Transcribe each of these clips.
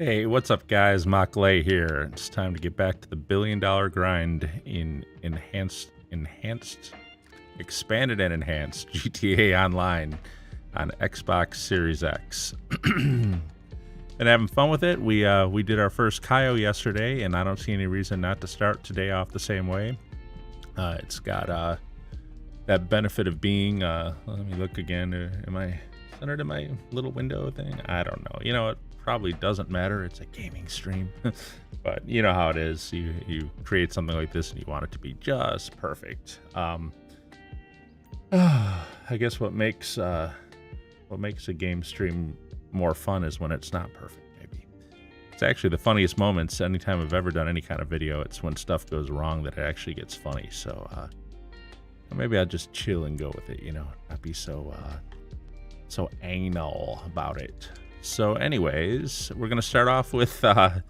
Hey, what's up, guys? Lay here. It's time to get back to the $1 billion grind in expanded and enhanced GTA Online on Xbox Series X. Been having fun with it. We did our first Kaio yesterday, and I don't see any reason not to start today off the same way. It's got that benefit of being. Let me look again. Am I centered in my little window thing? I don't know. You know what? Probably doesn't matter. It's a gaming stream. But you know how it is. You create something like this and you want it to be just perfect. I guess what makes a game stream more fun is when it's not perfect. Maybe it's actually the funniest moments anytime I've ever done any kind of video. It's when stuff goes wrong that it actually gets funny. So maybe I'll just chill and go with it. You know, not be so anal about it. So anyways, we're gonna start off with the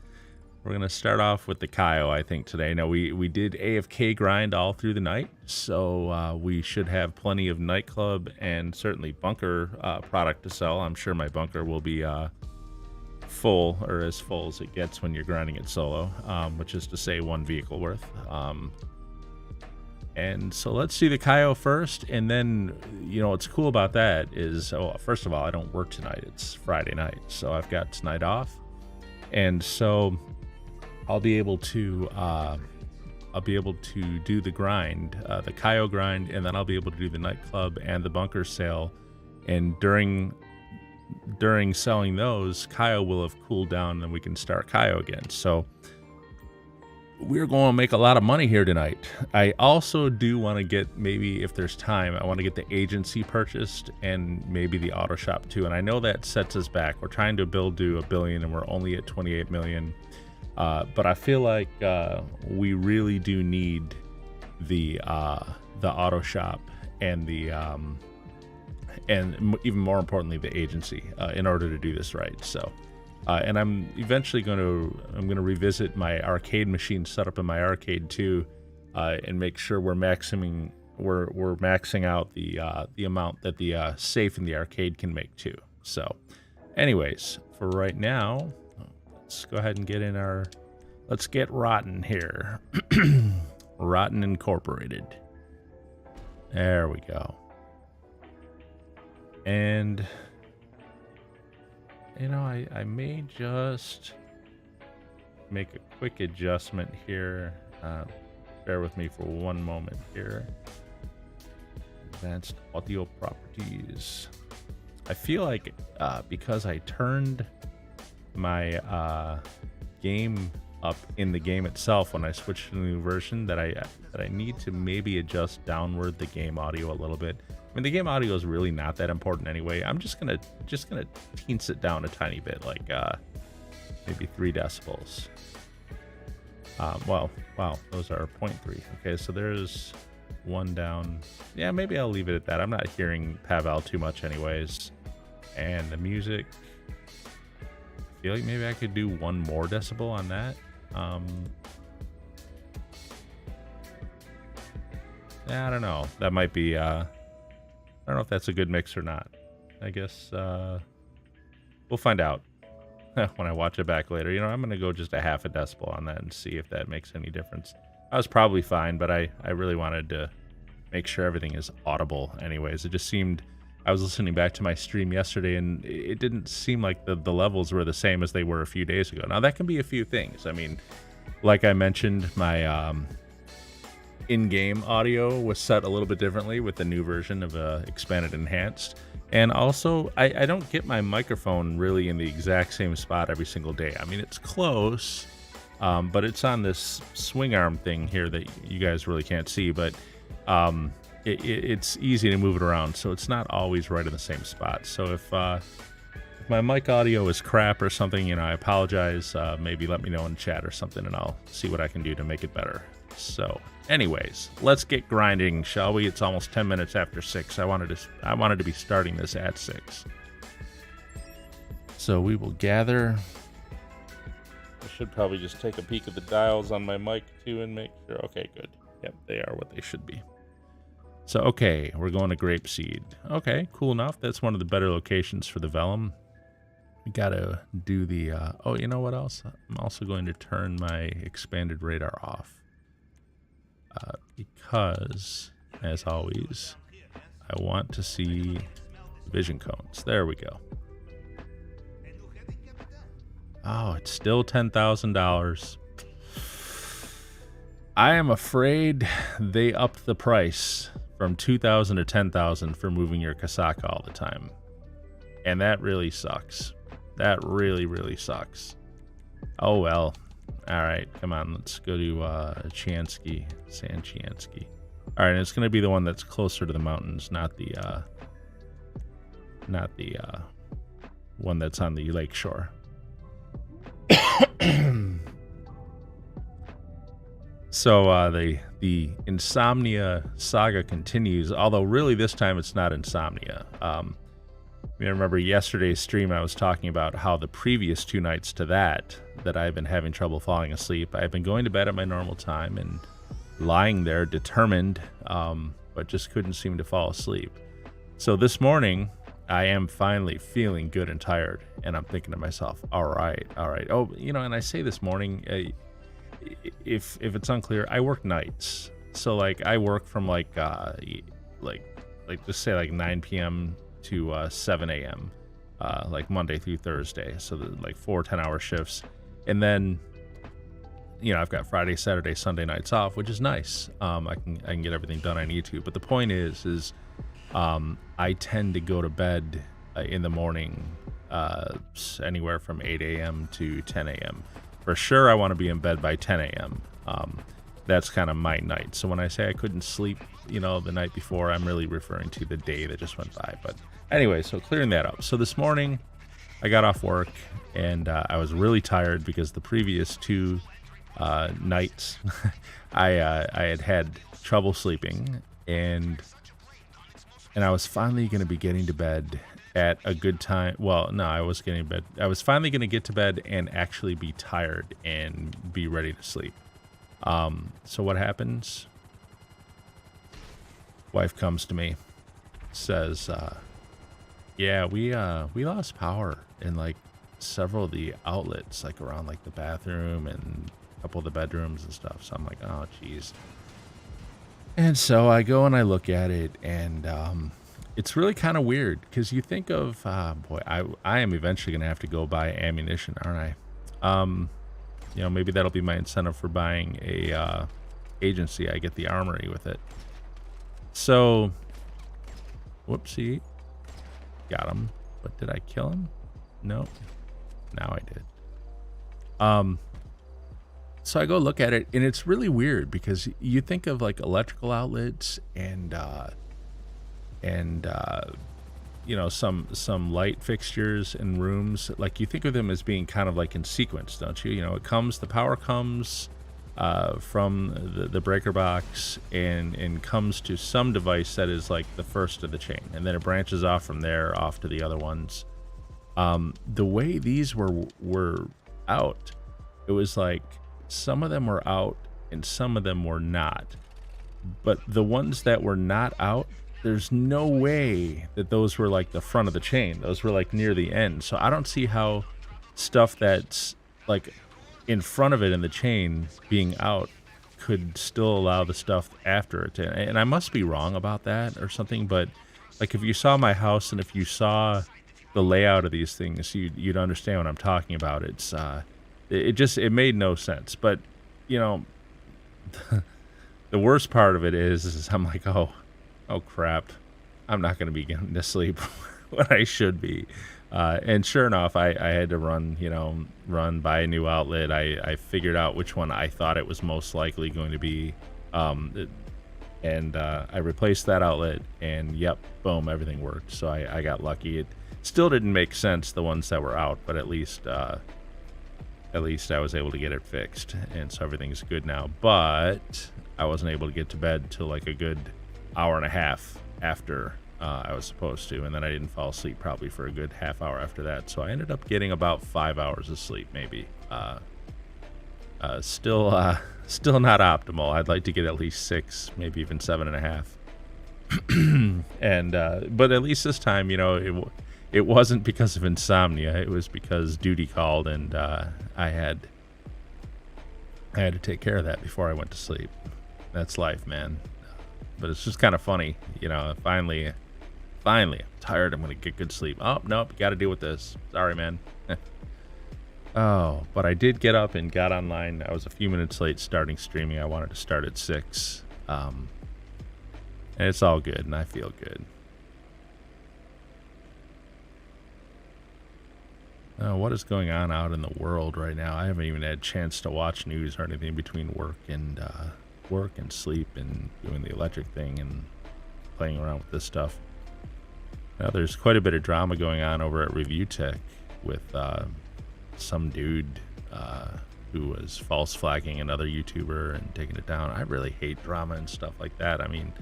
Kaio, I think, today. Now we did AFK grind all through the night, so we should have plenty of nightclub and certainly bunker product to sell. I'm sure my bunker will be full, or as full as it gets when you're grinding it solo, which is to say 1 vehicle worth. And so let's see the Kaio first, and then, you know, what's cool about that is, first of all, I don't work tonight. It's Friday night, so I've got tonight off, and so I'll be able to do the grind, the Kaio grind, and then I'll be able to do the nightclub and the bunker sale. And during selling those, Kaio will have cooled down, and we can start Kaio again. So we're going to make a lot of money here tonight. I also do want to get, maybe if there's time, I want to get the agency purchased and maybe the auto shop too. And I know that sets us back. We're trying to do $1 billion and we're only at 28 million. But I feel like we really do need the auto shop and the and even more importantly the agency in order to do this right. So. And I'm eventually going to revisit my arcade machine setup in my arcade too, and make sure we're maxing out the amount that the safe in the arcade can make too. So, anyways, for right now, let's go ahead and let's get Rotten here. Rotten Incorporated. There we go. And you know, I may just make a quick adjustment here. Bear with me for one moment here. Advanced audio properties. I feel like because I turned my game up in the game itself when I switched to the new version, that I need to maybe adjust downward the game audio a little bit. I mean, the game audio is really not that important anyway. I'm just gonna teens it down a tiny bit, like maybe 3 decibels. Wow, those are 0.3. Okay, so there's one down. Yeah, maybe I'll leave it at that. I'm not hearing Pavel too much anyways. And the music, I feel like maybe I could do 1 more decibel on that. Yeah, I don't know. That might be I don't know if that's a good mix or not. I guess we'll find out when I watch it back later. You know, I'm going to go just a half a decibel on that and see if that makes any difference. I was probably fine, but I really wanted to make sure everything is audible anyways. It just seemed, I was listening back to my stream yesterday, and it didn't seem like the levels were the same as they were a few days ago. Now, that can be a few things. I mean, like I mentioned, my in-game audio was set a little bit differently with the new version of expanded enhanced, and also I don't get my microphone really in the exact same spot every single day. I mean, it's close, but it's on this swing arm thing here that you guys really can't see, but it's easy to move it around, so it's not always right in the same spot. So if my mic audio is crap or something, you know, I apologize. Maybe let me know in chat or something, and I'll see what I can do to make it better. So anyways, let's get grinding, shall we? It's almost 10 minutes after 6. I wanted to be starting this at 6. So we will gather. I should probably just take a peek at the dials on my mic too and make sure. Okay, good. Yep, they are what they should be. So, okay, we're going to Grapeseed. Okay, cool enough. That's one of the better locations for the Vellum. gotta do the, oh, you know what else? I'm also going to turn my expanded radar off. Because, as always, I want to see vision cones. There we go. Oh, it's still $10,000. I am afraid they upped the price from $2,000 to $10,000 for moving your Kasaka all the time. And that really sucks. That really, really sucks. Oh, well. All right, come on. Let's go to Chansky, San Chansky. All right, and it's going to be the one that's closer to the mountains, not the one that's on the lake shore. So the Insomnia saga continues, although really this time it's not Insomnia. You remember yesterday's stream I was talking about how the previous 2 nights to that I've been having trouble falling asleep. I've been going to bed at my normal time and lying there determined, but just couldn't seem to fall asleep. So this morning I am finally feeling good and tired, and I'm thinking to myself, all right. Oh, you know, and I say this morning, if it's unclear, I work nights. So like I work from like just say like 9 p.m. to 7 a.m. Like Monday through Thursday. So like 4 10-hour shifts. And then, you know, I've got Friday, Saturday, Sunday nights off, which is nice. I can get everything done I need to. But the point is I tend to go to bed in the morning anywhere from 8 a.m. to 10 a.m. For sure, I want to be in bed by 10 a.m. That's kind of my night. So when I say I couldn't sleep, you know, the night before, I'm really referring to the day that just went by. But anyway, so clearing that up. So this morning, I got off work, and I was really tired because the previous 2 nights, I had trouble sleeping, and I was finally going to be getting to bed at a good time. Well, no, I was getting to bed. I was finally going to get to bed and actually be tired and be ready to sleep. So what happens? Wife comes to me, says, yeah, we lost power in like several of the outlets, like around like the bathroom and a couple of the bedrooms and stuff. So I'm like, oh, geez. And so I go and I look at it, and it's really kind of weird because you think of, boy, I am eventually going to have to go buy ammunition, aren't I? You know, maybe that'll be my incentive for buying a agency. I get the armory with it. So, whoopsie, got him. But did I kill him? No. Now I did. So I go look at it, and it's really weird because you think of like electrical outlets and you know, some light fixtures in rooms. Like you think of them as being kind of like in sequence, don't you? You know, the power comes from the breaker box and comes to some device that is like the first of the chain, and then it branches off from there off to the other ones. The way these were out, it was like some of them were out and some of them were not. But the ones that were not out, there's no way that those were like the front of the chain. Those were like near the end. So I don't see how stuff that's like in front of it in the chain being out could still allow the stuff after it to, and I must be wrong about that or something, but like if you saw my house and if you saw the layout of these things, you'd understand what I'm talking about. It's it made no sense. But you know, the worst part of it is I'm like, oh crap, I'm not going to be getting to sleep when I should be. And sure enough, I had to run by a new outlet. I figured out which one I thought it was most likely going to be. And I replaced that outlet, and yep, boom, everything worked. So I got lucky. It still didn't make sense, the ones that were out, but at least I was able to get it fixed. And so everything's good now. But I wasn't able to get to bed till like a good hour and a half after I was supposed to, and then I didn't fall asleep probably for a good half hour after that. So I ended up getting about 5 hours of sleep, maybe. Still not optimal. I'd like to get at least 6, maybe even 7.5. And but at least this time, you know, it wasn't because of insomnia. It was because duty called, and I had to take care of that before I went to sleep. That's life, man. But it's just kind of funny, you know. Finally, I'm tired. I'm gonna get good sleep. Oh nope, got to deal with this. Sorry, man. Oh, but I did get up and got online. I was a few minutes late starting streaming. I wanted to start at 6. And it's all good, and I feel good. What is going on out in the world right now? I haven't even had a chance to watch news or anything between work and sleep and doing the electric thing and playing around with this stuff. Now, there's quite a bit of drama going on over at Review Tech with some dude who was false flagging another YouTuber and taking it down. I really hate drama and stuff like that. I mean,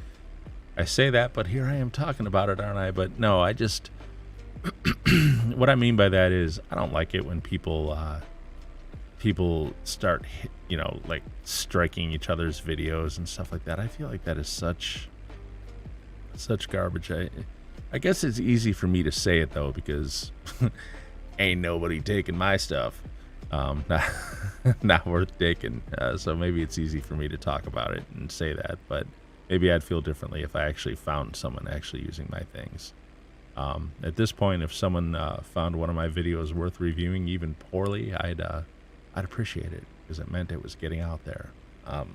I say that, but here I am talking about it, aren't I? But no, I just... what I mean by that is I don't like it when people start, you know, like striking each other's videos and stuff like that. I feel like that is such garbage. I guess it's easy for me to say it though, because ain't nobody taking my stuff. Not worth taking. So maybe it's easy for me to talk about it and say that, but maybe I'd feel differently if I actually found someone actually using my things. At this point, if someone found one of my videos worth reviewing, even poorly, I'd appreciate it, because it meant it was getting out there. All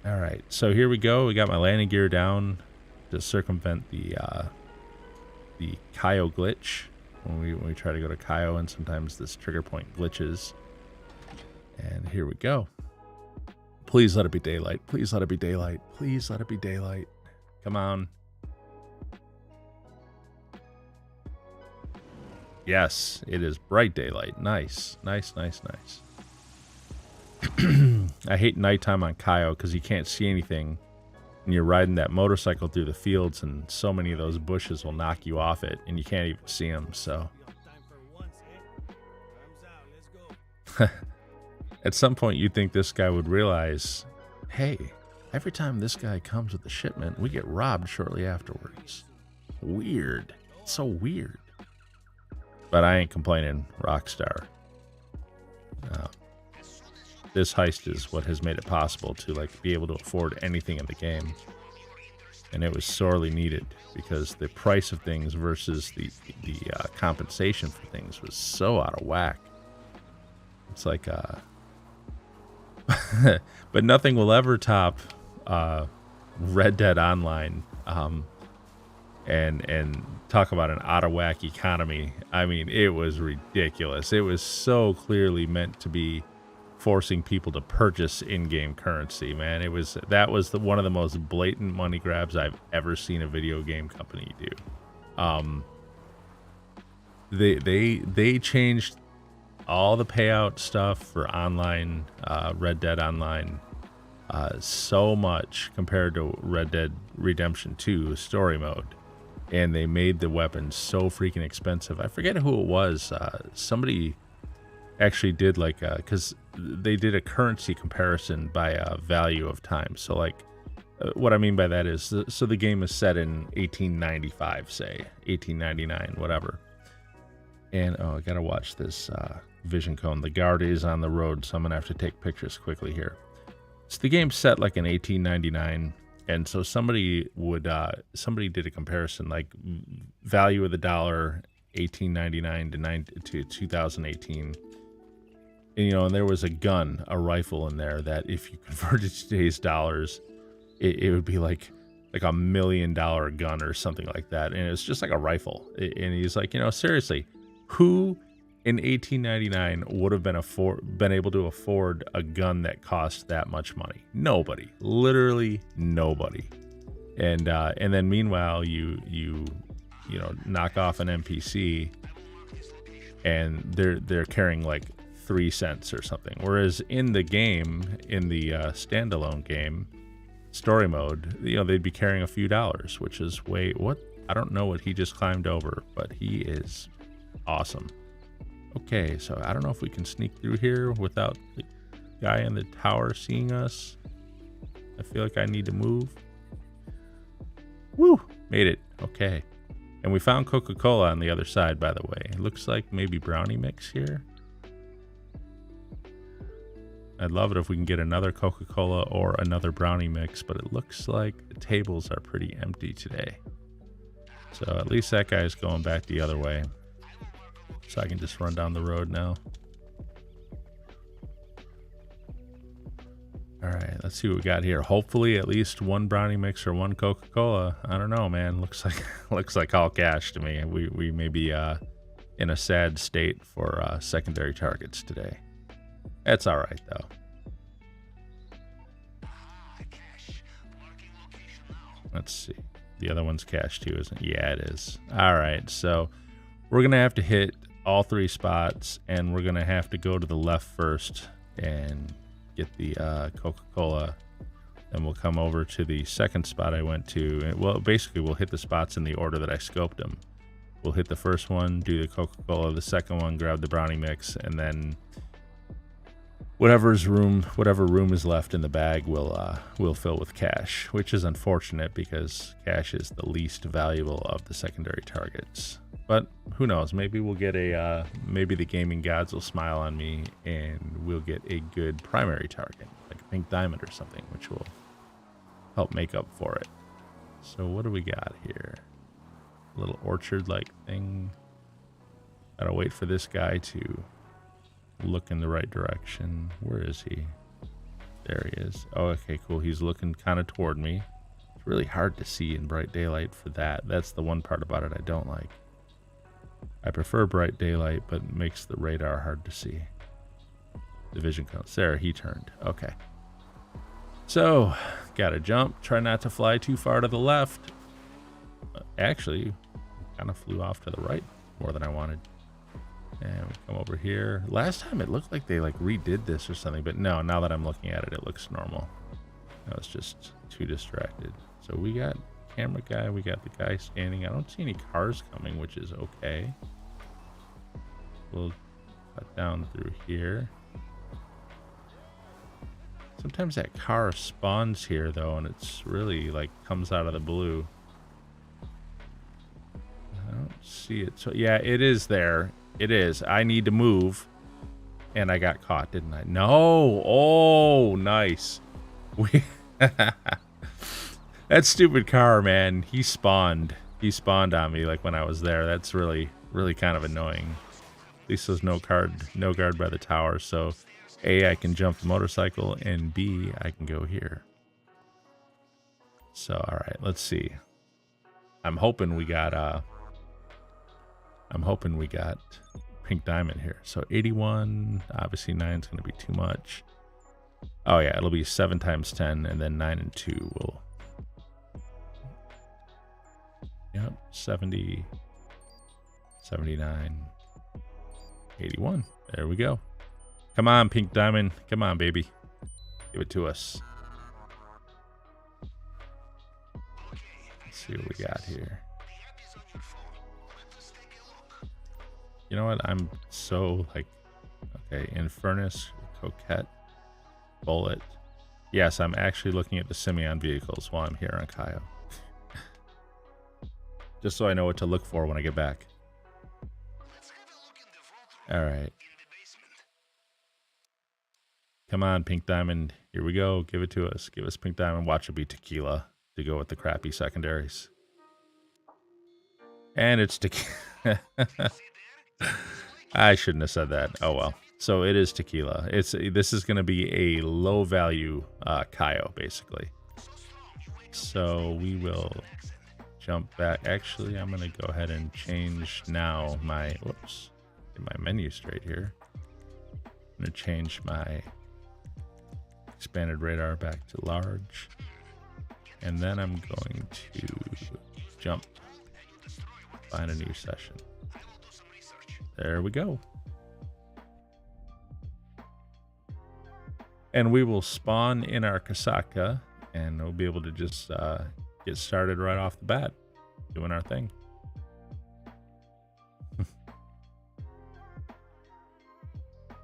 right, so here we go. We got my landing gear down to circumvent the Kaio glitch when we try to go to Kaio, and sometimes this trigger point glitches. And here we go. Please let it be daylight. Please let it be daylight. Please let it be daylight. Come on. Yes, it is bright daylight. Nice, nice, nice, nice. I hate nighttime on Kaio because you can't see anything, and you're riding that motorcycle through the fields, and so many of those bushes will knock you off it, and you can't even see them. So, at some point, you'd think this guy would realize, hey, every time this guy comes with a shipment, we get robbed shortly afterwards. Weird. It's so weird. But I ain't complaining, Rockstar. This heist is what has made it possible to like be able to afford anything in the game, and it was sorely needed because the price of things versus the compensation for things was so out of whack. It's like, but nothing will ever top Red Dead Online. And talk about an out of whack economy. I mean, it was ridiculous. It was so clearly meant to be forcing people to purchase in-game currency, man. That was one of the most blatant money grabs I've ever seen a video game company do. They changed all the payout stuff for online Red Dead Online so much compared to Red Dead Redemption 2 story mode. And they made the weapons so freaking expensive. I forget who it was. Somebody actually did like, because they did a currency comparison by value of time. So like, what I mean by that is, so the game is set in 1895, say 1899, whatever. And oh, I gotta watch this vision cone. The guard is on the road, so I'm gonna have to take pictures quickly here. So the game's set like in 1899. And so somebody did a comparison, like value of the dollar, 1899 to 2018. And, you know, and there was a rifle in there that if you converted to today's dollars, it would be like $1 million gun or something like that. And it's just like a rifle. And he's like, you know, seriously, who in 1899 would have been able to afford a gun that cost that much money? Nobody, literally nobody. And then meanwhile, you knock off an NPC, and they're carrying like 3 cents or something. Whereas in the game, in the standalone game, story mode, you know, they'd be carrying a few dollars, which is I don't know what he just climbed over, but he is awesome. Okay, so I don't know if we can sneak through here without the guy in the tower seeing us. I feel like I need to move. Woo! Made it. Okay. And we found Coca-Cola on the other side, by the way. It looks like maybe brownie mix here. I'd love it if we can get another Coca-Cola or another brownie mix, but it looks like the tables are pretty empty today. So at least that guy's going back the other way. So I can just run down the road now. All right, let's see what we got here. Hopefully at least one brownie mix or one Coca-Cola. I don't know, man. Looks like all cash to me. We may be in a sad state for secondary targets today. That's all right, though. Let's see. The other one's cash, too, isn't it? Yeah, it is. All right, so we're going to have to hit all 3 spots, and we're going to have to go to the left first and get the Coca-Cola. And we'll come over to the second spot I went to. Well, basically, we'll hit the spots in the order that I scoped them. We'll hit the first one, do the Coca-Cola, the second one, grab the brownie mix, and then whatever room is left in the bag we'll fill with cash, which is unfortunate because cash is the least valuable of the secondary targets. But who knows? Maybe we'll get maybe the gaming gods will smile on me and we'll get a good primary target, like a pink diamond or something, which will help make up for it. So what do we got here? A little orchard-like thing. Gotta wait for this guy to look in the right direction. Where is he? There he is. Oh, okay, cool. He's looking kind of toward me. It's really hard to see in bright daylight for that. That's the one part about it I don't like. I prefer bright daylight, but it makes the radar hard to see. The vision counts. There, he turned. Okay. So, gotta jump. Try not to fly too far to the left. Actually, kind of flew off to the right more than I wanted. And we come over here. Last time it looked like they redid this or something, but no, now that I'm looking at it, it looks normal. I was just too distracted. So we got camera guy, we got the guy scanning. I don't see any cars coming, which is okay. We'll cut down through here. Sometimes that car spawns here though, and it's really comes out of the blue. I don't see it. So yeah, it is there. It is. I need to move. And I got caught, didn't I? No. Oh, nice. That stupid car, man. He spawned. He spawned on me when I was there. That's really, really kind of annoying. At least there's no guard by the tower. So A, I can jump the motorcycle, and B, I can go here. So, all right, let's see. I'm hoping we got pink diamond here. So 81, obviously 9 is going to be too much. Oh yeah, it'll be 7 times 10, and then 9 and 2 will. Yep, 70, 79, 81. There we go. Come on, pink diamond. Come on, baby. Give it to us. Let's see what we got here. You know what? I'm so okay, Infernus, Coquette, Bullet. Yes, I'm actually looking at the Simeon vehicles while I'm here on Kaio. Just so I know what to look for when I get back. All right. Come on, pink diamond. Here we go. Give it to us. Give us pink diamond. Watch it be tequila to go with the crappy secondaries. And it's tequila. I shouldn't have said that. Oh well. So it is tequila. This is going to be a low value Kaio basically. So we will jump back. Actually, I'm going to go ahead and change now my get my menu straight here. I'm going to change my expanded radar back to large. And then I'm going to jump, find a new session. There we go. And we will spawn in our Kasaka, and we'll be able to just get started right off the bat, doing our thing.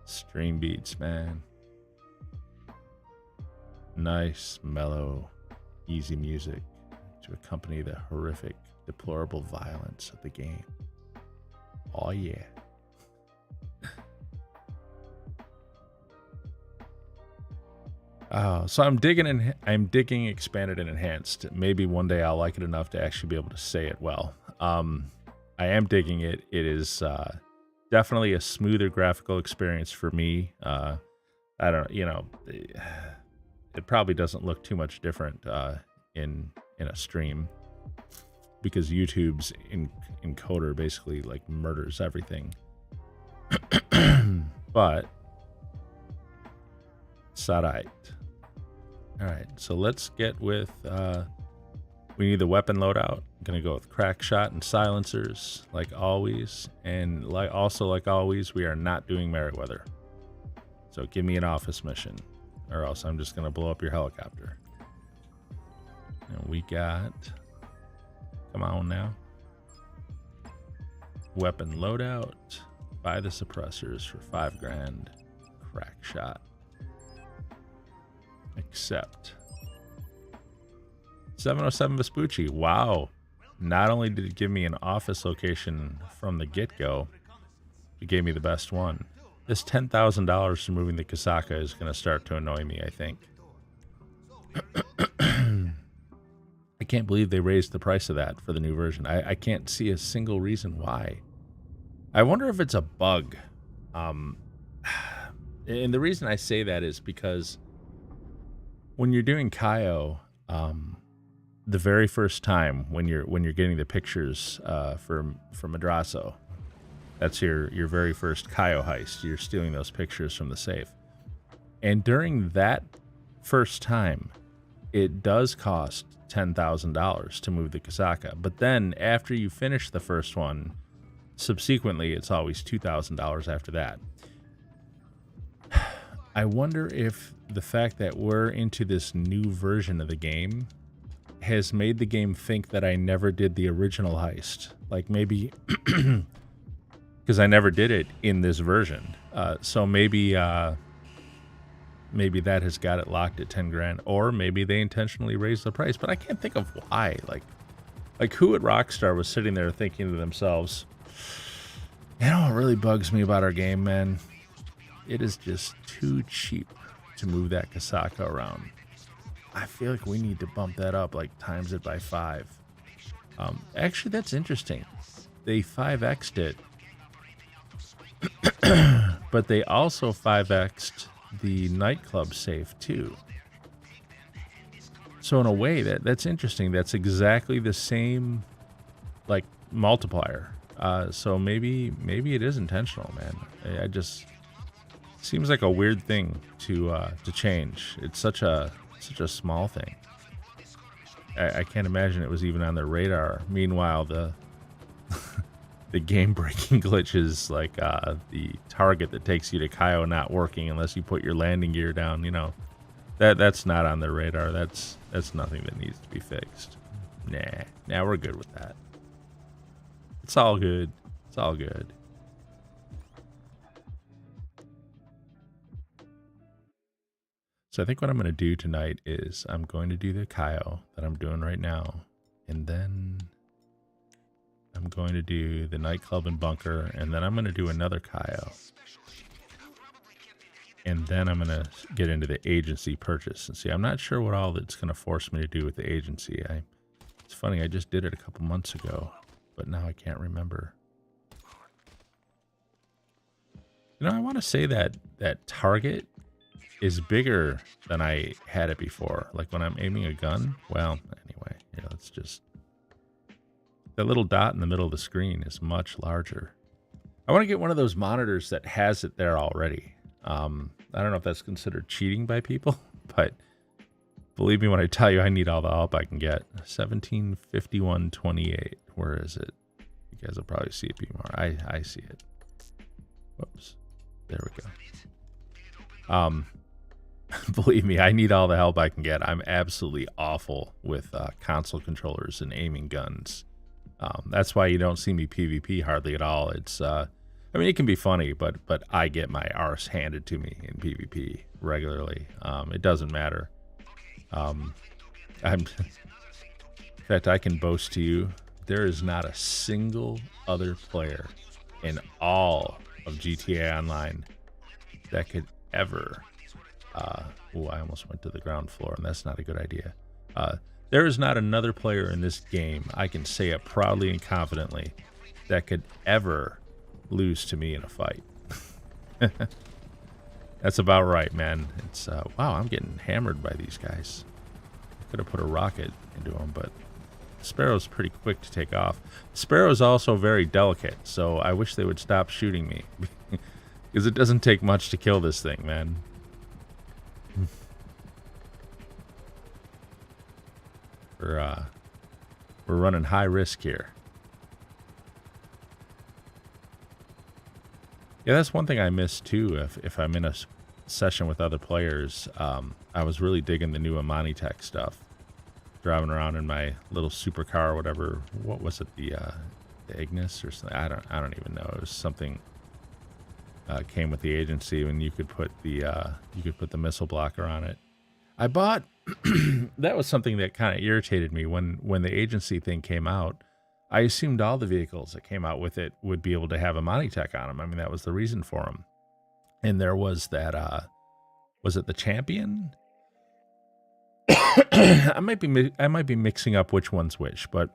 Stream beats, man. Nice, mellow, easy music. to accompany the horrific, deplorable violence of the game. Oh yeah. So I'm digging expanded and enhanced. Maybe one day I'll like it enough to actually be able to say it well. I am digging it. It is definitely a smoother graphical experience for me. I don't, it probably doesn't look too much different in a stream, because YouTube's encoder basically like murders everything. But it's alright. Alright, so let's get with we need the weapon loadout. I'm gonna go with crack shot and silencers like always, and like always, we are not doing Merriweather. So give me an office mission, or else I'm just gonna blow up your helicopter. And we got, come on now, weapon loadout. Buy the suppressors for $5 grand. Crack shot. Accept. 707 Vespucci. Wow. Not only did it give me an office location from the get-go, it gave me the best one. This $10,000 for moving the Kasaka is going to start to annoy me, I think. I can't believe they raised the price of that for the new version. I can't see a single reason why. I wonder if it's a bug. And the reason I say that is because when you're doing Kaio, the very first time when you're getting the pictures for Madrazo, that's your very first Kaio heist. You're stealing those pictures from the safe. And during that first time, it does cost $10,000 to move the Kasaka. But then after you finish the first one, subsequently, it's always $2,000 after that. I wonder if the fact that we're into this new version of the game has made the game think that I never did the original heist. Like maybe because I never did it in this version. So maybe maybe that has got it locked at 10 grand, or maybe they intentionally raised the price, but I can't think of why. Like who at Rockstar was sitting there thinking to themselves, you know what really bugs me about our game, man? It is just too cheap to move that Kasaka around. I feel like we need to bump that up, like times it by 5. Actually, that's interesting. They 5x'd it, but they also 5x'd the nightclub safe too. So in a way, that's interesting. That's exactly the same, like, multiplier. So maybe it is intentional, man. I just seems like a weird thing to change. It's such a small thing. I can't imagine it was even on their radar. Meanwhile, the game-breaking glitches, like the target that takes you to Kaio not working unless you put your landing gear down, you know, that's not on their radar. That's nothing that needs to be fixed. Nah, we're good with that. It's all good. It's all good. So I think what I'm going to do tonight is I'm going to do the Kaio that I'm doing right now, and then I'm going to do the nightclub and bunker, and then I'm going to do another Kaio. And then I'm going to get into the agency purchase. And see, I'm not sure what all that's going to force me to do with the agency. It's funny, I just did it a couple months ago, but now I can't remember. You know, I want to say that target is bigger than I had it before. Like when I'm aiming a gun. Well, anyway, yeah, let's just... That little dot in the middle of the screen is much larger. I want to get one of those monitors that has it there already. I don't know if that's considered cheating by people, but believe me when I tell you I need all the help I can get. 1751.28. Where is it? You guys will probably see it more. I see it. Whoops. There we go. Believe me, I need all the help I can get. I'm absolutely awful with console controllers and aiming guns. That's why you don't see me PvP hardly at all. It's, I mean, it can be funny, but I get my arse handed to me in PvP regularly. It doesn't matter. I'm fact, I can boast to you, there is not a single other player in all of GTA Online that could ever... oh, I almost went to the ground floor, and that's not a good idea. There is not another player in this game, I can say it proudly and confidently, that could ever lose to me in a fight. That's about right, man. It's wow, I'm getting hammered by these guys. Could have put a rocket into them, but Sparrow's pretty quick to take off. Sparrow's also very delicate, so I wish they would stop shooting me. Because it doesn't take much to kill this thing, man. We're running high risk here. Yeah, that's one thing I miss too. If I'm in a session with other players, I was really digging the new Amani Tech stuff. Driving around in my little supercar or whatever. What was it? The Ignis or something? I don't even know. It was something came with the agency, and you could put the missile blocker on it. I bought. That was something that kind of irritated me when the agency thing came out. I assumed all the vehicles that came out with it would be able to have Amani Tech on them. I mean, that was the reason for them. And there was that. Was it the Champion? I might be mixing up which one's which, but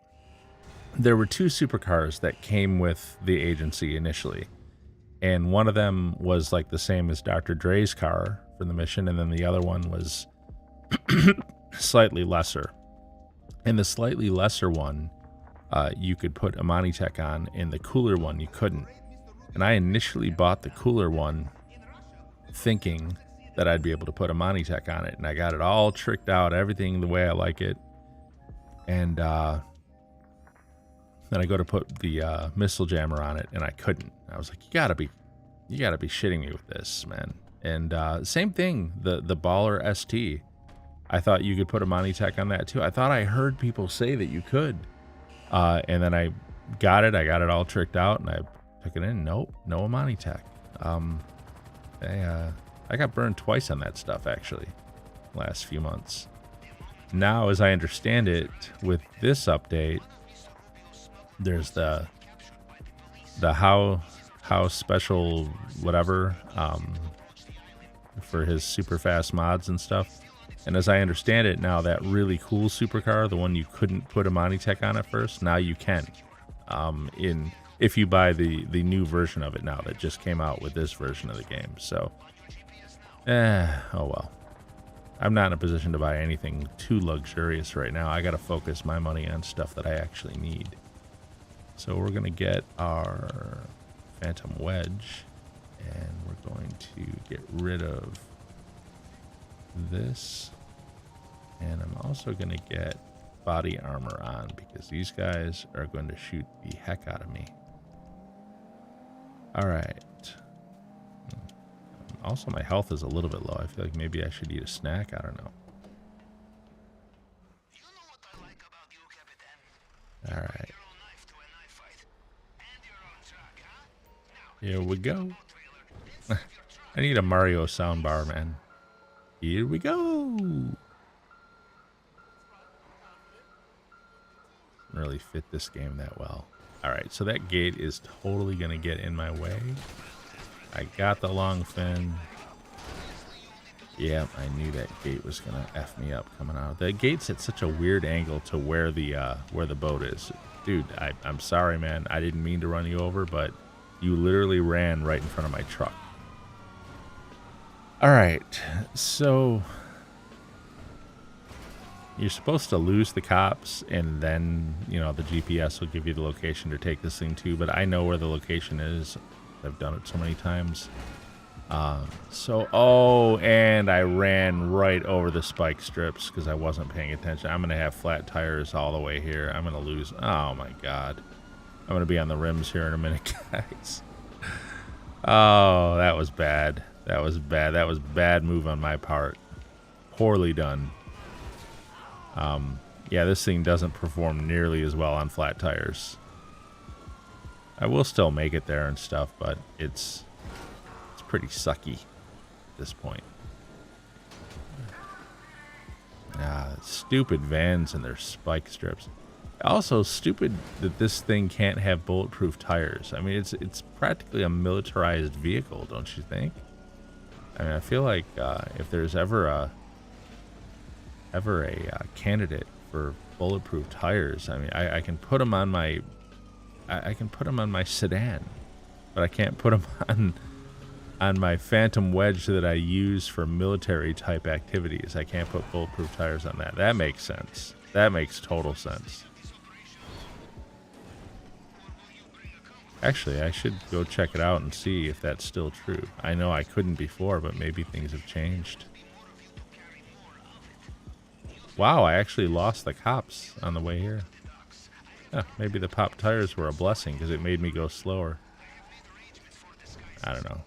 there were two supercars that came with the agency initially, and one of them was like the same as Dr. Dre's car for the mission, and then the other one was slightly lesser. And the slightly lesser one, you could put Amani Tech on, and the cooler one you couldn't. And I initially bought the cooler one thinking that I'd be able to put Amani Tech on it, and I got it all tricked out, everything the way I like it. And then I go to put the missile jammer on it, and I couldn't. I was like, you gotta be shitting me with this, man. And same thing, the Baller ST. I thought you could put Amani Tech on that too. I thought I heard people say that you could. And then I got it all tricked out, and I took it in. Nope, no Amani Tech. I got burned twice on that stuff, actually, last few months. Now, as I understand it, with this update, there's the how special whatever for his super fast mods and stuff. And as I understand it now, that really cool supercar, the one you couldn't put Amani Tech on at first, now you can. If you buy the new version of it now that just came out with this version of the game. So, oh well. I'm not in a position to buy anything too luxurious right now. I got to focus my money on stuff that I actually need. So we're going to get our Phantom Wedge, and we're going to get rid of this. And I'm also going to get body armor on, because these guys are going to shoot the heck out of me. All right. Also, my health is a little bit low. I feel like maybe I should eat a snack. I don't know. All right. Here we go. I need a Mario soundbar, man. Here we go. Doesn't really fit this game that well. All right, so that gate is totally going to get in my way. I got the long fin. Yeah, I knew that gate was gonna F me up coming out. The gate's at such a weird angle to where the boat is. Dude, I'm sorry, man. I didn't mean to run you over, but you literally ran right in front of my truck. All right, so you're supposed to lose the cops, and then, you know, the GPS will give you the location to take this thing to, but I know where the location is. I've done it so many times. Oh, and I ran right over the spike strips because I wasn't paying attention. I'm going to have flat tires all the way here. I'm going to lose. Oh, my God. I'm going to be on the rims here in a minute, guys. Oh, that was bad. That was bad. That was bad move on my part. Poorly done. Yeah, this thing doesn't perform nearly as well on flat tires. I will still make it there and stuff, but it's pretty sucky at this point. It's stupid vans and their spike strips. Also, stupid that this thing can't have bulletproof tires. I mean, it's practically a militarized vehicle, don't you think? I mean, I feel like if there's ever a candidate for bulletproof tires, I mean, I can put them on my sedan, but I can't put them on my Phantom Wedge that I use for military type activities. I can't put bulletproof tires on that. That makes sense. That makes total sense. Actually, I should go check it out and see if that's still true. I know I couldn't before, but maybe things have changed. Wow, I actually lost the cops on the way here. Huh, maybe the pop tires were a blessing because it made me go slower. I don't know.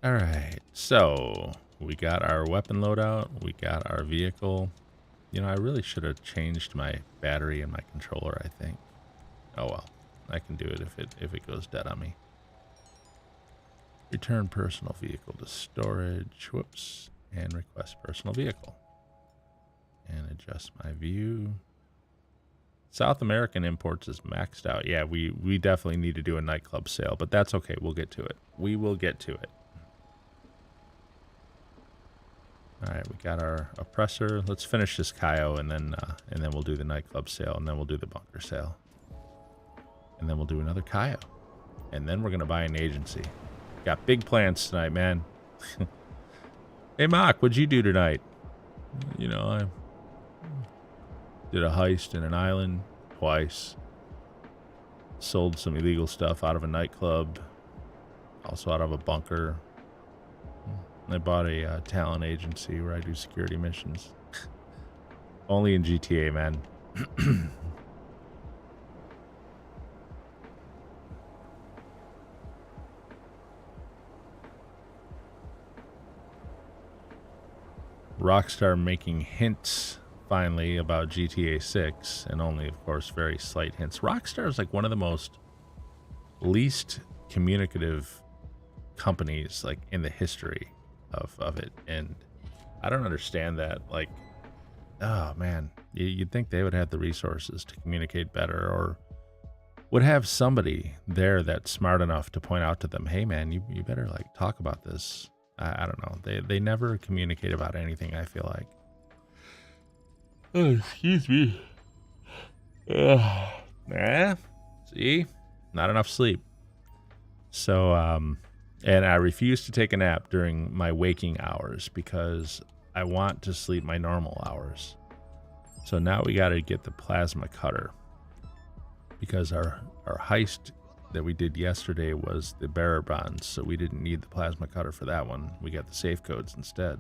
Alright, so we got our weapon loadout, we got our vehicle. You know, I really should have changed my battery and my controller, I think. Oh well, I can do it if it goes dead on me. Return personal vehicle to storage, whoops, and request personal vehicle. And adjust my view. South American imports is maxed out. Yeah, we definitely need to do a nightclub sale, but that's okay, we'll get to it. We will get to it. All right, we got our oppressor. Let's finish this Kaio, and then we'll do the nightclub sale, and then we'll do the bunker sale, and then we'll do another Kaio, and then we're gonna buy an agency. Got big plans tonight, man. Hey, Mock, what'd you do tonight? You know, I did a heist in an island twice. Sold some illegal stuff out of a nightclub, also out of a bunker. I bought a talent agency where I do security missions. Only in GTA, man. Rockstar making hints, finally, about GTA 6, and only, of course, very slight hints. Rockstar is like one of the most least communicative companies, like, in the history of it, and I don't understand that. Like, oh man, you'd think they would have the resources to communicate better, or would have somebody there that's smart enough to point out to them, hey man, you better like talk about this. I don't know, they never communicate about anything, I feel like. Oh, excuse me. See, not enough sleep. So and I refuse to take a nap during my waking hours because I want to sleep my normal hours. So now we got to get the plasma cutter, because our heist that we did yesterday was the bearer bonds, so we didn't need the plasma cutter for that one. We got the safe codes instead.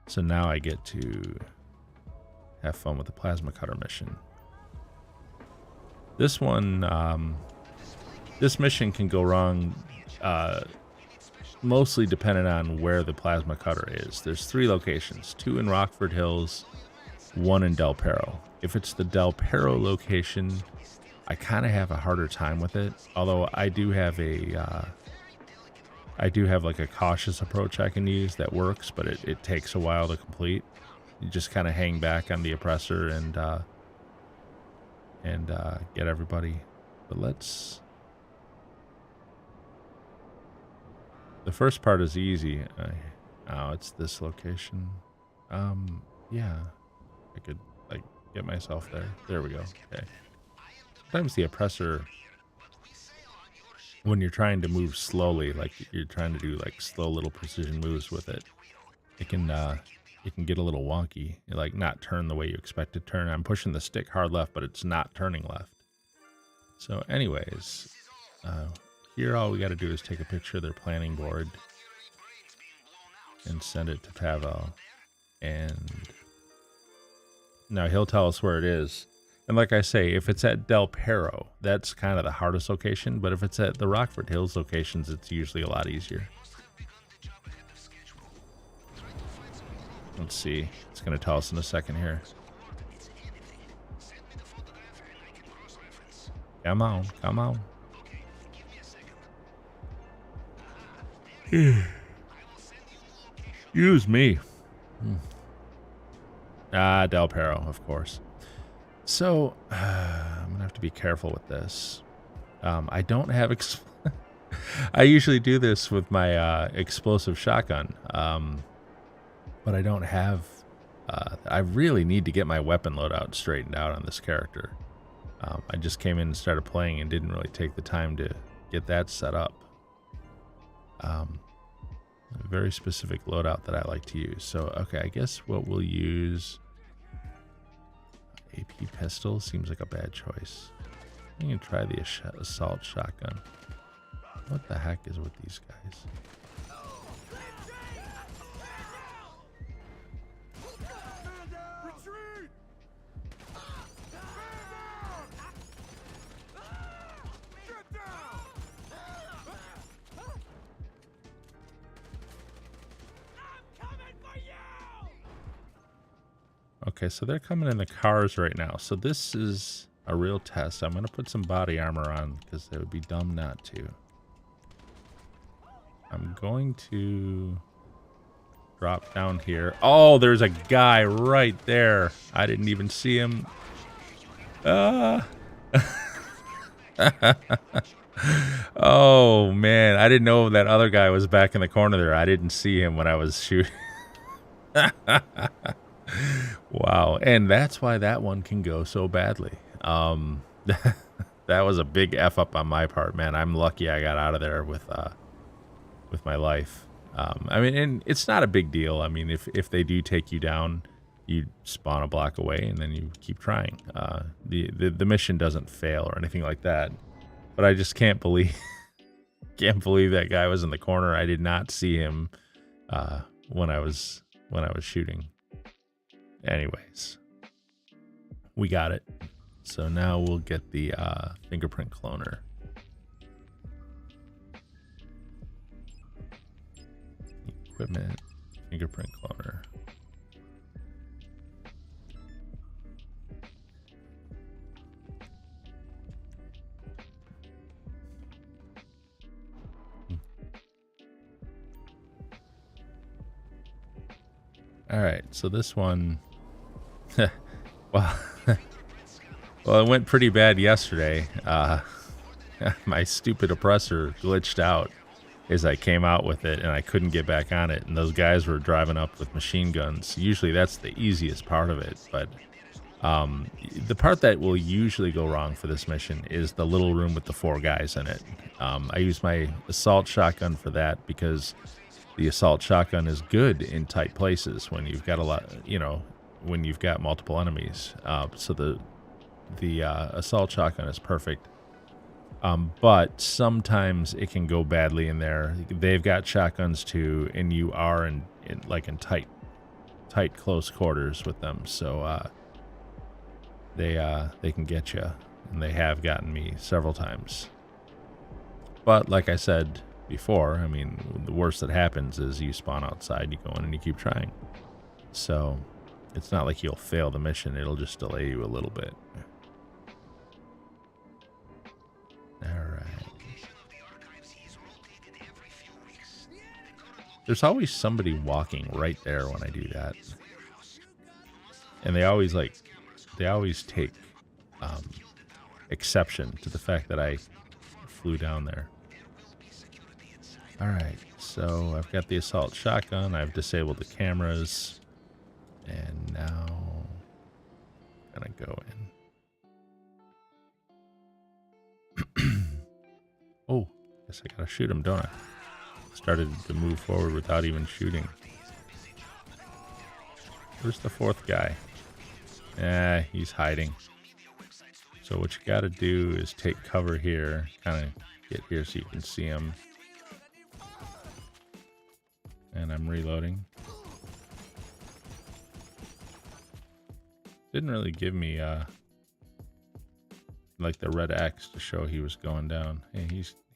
So now I get to have fun with the plasma cutter mission. This one, this mission can go wrong, mostly dependent on where the plasma cutter is. There's 3 locations, 2 in Rockford Hills, 1 in Del Perro. If it's the Del Perro location, I kind of have a harder time with it. Although I do have like a cautious approach I can use that works, but it takes a while to complete. You just kind of hang back on the oppressor and get everybody. But let's. The first part is easy. Oh, it's this location. Yeah, I could like get myself there. There we go. Okay. Sometimes the oppressor, when you're trying to move slowly, like you're trying to do like slow little precision moves with it, it can get a little wonky. You like not turn the way you expect it to turn. I'm pushing the stick hard left, but it's not turning left. So anyways, here all we got to do is take a picture of their planning board and send it to Pavel, and now he'll tell us where it is. And like I say, if it's at Del Perro, that's kind of the hardest location, but if it's at the Rockford Hills locations, it's usually a lot easier. Let's see. It's going to tell us in a second here. Come on, come on. Use me. Del Perro, of course. So, I'm going to have to be careful with this. I don't have... I usually do this with my explosive shotgun. But I don't have... I really need to get my weapon loadout straightened out on this character. I just came in and started playing and didn't really take the time to get that set up. A very specific loadout that I like to use. So, okay, I guess what we'll use... AP pistol seems like a bad choice. I'm going to try the assault shotgun. What the heck is with these guys? Okay, so they're coming in the cars right now. So this is a real test. I'm going to put some body armor on because it would be dumb not to. I'm going to drop down here. Oh, there's a guy right there. I didn't even see him. Oh, man. I didn't know that other guy was back in the corner there. I didn't see him when I was shooting. Wow, and that's why that one can go so badly. That was a big F up on my part, man. I'm lucky I got out of there with my life. I mean, and it's not a big deal. I mean, if they do take you down, you spawn a block away and then you keep trying. The mission doesn't fail or anything like that. But I just can't believe that guy was in the corner. I did not see him when I was shooting. Anyways, we got it. So now we'll get the fingerprint cloner. Equipment, fingerprint cloner. All right, so this one, well, it went pretty bad yesterday. My stupid oppressor glitched out as I came out with it, and I couldn't get back on it. And those guys were driving up with machine guns. Usually that's the easiest part of it, but the part that will usually go wrong for this mission is the little room with the 4 guys in it. I use my assault shotgun for that because the assault shotgun is good in tight places when you've got a lot, when you've got multiple enemies. So the assault shotgun is perfect. But sometimes it can go badly in there. They've got shotguns too, and you are in tight close quarters with them. So they can get you, and they have gotten me several times. But like I said before, I mean, the worst that happens is you spawn outside, you go in and you keep trying. So it's not like you'll fail the mission. It'll just delay you a little bit. All right. There's always somebody walking right there when I do that. And they always take exception to the fact that I flew down there. All right, so I've got the assault shotgun. I've disabled the cameras. And now I'm going to go in. Oh, guess I got to shoot him, don't I? Started to move forward without even shooting. Where's the 4th guy? He's hiding. So what you got to do is take cover here. Kind of get here so you can see him. And I'm reloading. Didn't really give me like the red X to show he was going down. Hey,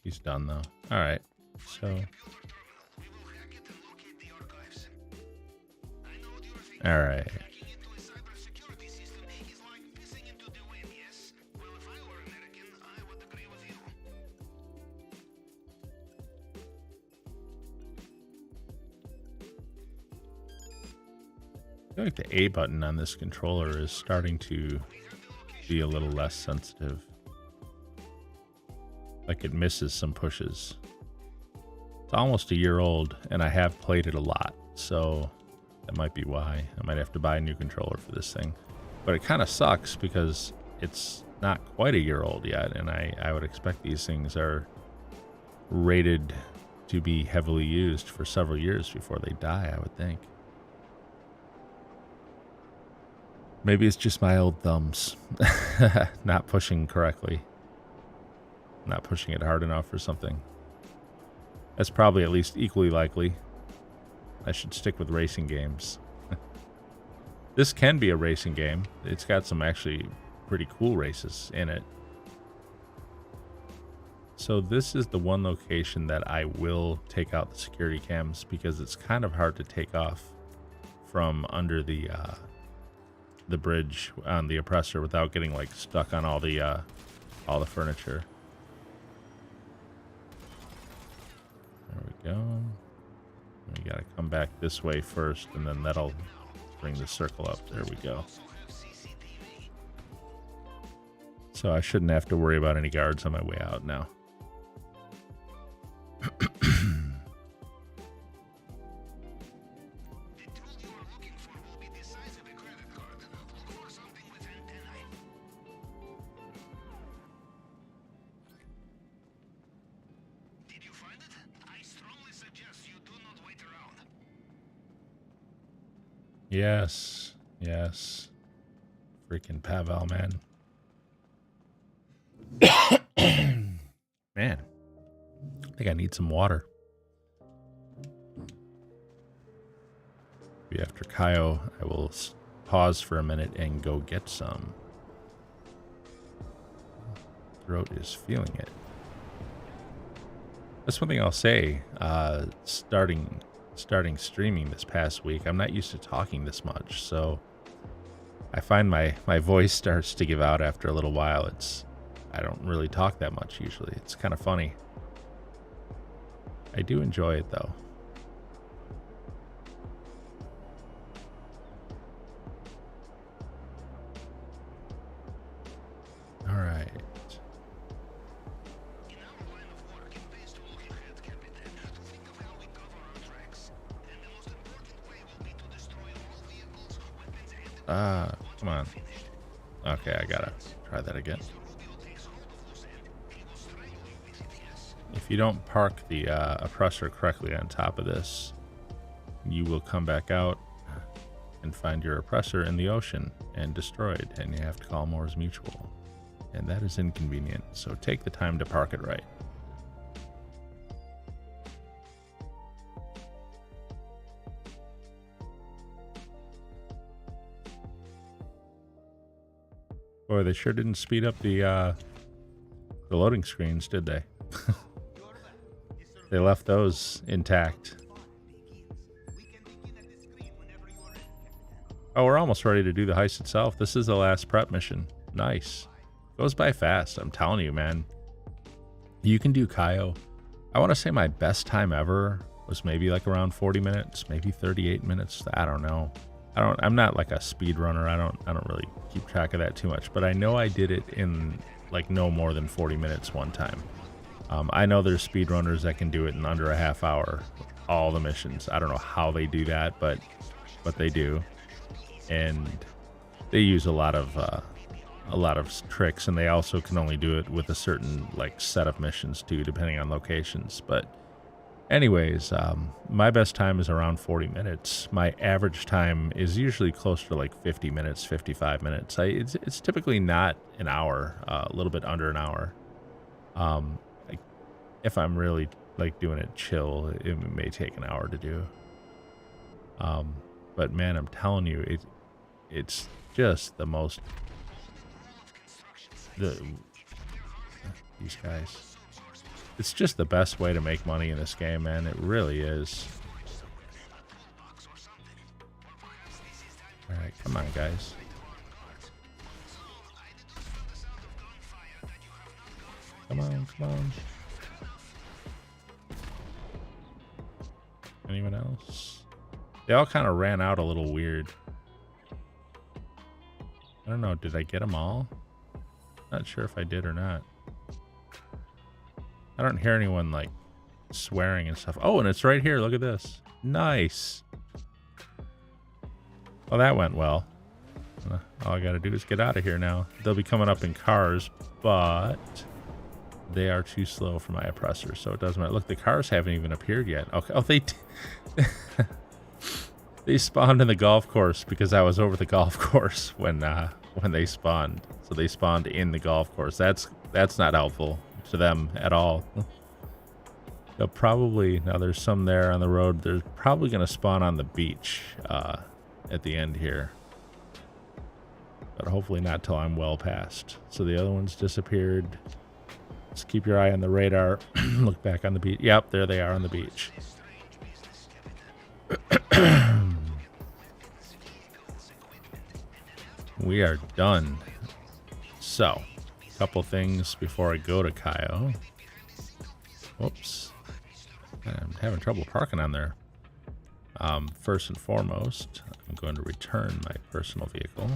he's done though. All right, so all right. feel like the A button on this controller is starting to be a little less sensitive. Like it misses some pushes. It's almost a year old, and I have played it a lot, so that might be why. I might have to buy a new controller for this thing. But it kind of sucks because it's not quite a year old yet, and I would expect these things are rated to be heavily used for several years before they die, I would think. Maybe it's just my old thumbs not pushing correctly. Not pushing it hard enough or something. That's probably at least equally likely. I should stick with racing games. This can be a racing game. It's got some actually pretty cool races in it. So this is the one location that I will take out the security cams because it's kind of hard to take off from under the bridge on the oppressor without getting like stuck on all the furniture. There we go. We gotta come back this way first, and then that'll bring the circle up. There we go. So I shouldn't have to worry about any guards on my way out now. Yes, yes. Freaking Pavel, man. Man, I think I need some water. Maybe after Kaio, I will pause for a minute and go get some. Throat is feeling it. That's one thing I'll say. Starting streaming this past week, I'm not used to talking this much, so I find my voice starts to give out after a little while. I don't really talk that much usually. It's kind of funny. I do enjoy it though. All right. Come on. Okay, I gotta try that again. If you don't park the oppressor correctly on top of this, you will come back out and find your oppressor in the ocean and destroyed, and you have to call Moore's Mutual. And that is inconvenient, so take the time to park it right. Boy, they sure didn't speed up the loading screens, did they? They left those intact. Oh, we're almost ready to do the heist itself. This is the last prep mission. Nice. Goes by fast, I'm telling you, man. You can do Kaio. I want to say my best time ever was maybe like around 40 minutes, maybe 38 minutes. I don't know. I'm not like a speed runner. I don't really keep track of that too much, but I know I did it in like no more than 40 minutes one time. I know there's speedrunners that can do it in under a half hour, all the missions. I don't know how they do that, but they do, and they use a lot of tricks, and they also can only do it with a certain like set of missions too, depending on locations. But anyways, my best time is around 40 minutes. My average time is usually closer to like 50 minutes, 55 minutes. It's typically not an hour, a little bit under an hour. If I'm really like doing it chill, it may take an hour to do. But man, I'm telling you, it's just the most. These guys. It's just the best way to make money in this game, man. It really is. All right, come on, guys. Come on, come on. Anyone else? They all kind of ran out a little weird. I don't know. Did I get them all? Not sure if I did or not. I don't hear anyone like swearing and stuff. Oh, and it's right here. Look at this. Nice. Well, that went well. All I got to do is get out of here now. They'll be coming up in cars, but they are too slow for my oppressor, so it doesn't matter. Look, the cars haven't even appeared yet. Okay. Oh, they spawned in the golf course because I was over the golf course when they spawned. So they spawned in the golf course. That's not helpful to them at all. They'll probably, now there's some there on the road. They're probably going to spawn on the beach at the end here. But hopefully not till I'm well past. So the other ones disappeared. Just keep your eye on the radar. Look back on the beach. Yep, there they are on the beach. We are done. So, a couple things before I go to Kaio. Whoops. I'm having trouble parking on there. First and foremost, I'm going to return my personal vehicle.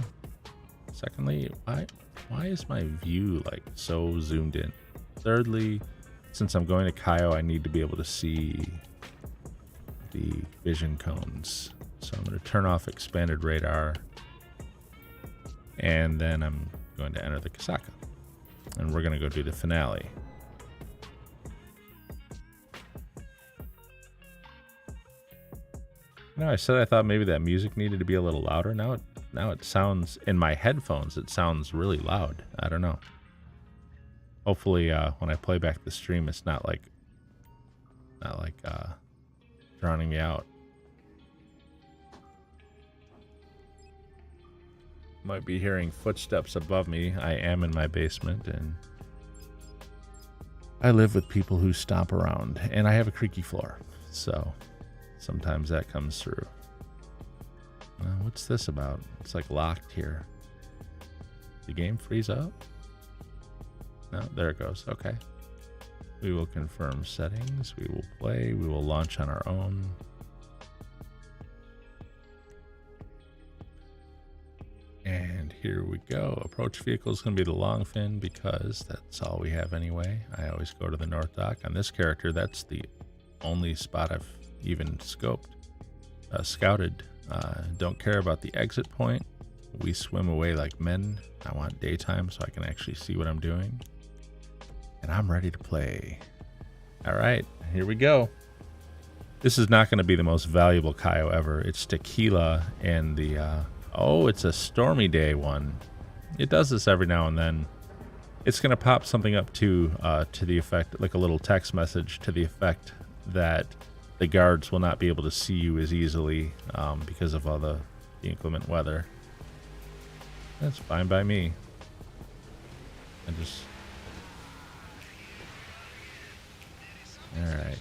Secondly, why is my view like so zoomed in? Thirdly, since I'm going to Kaio, I need to be able to see the vision cones. So I'm going to turn off expanded radar, and then I'm going to enter the Kasaka, and we're going to go do the finale. No, I said I thought maybe that music needed to be a little louder. Now it sounds, in my headphones, it sounds really loud. I don't know. Hopefully, when I play back the stream, it's not like drowning me out. Might be hearing footsteps above me. I am in my basement, and I live with people who stomp around, and I have a creaky floor, so sometimes that comes through. What's this about? It's like locked here. The game freeze up? No, there it goes. Okay. We will confirm settings. We will play. We will launch on our own. And here we go. Approach vehicle is going to be the long fin because that's all we have anyway. I always go to the north dock. On this character, that's the only spot I've even scouted. Don't care about the exit point. We swim away like men. I want daytime so I can actually see what I'm doing. And I'm ready to play. All right, here we go. This is not going to be the most valuable Kaio ever. It's tequila and the... oh, it's a stormy day one. It does this every now and then. It's going to pop something up to the effect, like a little text message to the effect that the guards will not be able to see you as easily because of all the inclement weather. That's fine by me. Alright.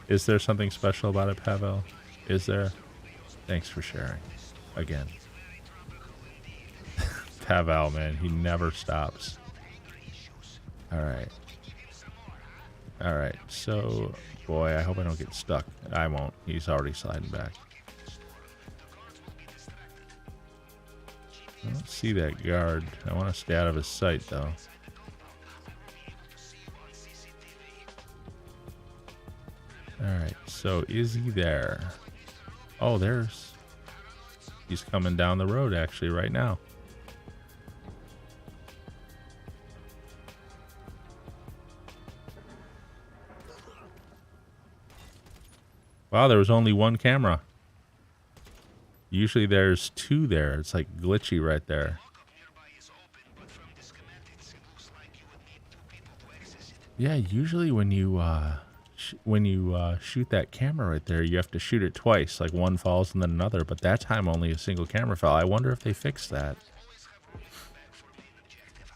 Is there something special about it, Pavel? Is there? Thanks for sharing. Again. Pavel, man, he never stops. Alright. Alright, so, boy, I hope I don't get stuck. I won't. He's already sliding back. I don't see that guard. I want to stay out of his sight, though. Alright, so is he there? Oh, he's coming down the road, actually, right now. Wow, there was only one camera. Usually there's two there. It's like glitchy right there. Yeah, usually when you shoot that camera right there, you have to shoot it twice. Like one falls and then another, but that time only a single camera fell. I wonder if they fixed that.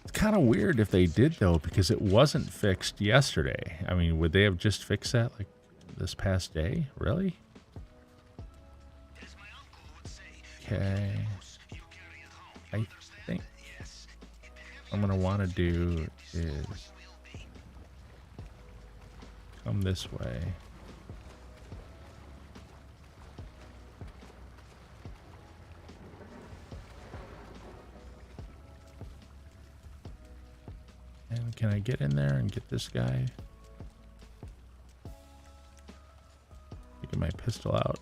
It's kind of weird if they did, though, because it wasn't fixed yesterday. I mean, would they have just fixed that like this past day? Really? Okay. I think what I'm going to want to do is come this way. And can I get in there and get this guy? Taking my pistol out.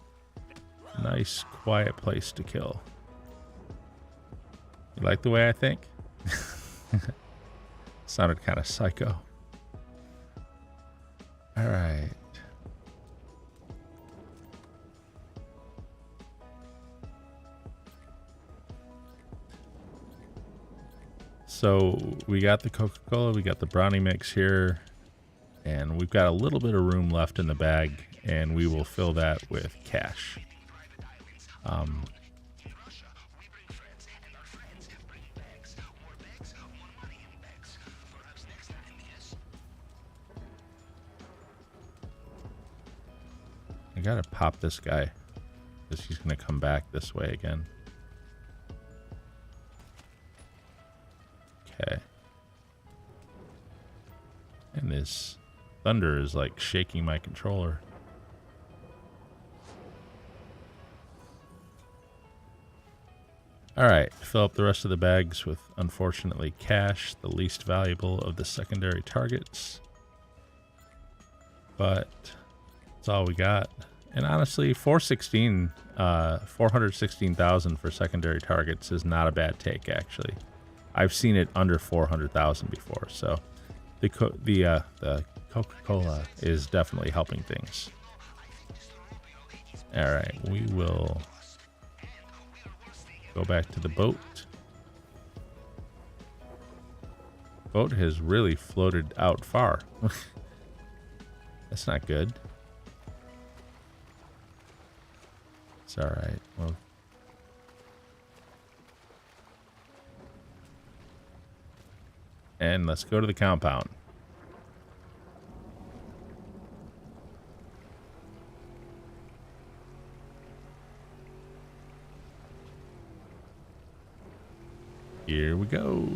Nice, quiet place to kill. You like the way I think? Sounded kind of psycho. All right. So we got the Coca-Cola, we got the brownie mix here, and we've got a little bit of room left in the bag, and we will fill that with cash. I gotta pop this guy, because he's gonna come back this way again. Okay. And this thunder is like shaking my controller. Alright, fill up the rest of the bags with, unfortunately, cash, the least valuable of the secondary targets. But that's all we got. And honestly, 416,000 for secondary targets is not a bad take, actually. I've seen it under 400,000 before, so the Coca-Cola is definitely helping things. All right, we will go back to the boat. Boat has really floated out far. That's not good. It's all right. Well. And let's go to the compound. Here we go.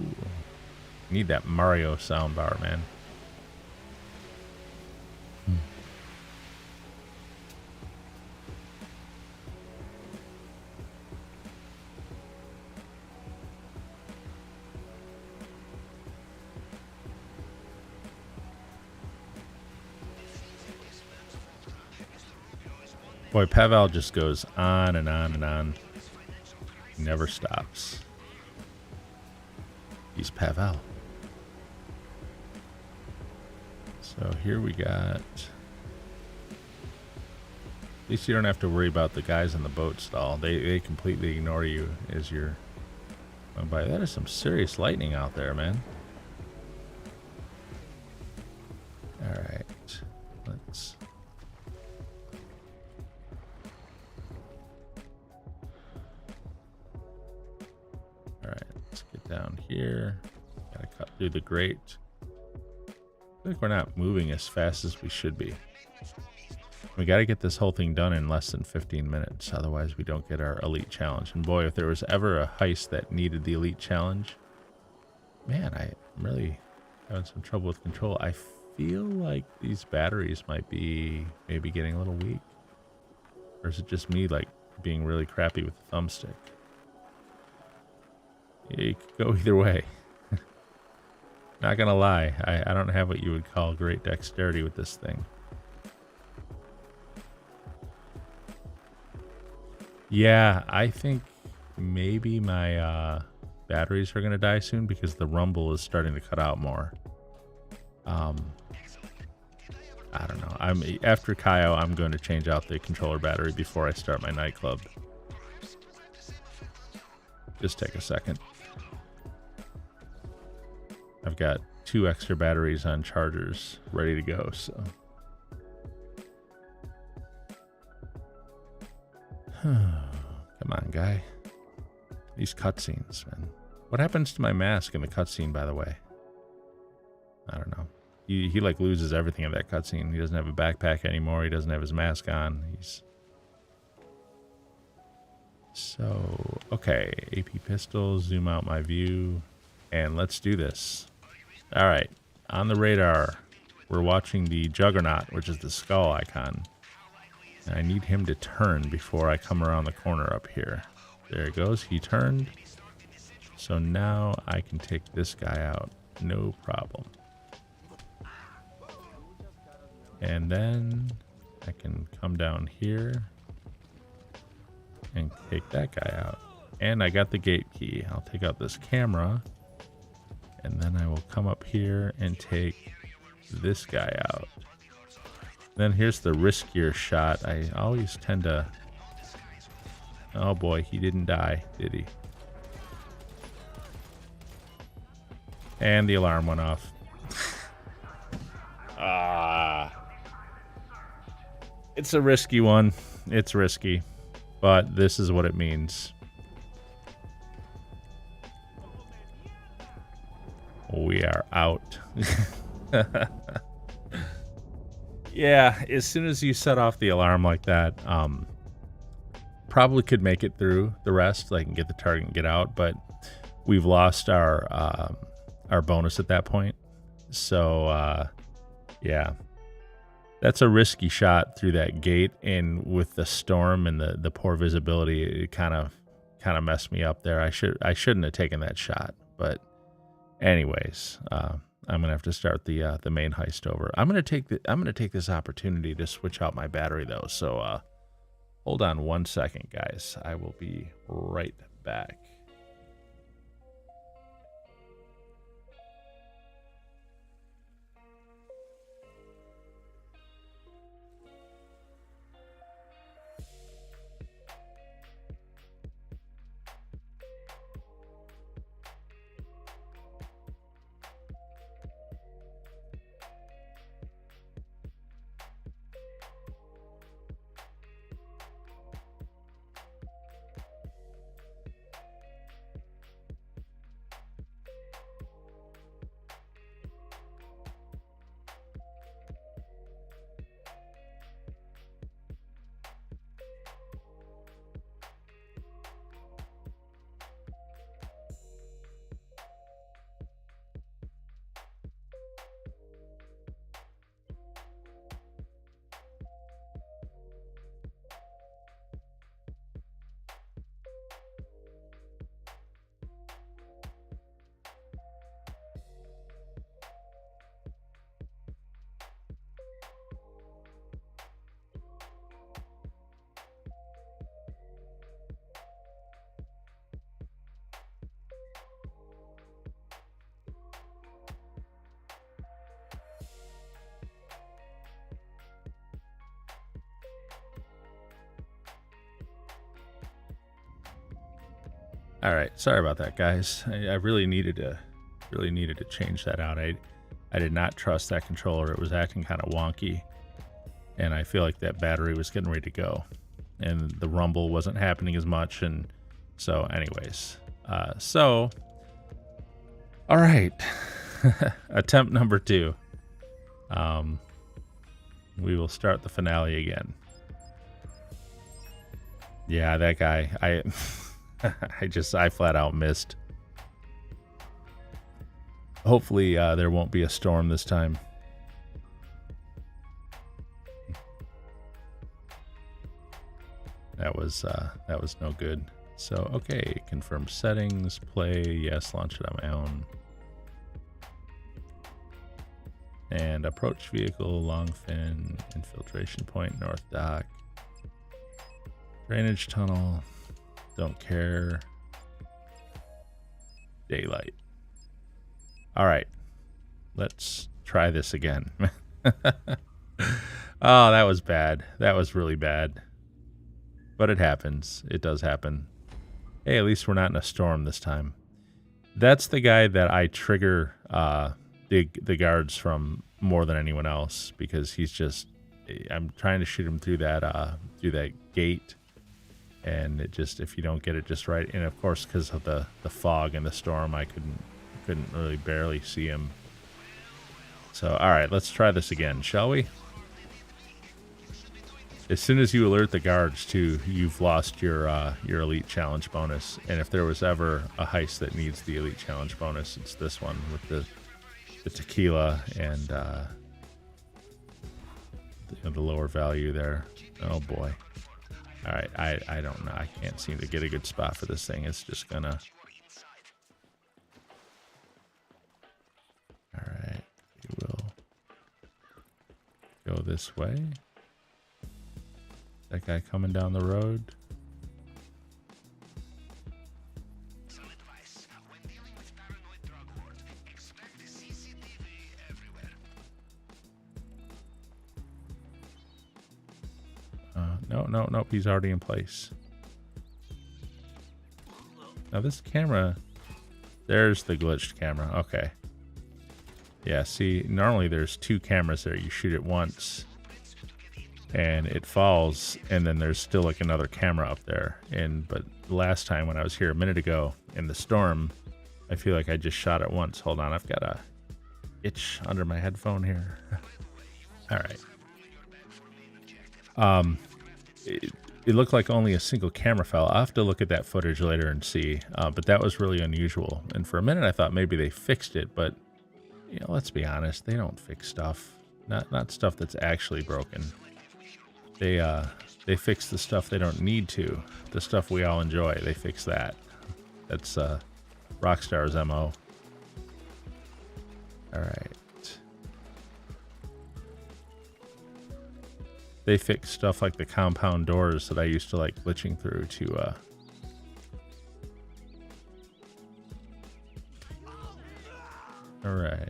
Need that Mario soundbar, man. Boy, Pavel just goes on and on and on. He never stops. He's Pavel. So here we got... At least you don't have to worry about the guys in the boat stall. They completely ignore you as you're going by. That is some serious lightning out there, man. Alright. Let's... down here. Gotta cut through the grate. I feel like we're not moving as fast as we should be. We gotta get this whole thing done in less than 15 minutes, otherwise we don't get our elite challenge. And boy, if there was ever a heist that needed the elite challenge, man, I'm really having some trouble with control. I feel like these batteries might be maybe getting a little weak. Or is it just me like being really crappy with the thumbstick? You could go either way. Not gonna lie, I don't have what you would call great dexterity with this thing. Yeah, I think maybe my batteries are gonna die soon because the rumble is starting to cut out more. I don't know. After Kaio, I'm going to change out the controller battery before I start my nightclub. Just take a second. I've got 2 extra batteries on chargers ready to go, so. Come on, guy. These cutscenes, man. What happens to my mask in the cutscene, by the way? I don't know. He like loses everything in that cutscene. He doesn't have a backpack anymore. He doesn't have his mask on. He's... So, okay. AP pistol, zoom out my view, and let's do this. All right. On the radar, we're watching the Juggernaut, which is the skull icon. And I need him to turn before I come around the corner up here. There it goes. He turned. So now I can take this guy out. No problem. And then I can come down here and take that guy out. And I got the gate key. I'll take out this camera. And then I will come up here and take this guy out. Then here's the riskier shot. I always tend to... Oh boy, he didn't die, did he? And the alarm went off. It's a risky one. It's risky. But this is what it means. We are out. Yeah, as soon as you set off the alarm like that, probably could make it through the rest. Like, and get the target and get out, but we've lost our bonus at that point. So, yeah, that's a risky shot through that gate, and with the storm and the poor visibility, it kind of messed me up there. I shouldn't have taken that shot, but anyways, I'm gonna have to start the main heist over. I'm gonna take this opportunity to switch out my battery though. So hold on 1 second, guys. I will be right back. All right, sorry about that, guys. I really needed to change that out. I did not trust that controller. It was acting kind of wonky, and I feel like that battery was getting ready to go, and the rumble wasn't happening as much. And so, anyways, all right, attempt number 2. We will start the finale again. Yeah, that guy. I flat out missed. Hopefully there won't be a storm this time. That was no good. So, okay, confirm settings, play, yes, launch it on my own. And approach vehicle, long fin, infiltration point, north dock. Drainage tunnel. Don't care. Daylight. All right. Let's try this again. Oh, that was bad. That was really bad. But it happens. It does happen. Hey, at least we're not in a storm this time. That's the guy that I trigger the guards from more than anyone else, because he's just... I'm trying to shoot him through that gate. And it just, if you don't get it just right, and of course because of the fog and the storm, I couldn't really barely see him. So, all right, let's try this again, shall we? As soon as you alert the guards too, you've lost your elite challenge bonus. And if there was ever a heist that needs the elite challenge bonus, it's this one with the tequila and the lower value there. Oh boy. All right, I don't know. I can't seem to get a good spot for this thing. It's just gonna... Go this way. That guy coming down the road. Some advice. When dealing with paranoid drug horde, expect CCTV everywhere. Nope. He's already in place. Now this camera, there's the glitched camera. Okay. Yeah, see, normally there's two cameras there. You shoot it once and it falls, and then there's still like another camera up there. But last time when I was here a minute ago in the storm, I feel like I just shot it once. Hold on, I've got a itch under my headphone here. All right. It looked like only a single camera fell. I'll have to look at that footage later and see, but that was really unusual. And for a minute I thought maybe they fixed it, but you know, let's be honest, they don't fix stuff. Not stuff that's actually broken. They fix the stuff they don't need to. The stuff we all enjoy, they fix that. That's Rockstar's MO. All right. They fix stuff like the compound doors that I used to like glitching through to all right.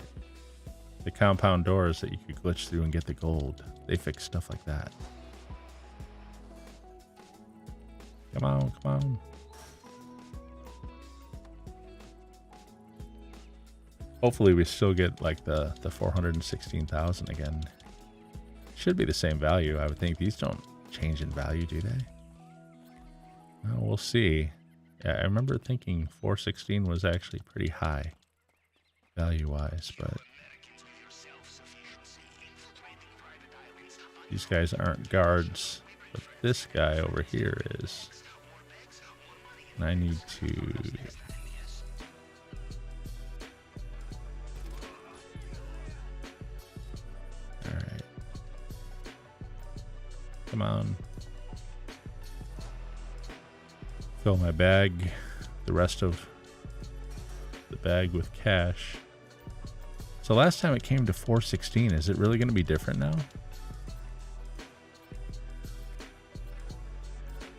The compound doors that you could glitch through and get the gold. They fix stuff like that. Come on. Hopefully we still get like the 416,000 again. Should be the same value, I would think. These don't change in value, do they? Well, we'll see. Yeah, I remember thinking 416 was actually pretty high value-wise, but these guys aren't guards, but this guy over here is. And I need to... Alright. Come on. Fill my bag, the rest of the bag with cash. So last time it came to 416, is it really going to be different now?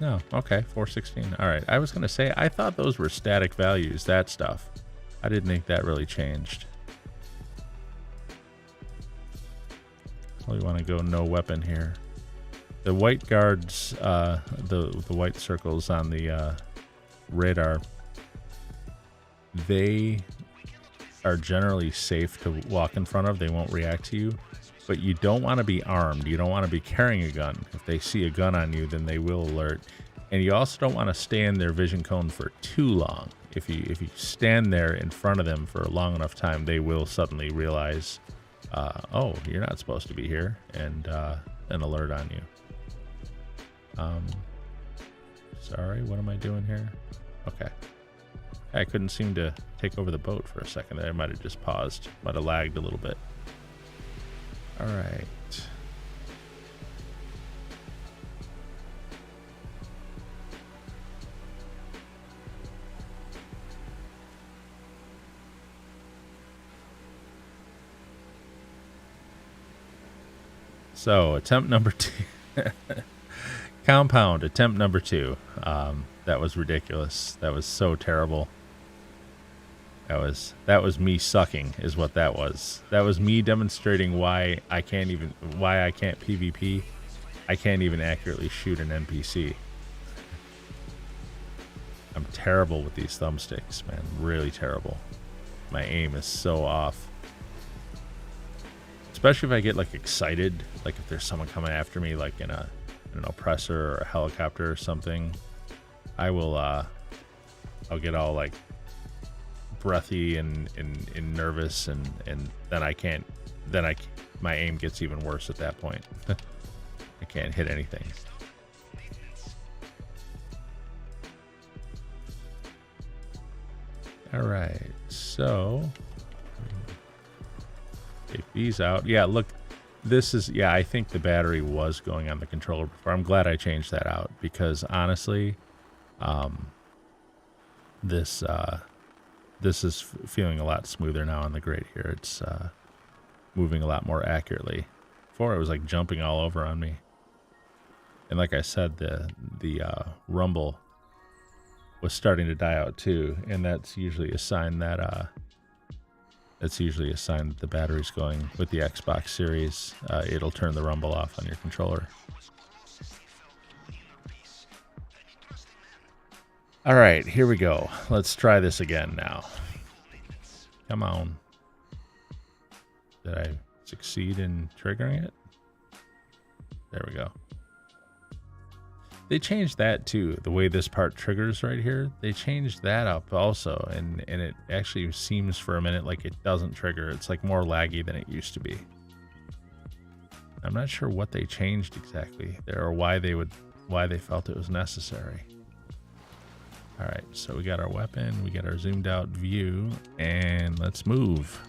No, okay, 416. All right, I was going to say, I thought those were static values, that stuff. I didn't think that really changed. We want to go no weapon here. The white guards, the white circles on the radar, they are generally safe to walk in front of. They won't react to you, but you don't want to be armed. You don't want to be carrying a gun. If they see a gun on you, then they will alert. And you also don't want to stay in their vision cone for too long. If you stand there in front of them for a long enough time, they will suddenly realize, oh, you're not supposed to be here, and an alert on you. Sorry, what am I doing here? Okay. I couldn't seem to take over the boat for a second there. I might have just paused. Might have lagged a little bit. All right. So, attempt number 2. Compound, attempt number 2. That was ridiculous. That was so terrible. That was me sucking, is what that was. That was me demonstrating why I can't PvP. I can't even accurately shoot an NPC. I'm terrible with these thumbsticks, man. Really terrible. My aim is so off. Especially if I get like excited, like if there's someone coming after me, like in an oppressor or a helicopter or something, I will I'll get all like breathy and nervous, and then my aim gets even worse at that point. I can't hit anything. All right, so take these out. Yeah, look, this is, yeah, I think the battery was going on the controller before. I'm glad I changed that out, because honestly, this is feeling a lot smoother now on the grid here. It's moving a lot more accurately Before it was like jumping all over on me. And like I said, the rumble was starting to die out too, and that's usually a sign that the battery's going with the Xbox Series. It'll turn the rumble off on your controller. All right, here we go. Let's try this again now. Come on. Did I succeed in triggering it? There we go. They changed that too, the way this part triggers right here. They changed that up also, and it actually seems for a minute like it doesn't trigger. It's like more laggy than it used to be. I'm not sure what they changed exactly there, or why they felt it was necessary. All right, so we got our weapon, we got our zoomed out view, and let's move.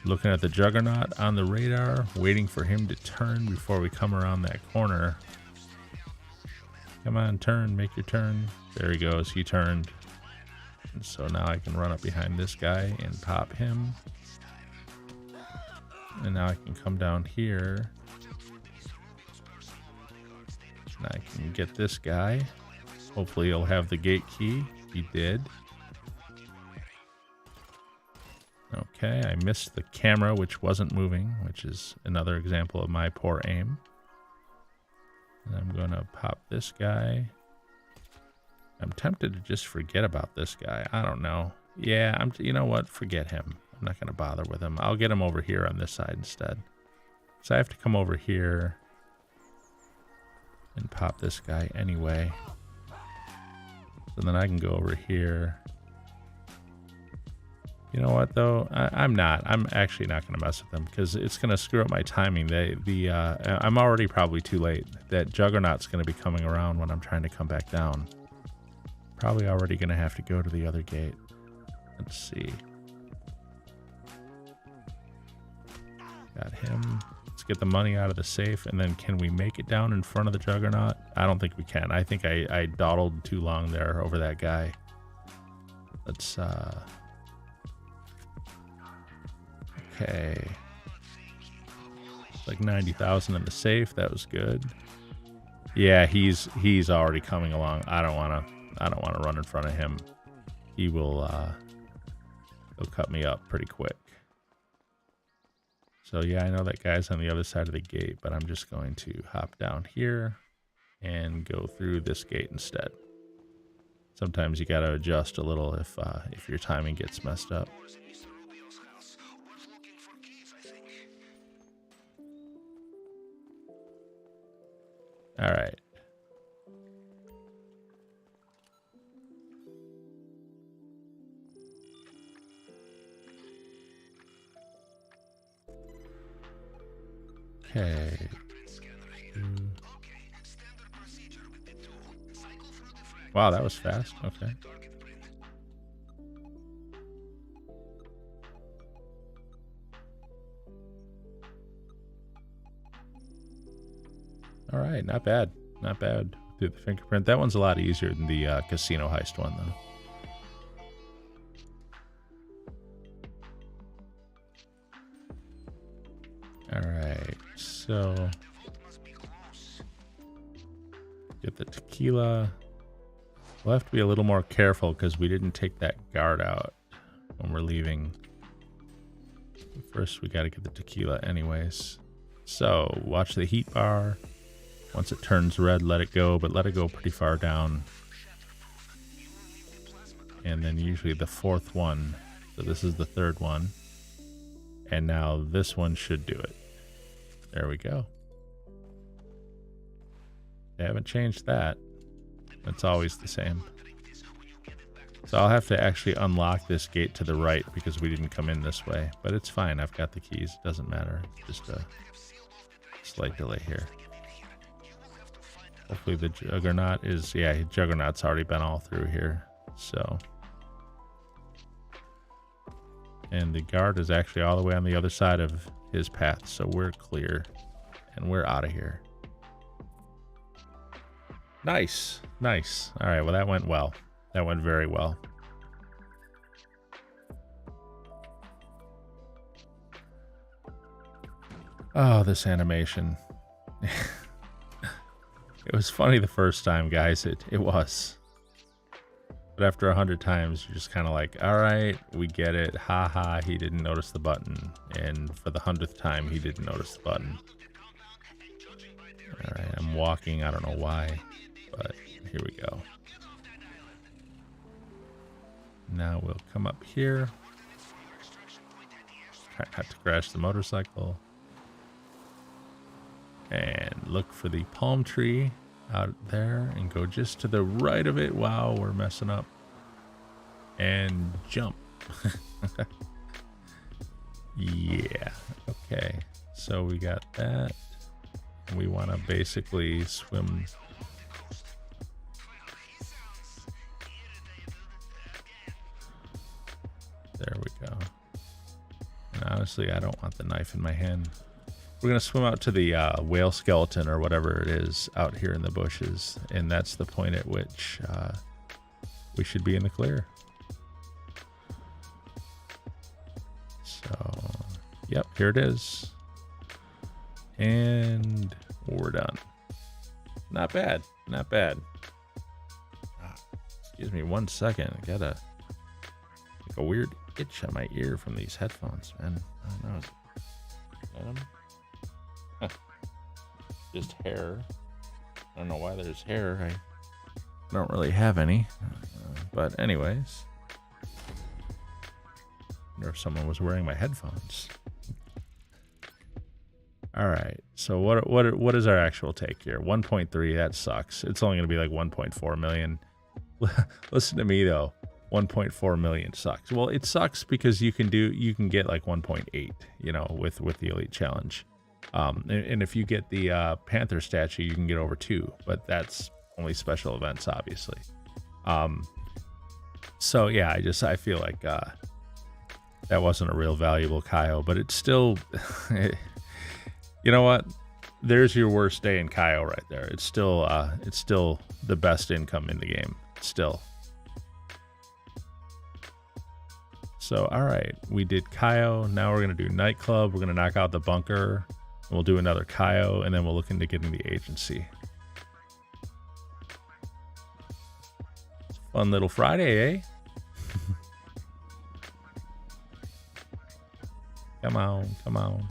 Looking at the Juggernaut on the radar, waiting for him to turn before we come around that corner. Come on, turn, make your turn. There he goes, he turned. And so now I can run up behind this guy and pop him. And now I can come down here. And I can get this guy. Hopefully he'll have the gate key. He did. Okay, I missed the camera, which wasn't moving, which is another example of my poor aim. And I'm going to pop this guy. I'm tempted to just forget about this guy. I don't know. Yeah, you know what? Forget him. I'm not going to bother with him. I'll get him over here on this side instead. So I have to come over here and pop this guy anyway. So then I can go over here. You know what, though? I'm actually not going to mess with them because it's going to screw up my timing. I'm already probably too late. That Juggernaut's going to be coming around when I'm trying to come back down. Probably already going to have to go to the other gate. Let's see. Got him. Let's get the money out of the safe, and then can we make it down in front of the Juggernaut? I don't think we can. I think I dawdled too long there over that guy. Let's, okay. It's like 90,000 in the safe. That was good. Yeah, he's already coming along. I don't want to run in front of him. He'll cut me up pretty quick. So yeah, I know that guy's on the other side of the gate, but I'm just going to hop down here and go through this gate instead. Sometimes you got to adjust a little if your timing gets messed up. All right. Okay. Wow, that was fast. Okay. All right, not bad. Not bad. Through the fingerprint. That one's a lot easier than the casino heist one, though. Alright, so get the tequila. We'll have to be a little more careful because we didn't take that guard out when we're leaving. First, we got to get the tequila anyways. So, watch the heat bar. Once it turns red, let it go, but let it go pretty far down. And then usually the fourth one. So this is the third one. And now this one should do it. There we go. They haven't changed that. It's always the same. So I'll have to actually unlock this gate to the right because we didn't come in this way. But it's fine. I've got the keys. It doesn't matter. Just a slight delay here. Hopefully the Juggernaut is... Yeah, Juggernaut's already been all through here. So... And the guard is actually all the way on the other side of his path, so we're clear. And we're out of here. Nice. Nice. All right, well, that went well. That went very well. Oh, this animation. It was funny the first time, guys. It was. But after 100 times, you're just kind of like, all right, we get it. Ha ha, he didn't notice the button. And for the 100th time, he didn't notice the button. All right, I'm walking. I don't know why, but here we go. Now we'll come up here. Try not to crash the motorcycle. And look for the palm tree out there and go just to the right of it. Wow, we're messing up. And jump. Yeah, okay. So we got that. We want to basically swim. There we go. And honestly, I don't want the knife in my hand. We're going to swim out to the whale skeleton or whatever it is out here in the bushes. And that's the point at which we should be in the clear. So, yep, here it is. And we're done. Not bad. Not bad. Excuse me 1 second. I got like a weird itch on my ear from these headphones, man. I don't know. Is that 'em? Just hair. I don't know why there's hair. I don't really have any. But anyways. I wonder if someone was wearing my headphones. All right. So what is our actual take here? 1.3. That sucks. It's only going to be like 1.4 million. Listen to me though. 1.4 million sucks. Well, it sucks because you can get like 1.8, you know, with the Elite Challenge. And if you get the Panther statue, you can get over 2, but that's only special events, obviously. So yeah, I feel like that wasn't a real valuable Kaio, but it's still, you know what? There's your worst day in Kaio right there. It's still the best income in the game. Still. So, all right, we did Kaio. Now we're going to do Nightclub. We're going to knock out the bunker. And we'll do another Kaio, and then we'll look into getting the agency. Fun little Friday, eh? Come on, come on.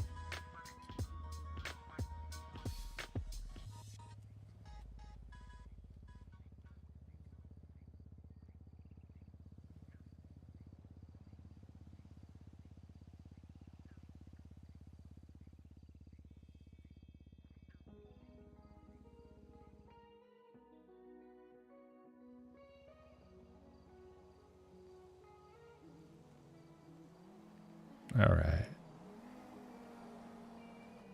All right.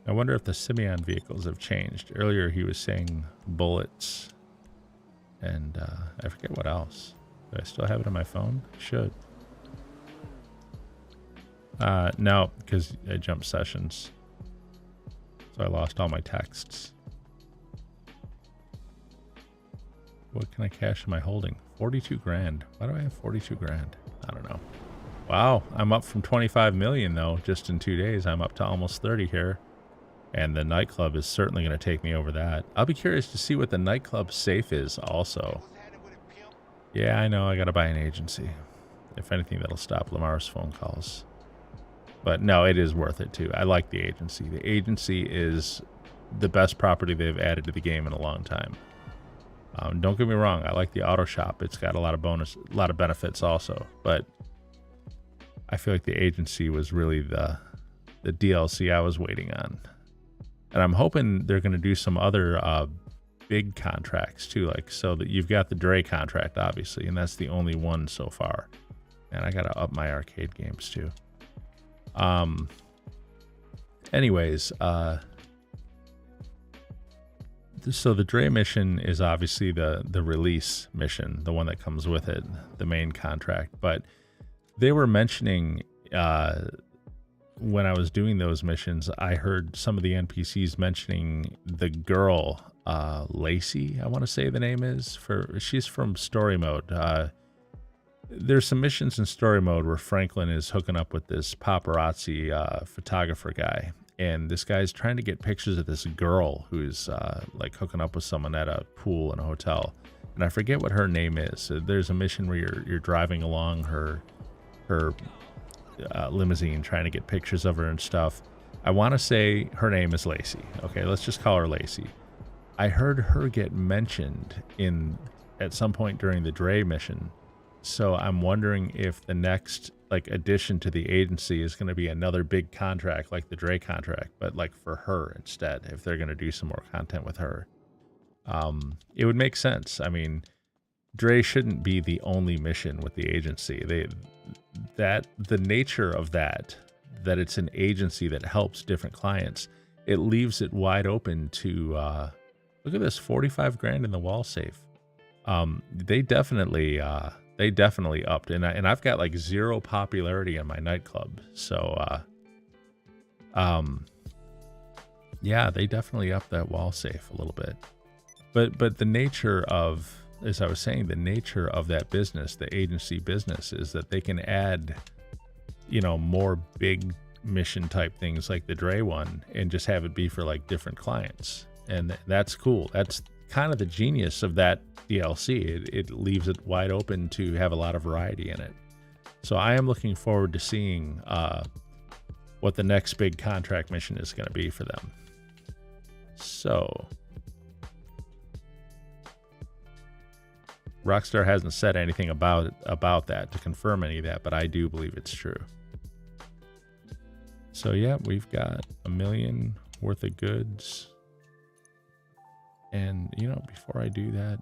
I wonder if the Simeon vehicles have changed. Earlier he was saying bullets and I forget what else. Do I still have it on my phone? Should. No, because I jumped sessions. So I lost all my texts. What can I cash in my holding? 42 grand. Why do I have 42 grand? I don't know. Wow, I'm up from 25 million though, just in 2 days. I'm up to almost 30 here. And the nightclub is certainly going to take me over that. I'll be curious to see what the nightclub safe is also. Yeah, I know, I got to buy an agency. If anything, that'll stop Lamar's phone calls. But no, it is worth it too. I like the agency. The agency is the best property they've added to the game in a long time. Don't get me wrong, I like the auto shop. It's got a lot of benefits also. But I feel like the agency was really the DLC I was waiting on. And I'm hoping they're going to do some other big contracts too. Like, so that you've got the Dre contract, obviously, and that's the only one so far. And I got to up my arcade games too. Anyways, so the Dre mission is obviously the release mission, the one that comes with it, the main contract. But they were mentioning when I was doing those missions, I heard some of the NPCs mentioning the girl, Lacey, I want to say the name is. She's from story mode. There's some missions in story mode where Franklin is hooking up with this paparazzi photographer guy. and this guy's trying to get pictures of this girl who's like hooking up with someone at a pool in a hotel, and I forget what her name is. So there's a mission where you're driving along her limousine trying to get pictures of her and stuff. I want to say her name is Lacey. Okay, let's just call her Lacey. I heard her get mentioned at some point during the Dre mission, so I'm wondering if the next like addition to the agency is going to be another big contract like the Dre contract, but like for her instead. If they're going to do some more content with her, it would make sense. I mean, Dre shouldn't be the only mission with the agency. The nature of that it's an agency that helps different clients, it leaves it wide open to look at this, 45 grand in the wall safe. They definitely upped, and I've got like zero popularity in my nightclub, so yeah, they definitely upped that wall safe a little bit. But the nature of, as I was saying, the nature of that business, the agency business, is that they can add, you know, more big mission type things like the Dre one and just have it be for like different clients. And that's cool. That's kind of the genius of that DLC. It leaves it wide open to have a lot of variety in it. So I am looking forward to seeing what the next big contract mission is going to be for them. So Rockstar hasn't said anything about that to confirm any of that, but I do believe it's true. So yeah, we've got $1 million worth of goods. And you know, before I do that,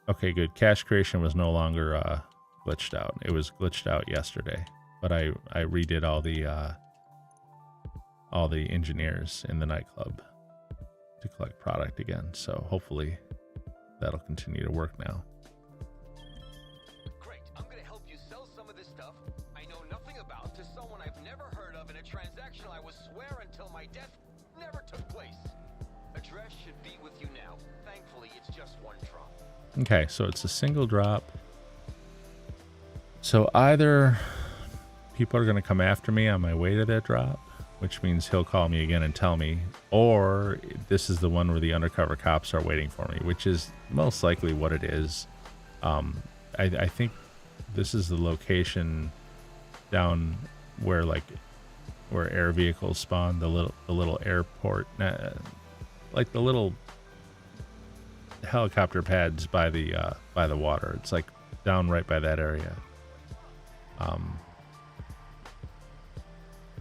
okay, good. Cache creation was no longer glitched out. It was glitched out yesterday, but I redid all the engineers in the nightclub to collect product again. So hopefully that'll continue to work now. Great, I'm gonna help you sell some of this stuff I know nothing about to someone I've never heard of in a transaction I will swear until my death never took place. Address should be with you now. Thankfully, it's just one drop. Okay, so it's a single drop. So either people are going to come after me on my way to that drop, which means he'll call me again and tell me, or this is the one where the undercover cops are waiting for me, which is most likely what it is. I think this is the location down where air vehicles spawn, the little airport, like the little helicopter pads by the water. It's like down right by that area. In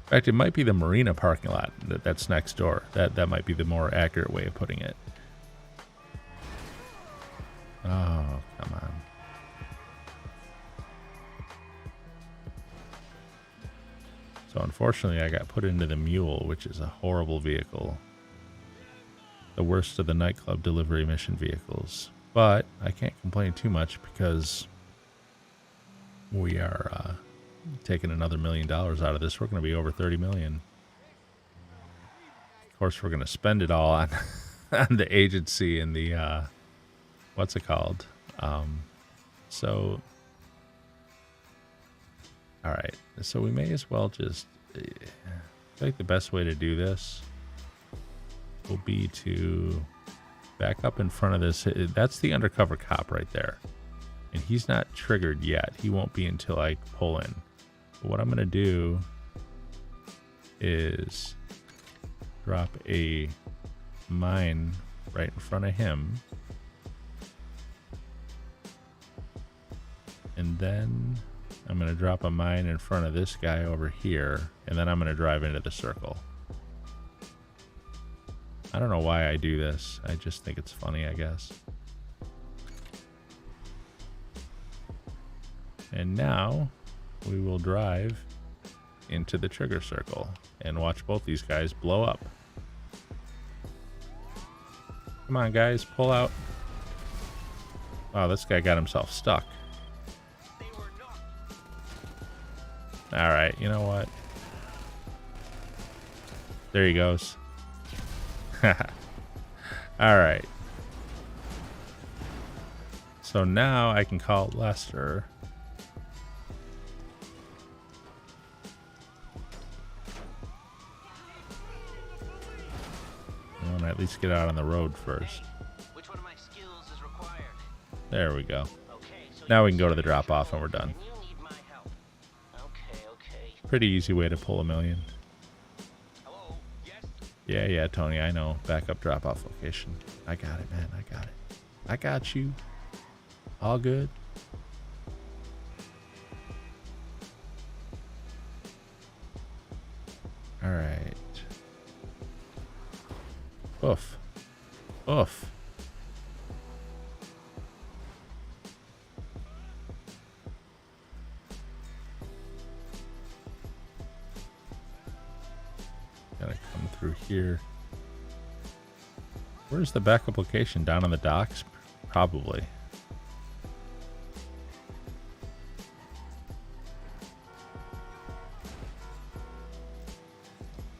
fact, it might be the marina parking lot that's next door. That might be the more accurate way of putting it. Oh, come on. So unfortunately, I got put into the Mule, which is a horrible vehicle. The worst of the nightclub delivery mission vehicles. But I can't complain too much because we are taking another $1 million out of this. We're going to be over 30 million. Of course, we're going to spend it all on the agency and the what's it called? So all right, so we may as well just I think the best way to do this will be to back up in front of this. That's the undercover cop right there, and he's not triggered yet. He won't be until I pull in. But what I'm gonna do is drop a mine right in front of him, and then I'm going to drop a mine in front of this guy over here, and then I'm going to drive into the circle. I don't know why I do this. I just think it's funny, I guess. And now we will drive into the trigger circle and watch both these guys blow up. Come on, guys, pull out. Wow, this guy got himself stuck. All right, you know what? There he goes. All right. So now I can call Lester. want to at least get out on the road first. Which one of my skills is required? There we go. Okay, so Now we can go to the drop-off and we're done. you need my help. Okay. Pretty easy way to pull $1 million. Hello? Yes? Yeah, Tony, I know. Backup drop-off location. I got it, man. I got it. I got you. All good. All right. Oof. Oof. Gotta come through here. Where's the backup location? Down on the docks? Probably.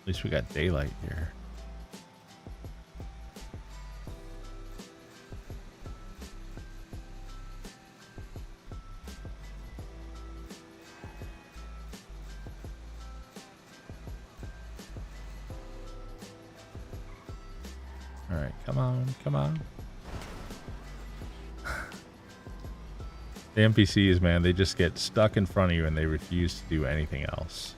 At least we got daylight here. All right, come on. The NPCs, man, they just get stuck in front of you and they refuse to do anything else.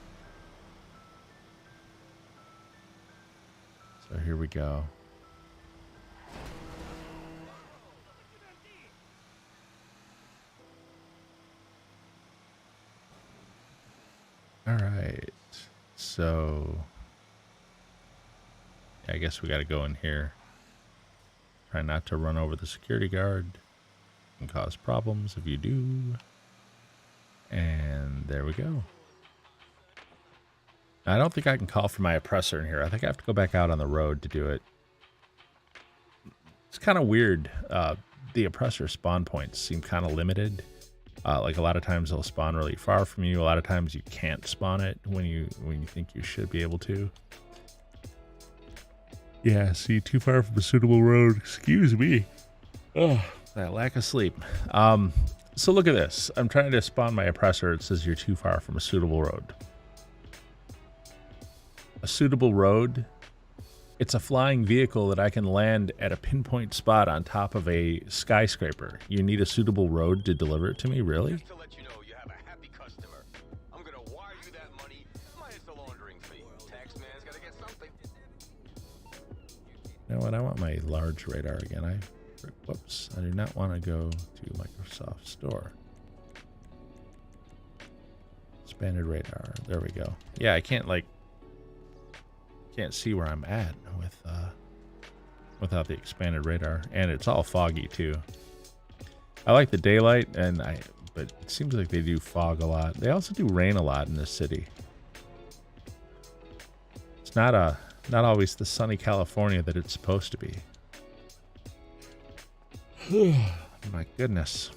So here we go. All right, so I guess we got to go in here. Try not to run over the security guard. Can cause problems if you do. And there we go. I don't think I can call for my oppressor in here. I think I have to go back out on the road to do it. It's kind of weird. The oppressor spawn points seem kind of limited. Like a lot of times they'll spawn really far from you. A lot of times you can't spawn it when you think you should be able to. Yeah, see, too far from a suitable road. Excuse me. Oh, that lack of sleep. So look at this. I'm trying to spawn my oppressor. It says you're too far from a suitable road. A suitable road? It's a flying vehicle that I can land at a pinpoint spot on top of a skyscraper. You need a suitable road to deliver it to me? Really? Just to let you know, you have a happy customer. I'm gonna wire you that money minus the laundering fee. Tax man's gotta get something. You know what? I want my large radar again. Whoops. I do not want to go to Microsoft Store. Expanded radar. There we go. Yeah, I can't see where I'm at with without the expanded radar, and it's all foggy too. I like the daylight, but it seems like they do fog a lot. They also do rain a lot in this city. It's not always the sunny California that it's supposed to be. My goodness.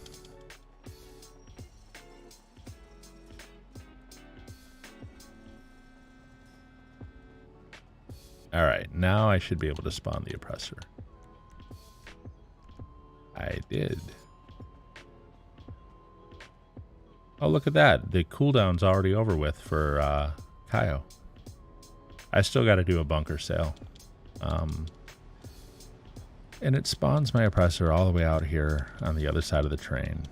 All right, now I should be able to spawn the oppressor. I did. Oh, look at that. The cooldown's already over with for Kaio. I still got to do a bunker sale. And it spawns my oppressor all the way out here on the other side of the train.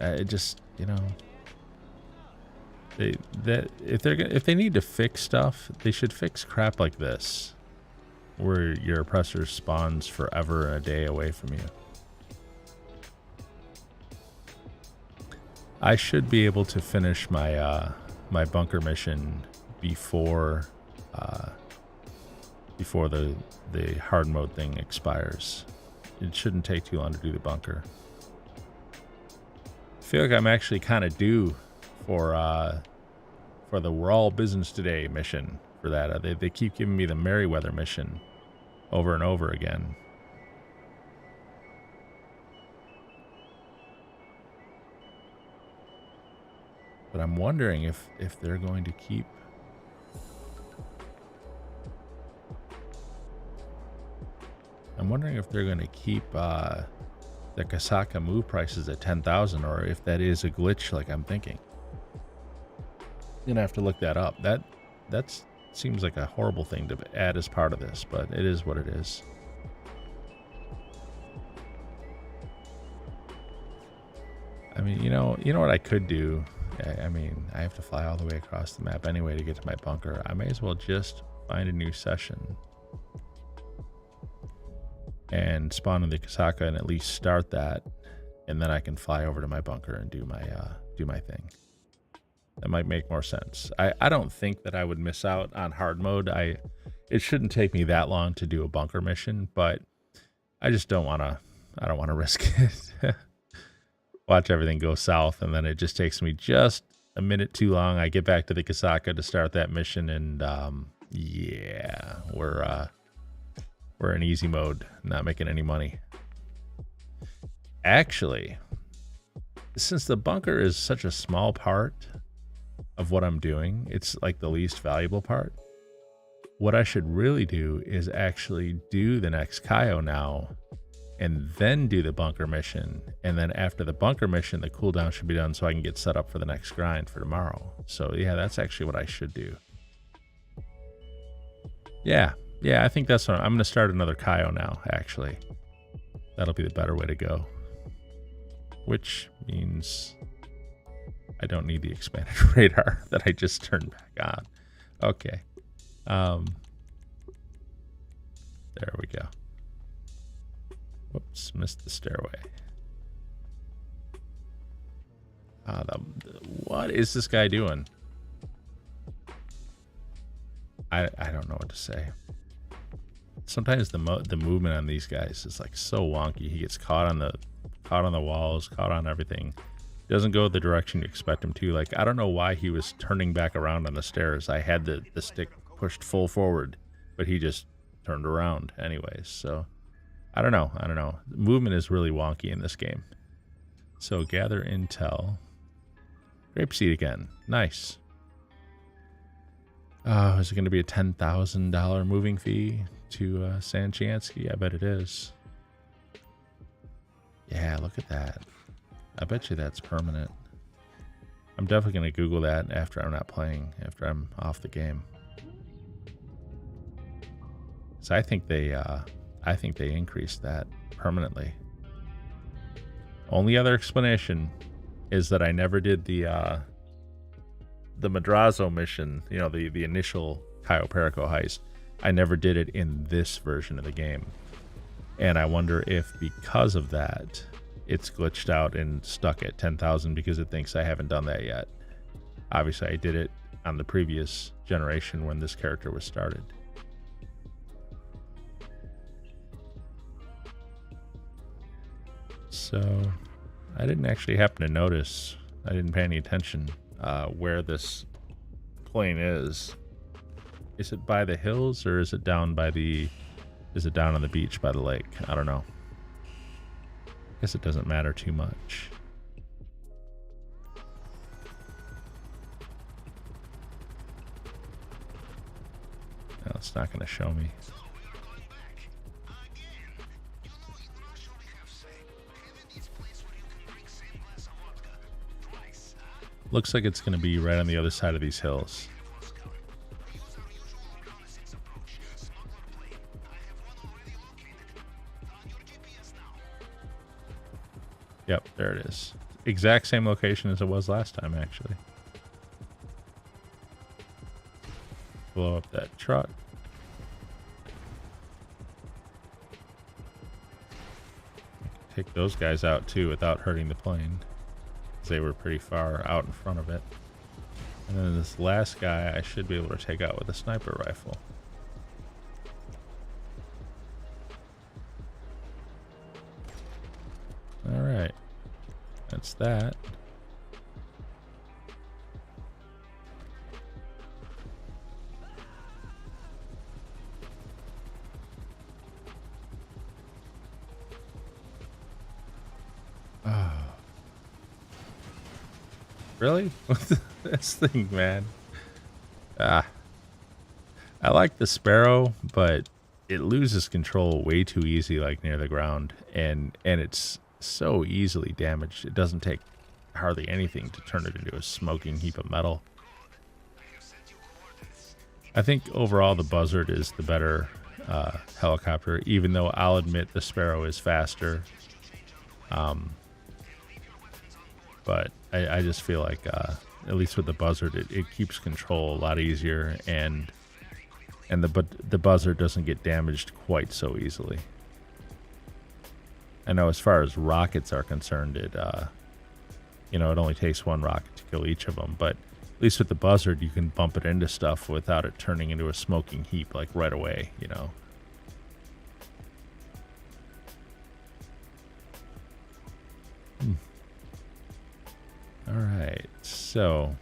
It just, you know... If they need to fix stuff, they should fix crap like this, where your oppressor spawns forever and a day away from you. I should be able to finish my my bunker mission before the hard mode thing expires. It shouldn't take too long to do the bunker. I feel like I'm actually kind of due for the We're All Business Today mission for that. They keep giving me the Merryweather mission over and over again. But I'm wondering if they're going to keep... I'm wondering if they're going to keep the Kasaka move prices at 10,000, or if that is a glitch like I'm thinking. I'm gonna have to look that up. That seems like a horrible thing to add as part of this, but it is what it is. I mean, you know what I could do? I mean, I have to fly all the way across the map anyway to get to my bunker. I may as well just find a new session and spawn in the Kasaka and at least start that, and then I can fly over to my bunker and do my thing. That might make more sense. I don't think that I would miss out on hard mode. It shouldn't take me that long to do a bunker mission, but I just don't want to risk it. Watch everything go south, and then it just takes me just a minute too long. I get back to the Kasaka to start that mission, and yeah, we're in easy mode, not making any money. Actually, since the bunker is such a small part of what I'm doing, it's like the least valuable part. What I should really do is actually do the next Kaio now, and then do the bunker mission. And then after the bunker mission, the cooldown should be done so I can get set up for the next grind for tomorrow. So yeah, that's actually what I should do. Yeah, I think that's what I'm going to start another Kaio now, actually. That'll be the better way to go. Which means I don't need the expanded radar that I just turned back on. Okay. There we go. Whoops, missed the stairway. What is this guy doing? I don't know what to say. Sometimes the movement on these guys is like so wonky. He gets caught on the walls, caught on everything. Doesn't go the direction you expect him to. Like, I don't know why he was turning back around on the stairs. I had the stick pushed full forward, but he just turned around anyways. So I don't know. The movement is really wonky in this game. So gather intel. Grapeseed again. Nice. Is it going to be a $10,000 moving fee to San Chiansky? I bet it is. Yeah, look at that. I bet you that's permanent. I'm definitely going to Google that after I'm not playing, after I'm off the game. So I think they increased that permanently. Only other explanation is that I never did the Madrazo mission, you know, the initial Cayo Perico heist. I never did it in this version of the game. And I wonder if because of that, it's glitched out and stuck at 10,000 because it thinks I haven't done that yet. Obviously, I did it on the previous generation when this character was started. So I didn't actually happen to notice, I didn't pay any attention where this plane is. Is it by the hills or is it down by the, is it down on the beach by the lake? I don't know. I guess it doesn't matter too much. No, it's not going to show me. Looks like it's going to be right on the other side of these hills. Yep, there it is. Exact same location as it was last time, actually. Blow up that truck. Take those guys out too without hurting the plane. They were pretty far out in front of it. And then this last guy I should be able to take out with a sniper rifle. Alright. That's that. Oh. Really? This thing, man. I like the Sparrow, but it loses control way too easy, like near the ground, and it's so easily damaged. It doesn't take hardly anything to turn it into a smoking heap of metal. I think overall the Buzzard is the better helicopter, even though I'll admit the Sparrow is faster. But I just feel like, at least with the Buzzard, it keeps control a lot easier, and the Buzzard doesn't get damaged quite so easily. I know as far as rockets are concerned, it only takes one rocket to kill each of them, but at least with the Buzzard, you can bump it into stuff without it turning into a smoking heap, like right away, All right, so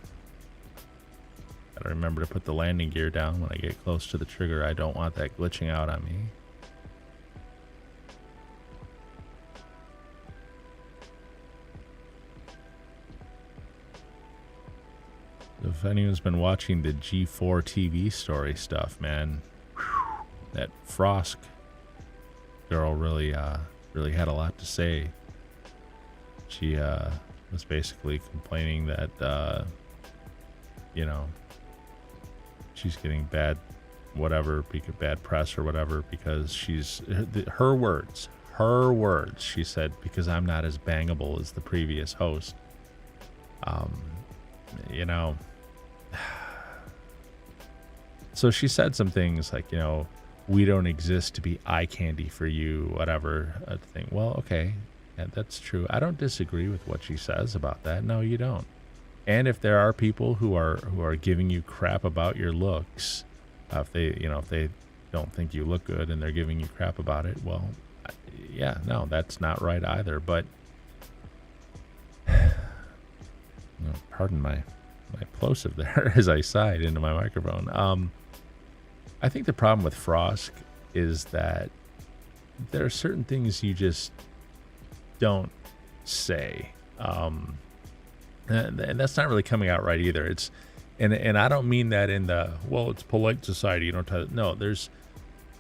gotta remember to put the landing gear down when I get close to the trigger. I don't want that glitching out on me. If anyone's been watching the G4 TV story stuff, man, that Frosk girl really had a lot to say. She was basically complaining that she's getting bad press or whatever because she's her words. She said, because I'm not as bangable as the previous host. So she said some things like, we don't exist to be eye candy for you, whatever. I think, well, okay, yeah, that's true. I don't disagree with what she says about that. No, you don't. And if there are people who are giving you crap about your looks, if they don't think you look good and they're giving you crap about it, well, yeah, no, that's not right either. But pardon my plosive there as I sighed into my microphone. I think the problem with Frosk is that there are certain things you just don't say. And that's not really coming out right either. It's and I don't mean that in the, well, it's polite society, you don't tell it. No, there's,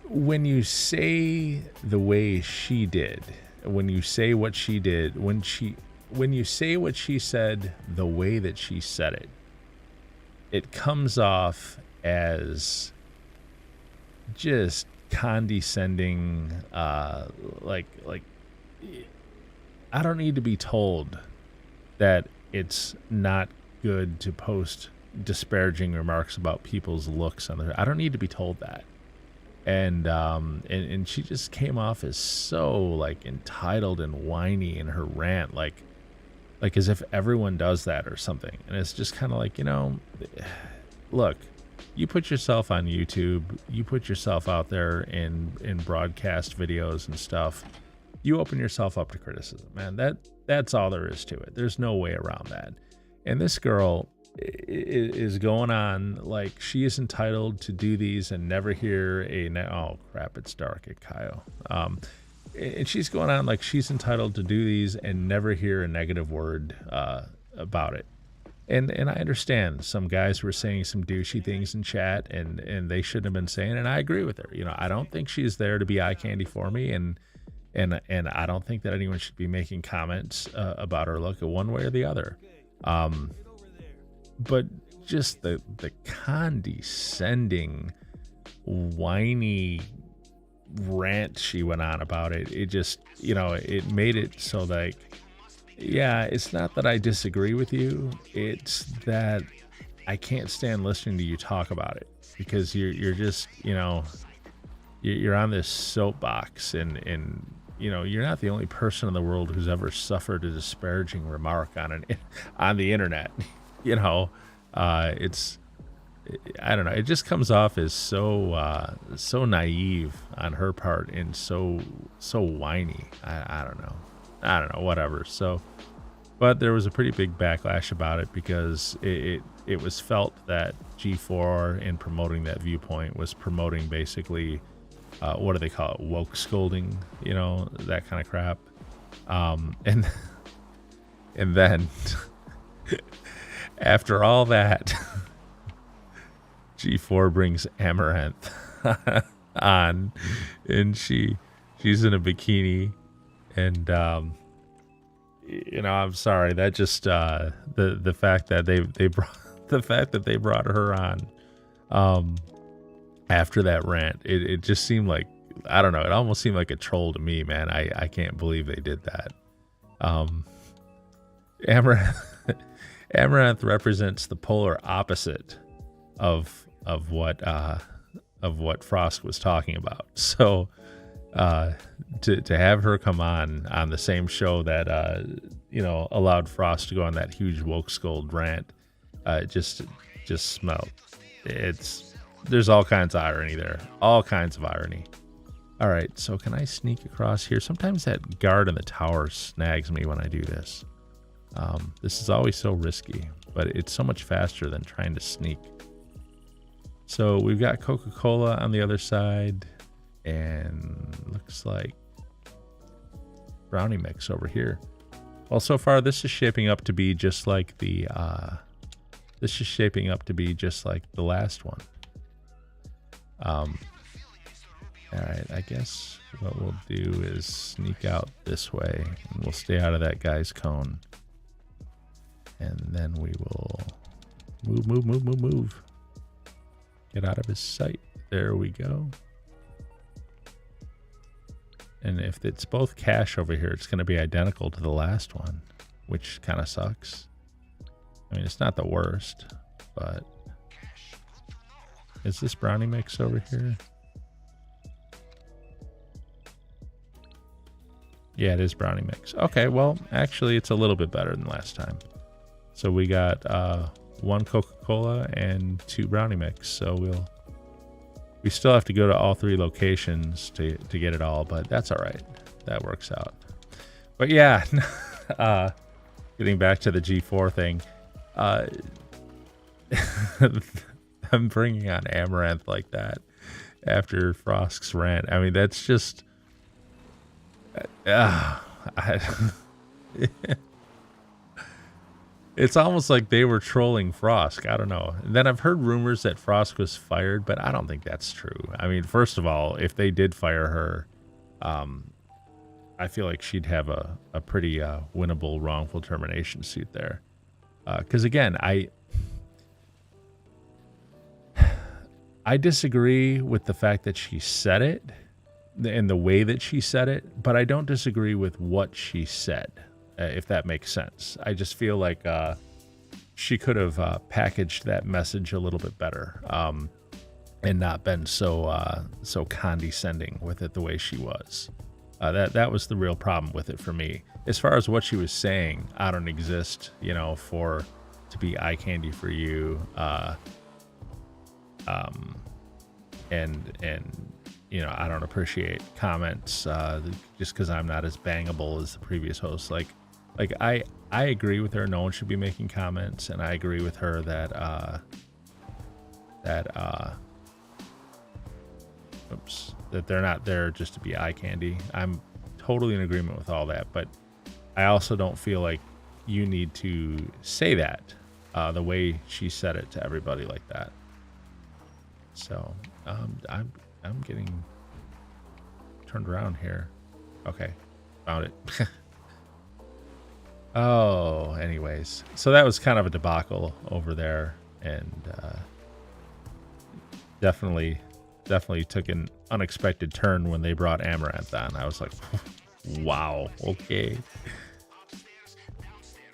when you say the way she did, when you say what she did, when you say what she said the way that she said it, it comes off as just condescending, like I don't need to be told that it's not good to post disparaging remarks about people's looks on I don't need to be told that. And she just came off as so like entitled and whiny in her rant, like as if everyone does that or something. And it's just kind of like, look, you put yourself on YouTube, you put yourself out there in broadcast videos and stuff, you open yourself up to criticism, man. That's all there is to it. There's no way around that. And this girl is going on like she is entitled to do these and never hear oh crap, it's dark at Kaio. And she's going on like she's entitled to do these and never hear a negative word about it. And I understand some guys were saying some douchey things in chat and they shouldn't have been saying, and I agree with her. I don't think she's there to be eye candy for me, and I don't think that anyone should be making comments about her look one way or the other. But just the condescending, whiny rant she went on about it, it just, it made it so like, yeah, it's not that I disagree with you, it's that I can't stand listening to you talk about it, because you're just, you're on this soapbox, and you're not the only person in the world who's ever suffered a disparaging remark on the internet. It's, I don't know, it just comes off as so naive on her part and so whiny. I don't know, whatever. So, but there was a pretty big backlash about it, because it was felt that G4, in promoting that viewpoint, was promoting basically, what do they call it? Woke scolding, that kind of crap. And then after all that, G4 brings Amaranth on, and she's in a bikini, and I'm sorry, that just the fact that they brought her on, after that rant. It just seemed like, I don't know, it almost seemed like a troll to me, man. I can't believe they did that. Amaranth represents the polar opposite of what Frost was talking about. So to have her come on the same show that allowed Frost to go on that huge woke scold rant, just smelled. There's all kinds of irony there. All kinds of irony. All right, so can I sneak across here? Sometimes that guard in the tower snags me when I do this. This is always so risky, but it's so much faster than trying to sneak. So we've got Coca-Cola on the other side, and looks like brownie mix over here. Well, so far this is shaping up to be just like the last one. All right, I guess what we'll do is sneak out this way, and we'll stay out of that guy's cone. And then we will move. Get out of his sight. There we go. And if it's both cash over here, it's going to be identical to the last one, which kind of sucks. I mean, it's not the worst, but is this brownie mix over here? Yeah, it is brownie mix. Okay, well, actually, it's a little bit better than last time. So we got 1 Coca-Cola and 2 brownie mix. So we still have to go to all 3 locations to get it all, but that's all right. That works out. But yeah, getting back to the G4 thing, I'm bringing on Amaranth like that after Frost's rant. I mean, that's just... It's almost like they were trolling Frost. I don't know. And then I've heard rumors that Frost was fired, but I don't think that's true. I mean, first of all, if they did fire her, I feel like she'd have a pretty winnable wrongful termination suit there. Because again, I disagree with the fact that she said it and the way that she said it, but I don't disagree with what she said. If that makes sense. I just feel like she could have packaged that message a little bit better and not been so condescending with it the way she was. That was the real problem with it for me. As far as what she was saying, I don't exist, to be eye candy for you, and I don't appreciate comments just because I'm not as bangable as the previous host. Like I agree with her. No one should be making comments, and I agree with her that they're not there just to be eye candy. I'm totally in agreement with all that, but I also don't feel like you need to say that the way she said it to everybody like that. So I'm getting turned around here. Okay, found it. Oh, anyways, so that was kind of a debacle over there, and definitely took an unexpected turn when they brought Amaranth on. I was like, wow, okay.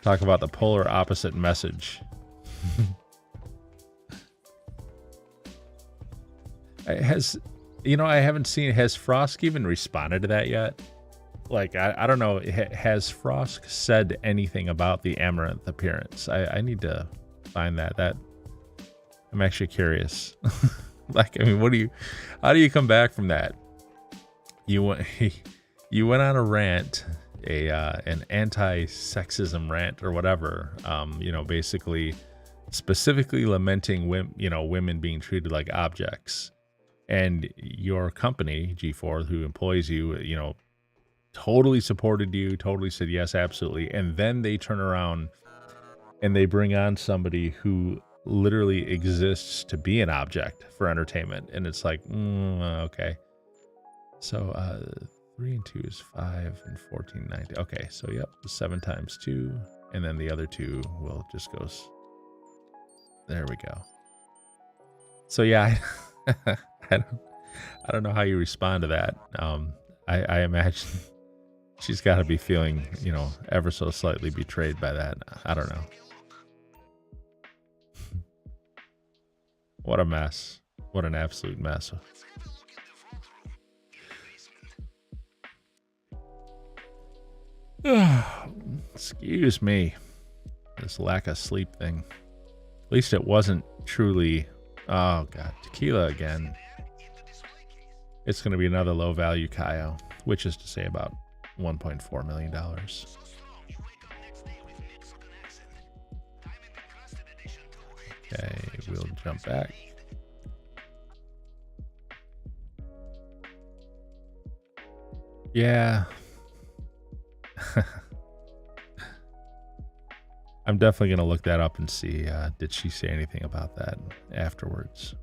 Talk about the polar opposite message. I haven't seen, has Frost even responded to that yet? Like, I don't know, has Frost said anything about the Amaranth appearance? I need to find that. I'm actually curious. Like, I mean, how do you come back from that? You went on a rant, an anti-sexism rant or whatever, basically specifically lamenting women being treated like objects. And your company, G4, who employs you, totally supported you, totally said, yes, absolutely. And then they turn around and they bring on somebody who literally exists to be an object for entertainment. And it's like, okay. So 3 and 2 is 5 and 14, 90. Okay, so yep, 7 times 2. And then the other 2 will just goes. There we go. So yeah, I don't know how you respond to that. I imagine she's got to be feeling, you know, ever so slightly betrayed by that. I don't know. What a mess. What an absolute mess. Excuse me. This lack of sleep thing. At least it wasn't truly... Oh, God. Tequila again. It's going to be another low-value Kaio, which is to say about $1.4 million. Okay, we'll jump back. Yeah. I'm definitely going to look that up and see, did she say anything about that afterwards?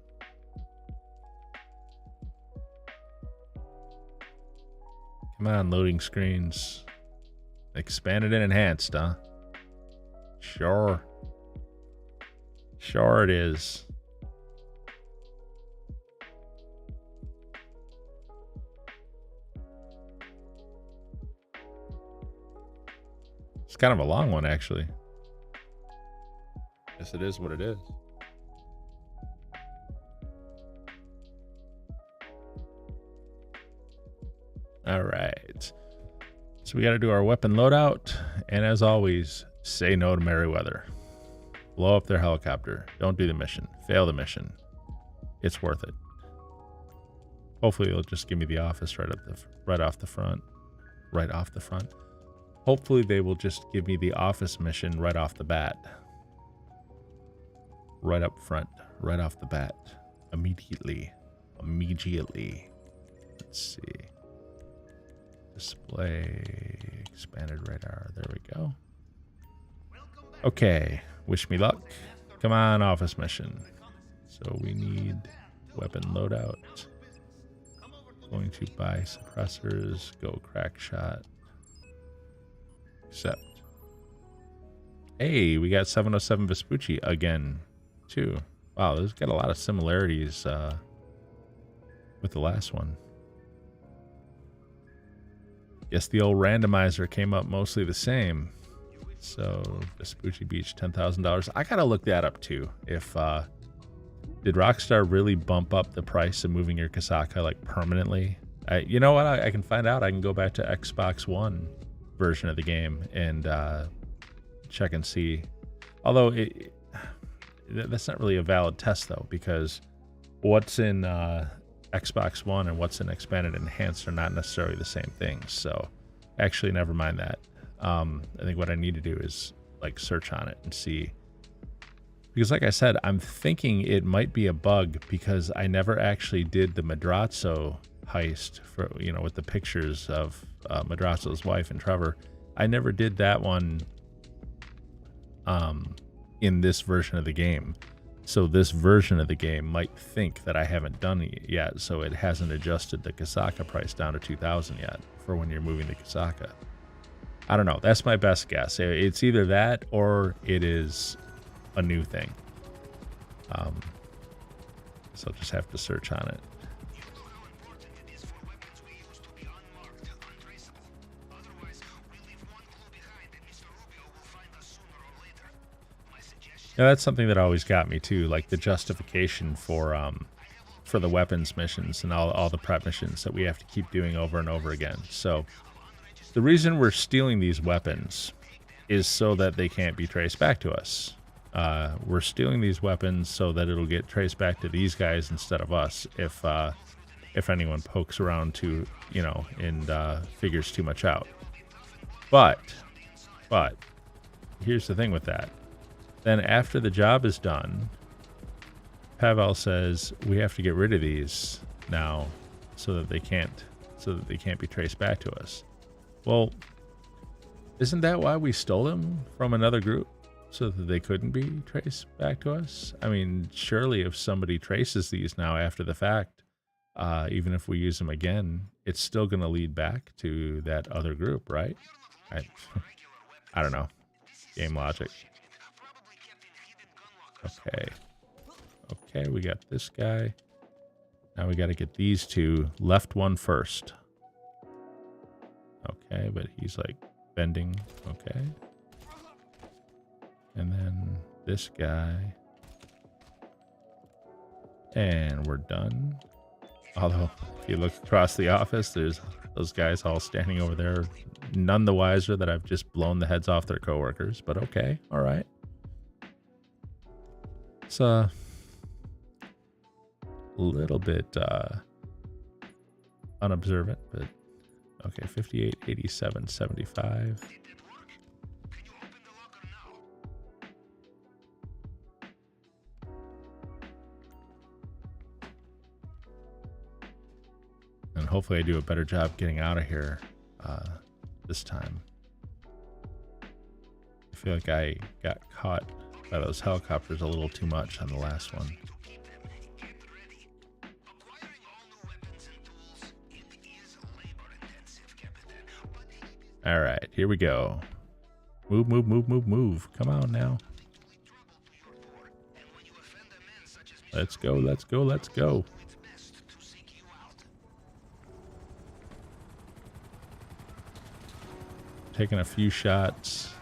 Come on, loading screens. Expanded and enhanced, huh? Sure. Sure it is. It's kind of a long one, actually. Guess it is what it is. All right. So we got to do our weapon loadout. And as always, say no to Merryweather. Blow up their helicopter. Don't do the mission. Fail the mission. It's worth it. Hopefully they'll just give me the office right off the front. Right off the front. Hopefully they will just give me the office mission right off the bat. Right up front. Right off the bat. Immediately. Let's see. Display. Expanded radar. There we go. Okay. Wish me luck. Come on, office mission. So we need weapon loadout. Going to buy suppressors. Go crack shot. Accept. Hey, we got 707 Vespucci again, too. Wow, this has got a lot of similarities with the last one. Guess the old randomizer came up mostly the same. So Vespucci Beach, $10,000. I gotta look that up too. If did Rockstar really bump up the price of moving your Kasaka like permanently? You know what? I can find out. I can go back to Xbox One version of the game and check and see. Although that's not really a valid test though, because what's in Xbox One and what's in Expanded Enhanced are not necessarily the same things. So actually, never mind that. I think what I need to do is like search on it and see, because like I said, I'm thinking it might be a bug because I never actually did the Madrazo heist for, you know, with the pictures of Madrazo's wife and Trevor. I never did that one in this version of the game. So this version of the game might think that I haven't done it yet, so it hasn't adjusted the Kasaka price down to 2,000 yet for when you're moving the Kasaka. I don't know. That's my best guess. It's either that or it is a new thing. So I'll just have to search on it. Yeah, that's something that always got me too, like the justification for the weapons missions and all the prep missions that we have to keep doing over and over again. So the reason we're stealing these weapons is so that they can't be traced back to us. We're stealing these weapons so that it'll get traced back to these guys instead of us if anyone pokes around too, you know, and figures too much out. But here's the thing with that. Then after the job is done, Pavel says we have to get rid of these now so that they can't be traced back to us. Well, isn't that why we stole them from another group? So that they couldn't be traced back to us? I mean, surely if somebody traces these now after the fact, even if we use them again, it's still going to lead back to that other group, right? I don't know. Game logic. Okay, we got this guy. Now we got to get these two. Left one first. Okay, but he's like bending. Okay. And then this guy. And we're done. Although, if you look across the office, there's those guys all standing over there, none the wiser that I've just blown the heads off their coworkers. But okay, all right. It's a little bit unobservant, but okay, 58, 87, 75. And hopefully I do a better job getting out of here this time. I feel like I got caught by those helicopters a little too much on the last one. All right, here we go. Move, move, move, move, move. Come on now. Let's go, let's go, let's go. Taking a few shots,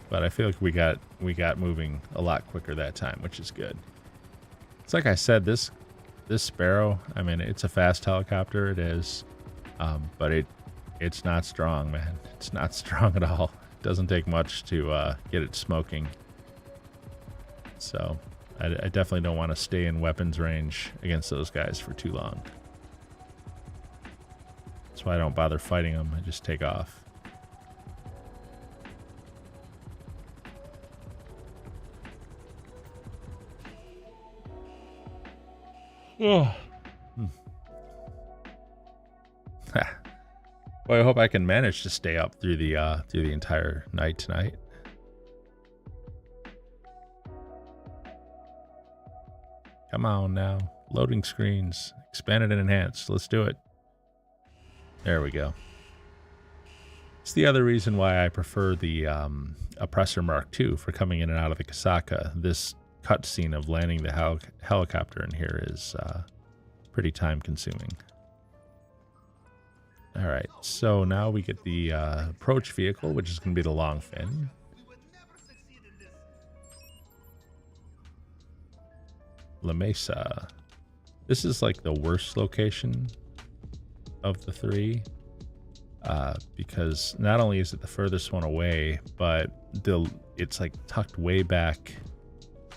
but I feel like we got moving a lot quicker that time, which is good. It's like I said, this Sparrow, I mean, it's a fast helicopter, it is, but it's not strong, man. It's not strong at all. It doesn't take much to get it smoking. So I definitely don't want to stay in weapons range against those guys for too long. That's why I don't bother fighting them. I just take off. Oh. Well, I hope I can manage to stay up through the entire night tonight. Come on now. Loading screens. Expanded and enhanced. Let's do it. There we go. It's the other reason why I prefer the Oppressor Mark II for coming in and out of the Kasaka. This cutscene of landing the helicopter in here is pretty time consuming. All right, so now we get the approach vehicle, which is going to be the long fin. La Mesa. This is like the worst location of the three, because not only is it the furthest one away, but it's like tucked way back,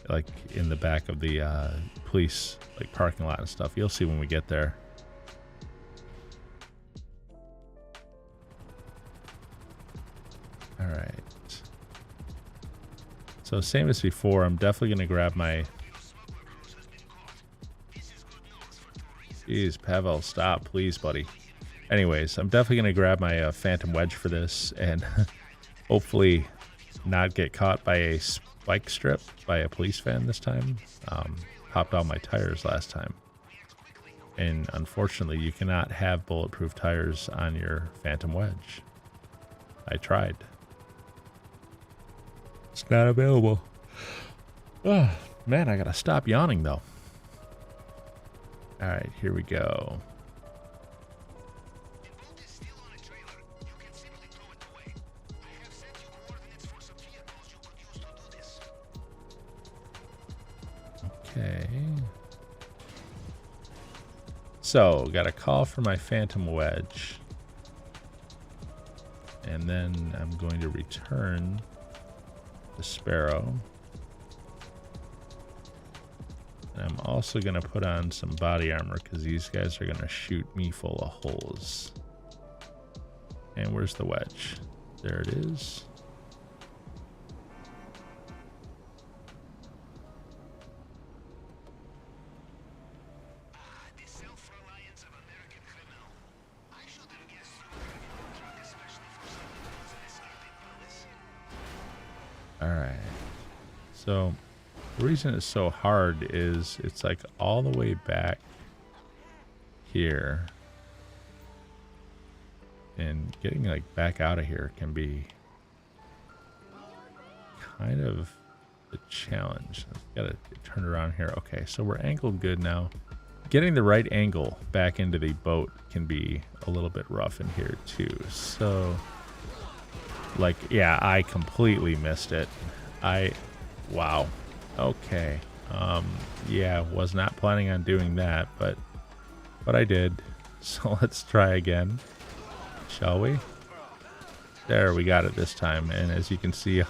like in the back of the police like parking lot and stuff. You'll see when we get there. All right. So same as before, I'm definitely going to grab my... Jeez, Pavel, stop, please, buddy. Anyways, I'm definitely going to grab my Phantom Wedge for this and hopefully not get caught by a spike strip by a police van this time. Popped all my tires last time. And unfortunately, you cannot have bulletproof tires on your Phantom Wedge. I tried. It's not available. Oh, man, I gotta stop yawning though. All right, here we go. Okay. So, got a call for my Phantom Wedge. And then I'm going to return the Sparrow. And I'm also going to put on some body armor because these guys are going to shoot me full of holes. And where's the wedge? There it is. All right. So the reason it's so hard is it's like all the way back here, and getting like back out of here can be kind of the challenge. Gotta turn around here. Okay, so we're angled good now. Getting the right angle back into the boat can be a little bit rough in here too. So, like, yeah, I completely missed it. Wow. Okay. Yeah, was not planning on doing that, but I did. So let's try again, shall we? There, we got it this time. And as you can see,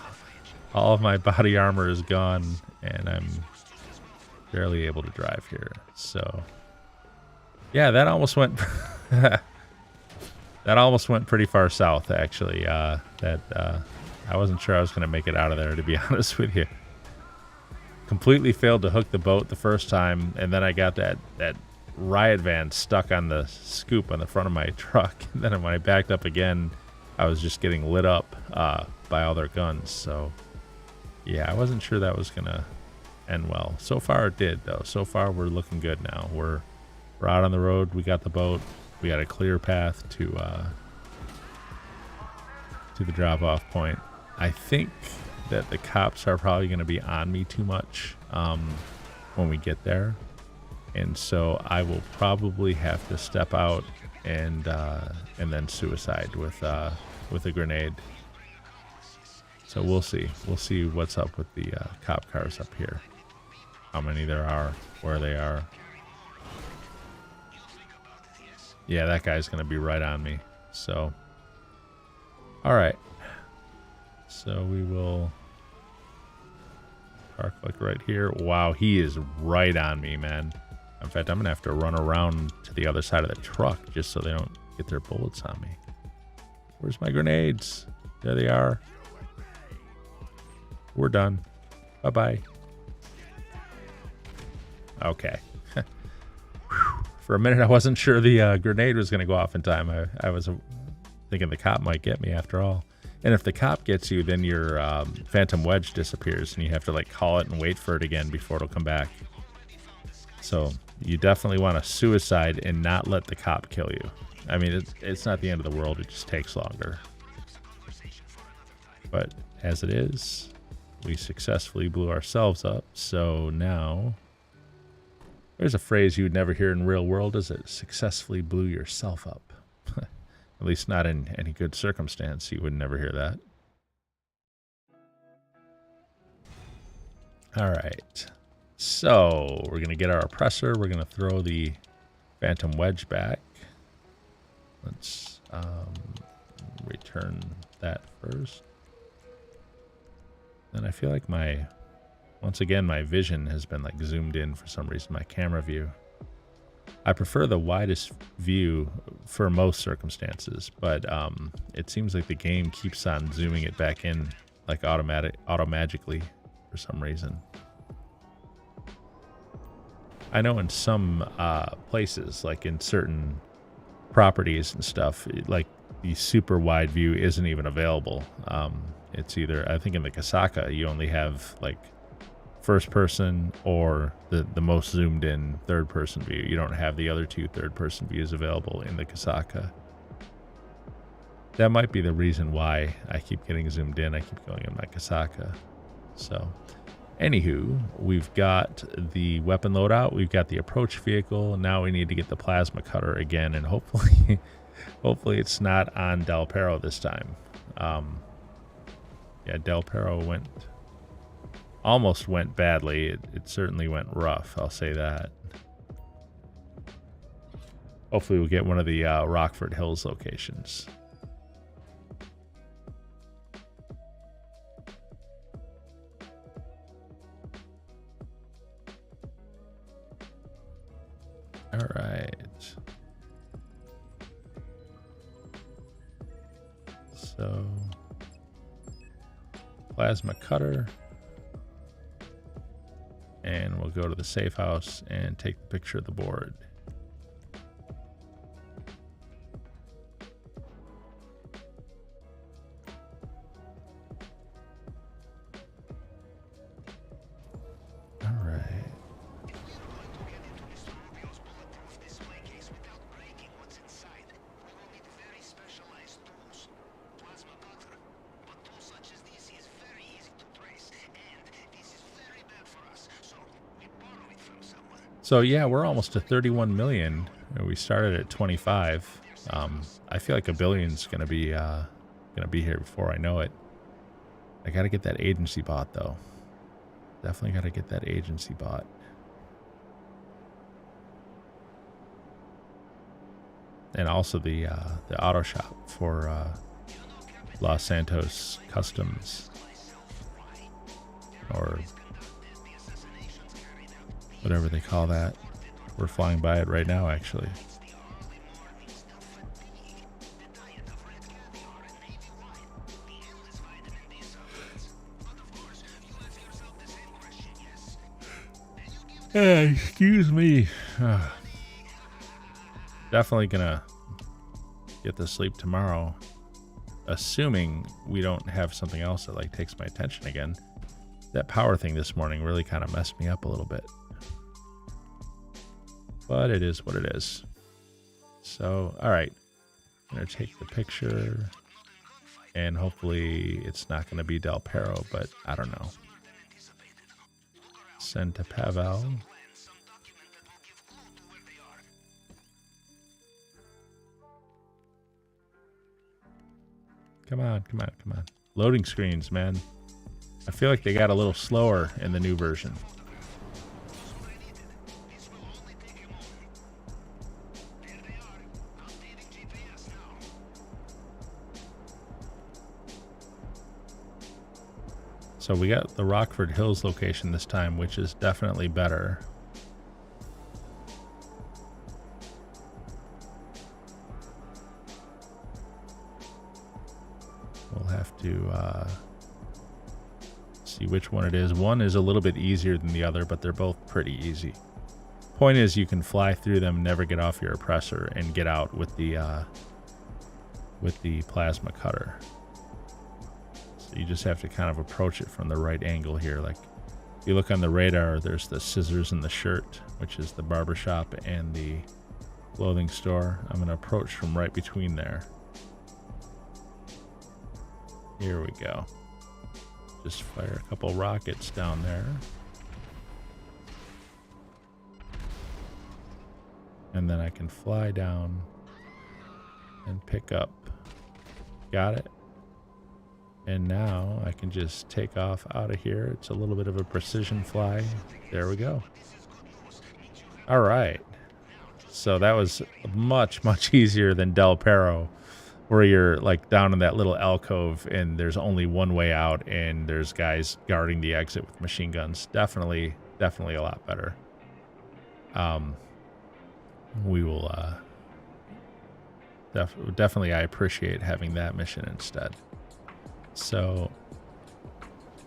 all of my body armor is gone, and I'm barely able to drive here. So, yeah, that almost went that almost went pretty far south, actually. I wasn't sure I was going to make it out of there, to be honest with you. Completely failed to hook the boat the first time, and then I got that riot van stuck on the scoop on the front of my truck. And then when I backed up again, I was just getting lit up by all their guns. So, yeah, I wasn't sure that was going to end well. So far it did, though. So far we're looking good now. We're out on the road. We got the boat. We got a clear path to the drop-off point. I think that the cops are probably going to be on me too much when we get there, and so I will probably have to step out and then suicide with a grenade. So we'll see. We'll see what's up with the cop cars up here. How many there are, where they are. Yeah, that guy's going to be right on me. So, all right. So we will park like right here. Wow, he is right on me, man. In fact, I'm going to have to run around to the other side of the truck just so they don't get their bullets on me. Where's my grenades? There they are. We're done. Bye-bye. Okay. For a minute, I wasn't sure the grenade was going to go off in time. I was thinking the cop might get me after all. And if the cop gets you, then your phantom wedge disappears, and you have to like call it and wait for it again before it'll come back. So you definitely want to suicide and not let the cop kill you. I mean, it's not the end of the world. It just takes longer. But as it is, we successfully blew ourselves up. So now, there's a phrase you would never hear in real world, is it successfully blew yourself up. At least not in any good circumstance. You would never hear that. All right. So we're going to get our oppressor. We're going to throw the phantom wedge back. Let's return that first. And I feel like once again, my vision has been like zoomed in for some reason, my camera view. I prefer the widest view for most circumstances, but it seems like the game keeps on zooming it back in like automagically for some reason. I know in some places, like in certain properties and stuff, like the super wide view isn't even available. It's either, I think in the Kasaka, you only have like first person or the most zoomed in third person view. You don't have the other two third person views available in the Kasaka. That might be the reason why I keep getting zoomed in. I keep going in my Kasaka. So, anywho, we've got the weapon loadout. We've got the approach vehicle. Now we need to get the plasma cutter again, and hopefully, hopefully it's not on Del Perro this time. Yeah, Del Perro almost went badly. It certainly went rough, I'll say that. Hopefully we'll get one of the Rockford Hills locations. All right. So, plasma cutter. And we'll go to the safe house and take a picture of the board. All right. So yeah, we're almost to 31 million. We started at 25. I feel like a billion's gonna be here before I know it. I gotta get that agency bot though. Definitely gotta get that agency bot. And also the auto shop for Los Santos Customs, or whatever they call that. We're flying by it right now, actually. Excuse me. Definitely gonna get to sleep tomorrow, assuming we don't have something else that like takes my attention again. That power thing this morning really kind of messed me up a little bit, but it is what it is. So, all right, I'm gonna take the picture, and hopefully it's not gonna be Del Perro, but I don't know. Send to Pavel. Come on, come on, come on. Loading screens, man. I feel like they got a little slower in the new version. So we got the Rockford Hills location this time, which is definitely better. We'll have to see which one it is. One is a little bit easier than the other, but they're both pretty easy. Point is, you can fly through them, never get off your oppressor, and get out with the plasma cutter. So you just have to kind of approach it from the right angle here. Like, if you look on the radar, there's the scissors and the shirt, which is the barbershop and the clothing store. I'm going to approach from right between there. Here we go. Just fire a couple rockets down there. And then I can fly down and pick up. Got it. And now I can just take off out of here. It's a little bit of a precision fly. There we go. All right. So that was much, much easier than Del Perro, where you're like down in that little alcove and there's only one way out and there's guys guarding the exit with machine guns. Definitely a lot better. We will definitely I appreciate having that mission instead. So,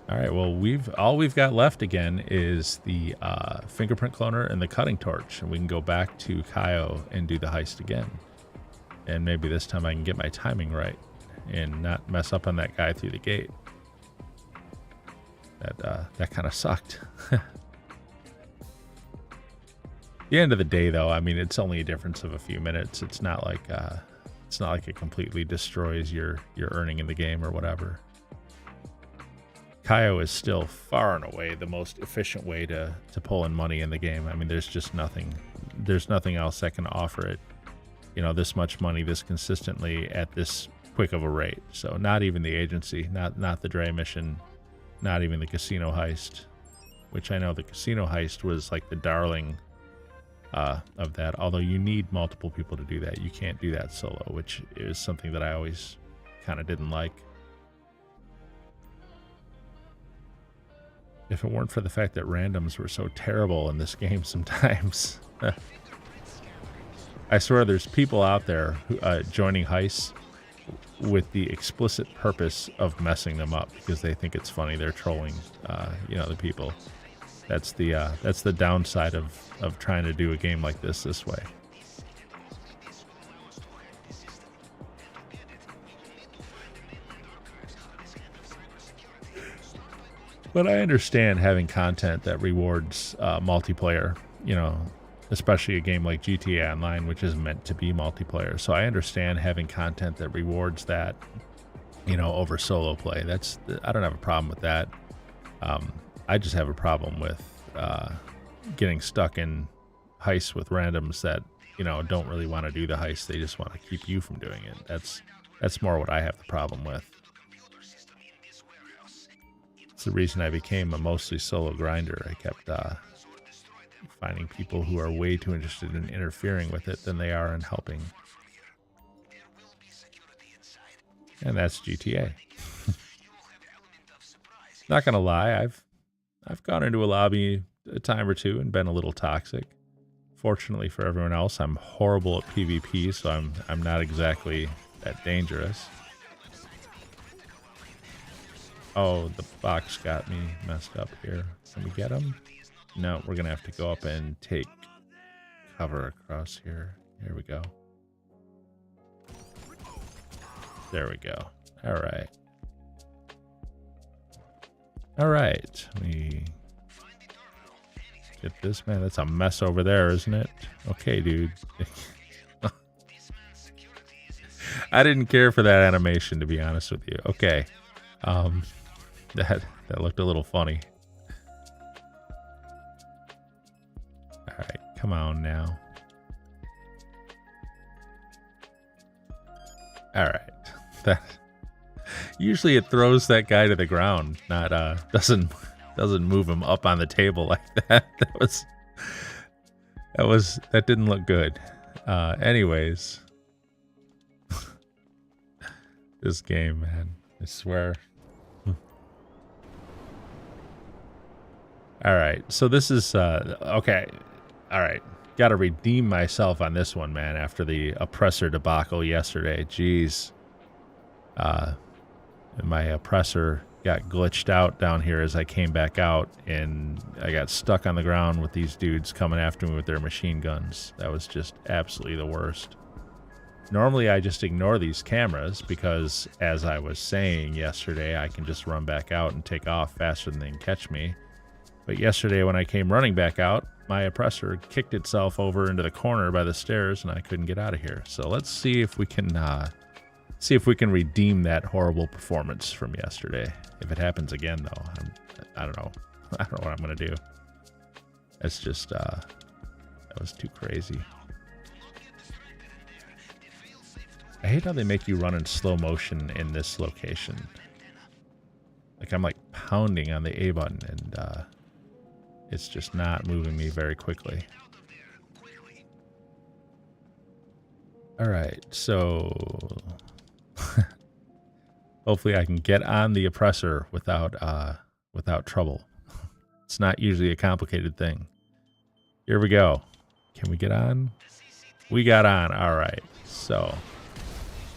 all right, well, all we've got left again is the fingerprint cloner and the cutting torch, and we can go back to Cayo and do the heist again. And maybe this time I can get my timing right and not mess up on that guy through the gate. That kind of sucked. At the end of the day, though, I mean, it's only a difference of a few minutes. It's not like it completely destroys your earning in the game or whatever. Cayo is still far and away the most efficient way to pull in money in the game. I mean, there's just nothing else that can offer it, you know, this much money this consistently at this quick of a rate. So not even the agency, not the Dre mission, not even the casino heist, which I know the casino heist was like the darling of that, although you need multiple people to do that. You can't do that solo, which is something that I always kind of didn't like. If it weren't for the fact that randoms were so terrible in this game sometimes. I swear there's people out there who, joining heists with the explicit purpose of messing them up because they think it's funny. They're trolling, the people. That's the downside of trying to do a game like this way. But I understand having content that rewards multiplayer, you know, especially a game like GTA Online, which is meant to be multiplayer. So I understand having content that rewards that, you know, over solo play. I don't have a problem with that. I just have a problem with getting stuck in heists with randoms that, you know, don't really want to do the heist. They just want to keep you from doing it. That's more what I have the problem with. It's the reason I became a mostly solo grinder. I kept finding people who are way too interested in interfering with it than they are in helping. And that's GTA. Not gonna lie, I've gone into a lobby a time or two and been a little toxic. Fortunately for everyone else, I'm horrible at PvP, so I'm not exactly that dangerous. Oh, the box got me messed up here. Can we get him? No, we're gonna have to go up and take cover across here. Here we go. There we go. All right. All right. We get this, man. That's a mess over there, isn't it? Okay, dude. I didn't care for that animation, to be honest with you. Okay. That looked a little funny. All right, come on now. All right. That usually it throws that guy to the ground, not doesn't move him up on the table like that. That didn't look good. Anyways, this game, man, I swear. All right, so this is okay. All right, got to redeem myself on this one, man. After the oppressor debacle yesterday, jeez. My oppressor got glitched out down here as I came back out, and I got stuck on the ground with these dudes coming after me with their machine guns. That was just absolutely the worst. Normally, I just ignore these cameras because, as I was saying yesterday, I can just run back out and take off faster than they can catch me. But yesterday, when I came running back out, my oppressor kicked itself over into the corner by the stairs, and I couldn't get out of here. So let's see if we can redeem that horrible performance from yesterday. If it happens again, though, I don't know. I don't know what I'm gonna do. That's just that was too crazy. I hate how they make you run in slow motion in this location. Like I'm like pounding on the A button, and it's just not moving me very quickly. All right, so hopefully I can get on the oppressor without trouble. It's not usually a complicated thing. Here we go. Can we get on? We got on. All right. So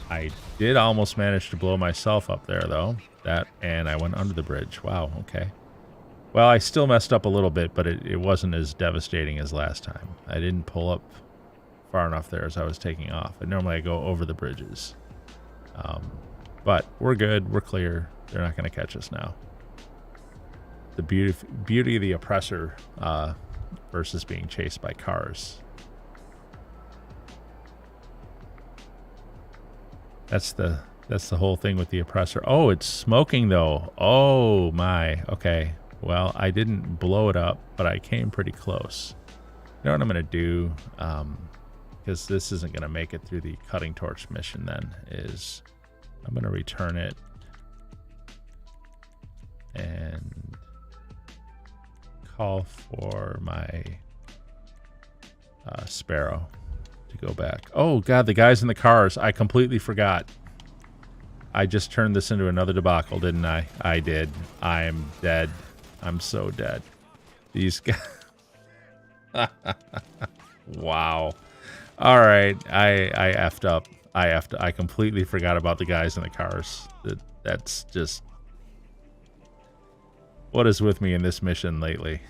I did almost manage to blow myself up there, though. And I went under the bridge. Wow. Okay. Well, I still messed up a little bit, but it wasn't as devastating as last time. I didn't pull up far enough there as I was taking off. And normally I go over the bridges. But we're good. We're clear. They're not going to catch us now. The beauty of the oppressor versus being chased by cars. That's the whole thing with the oppressor. Oh, it's smoking though. Oh my. Okay. Well, I didn't blow it up, but I came pretty close. You know what I'm going to do? Because this isn't going to make it through the cutting torch mission then, is I'm going to return it and call for my Sparrow to go back. Oh, God, the guys in the cars. I completely forgot. I just turned this into another debacle, didn't I? I did. I am dead. I'm so dead. These guys. Wow. All right. I effed up. I completely forgot about the guys in the cars. That's just what is with me in this mission lately.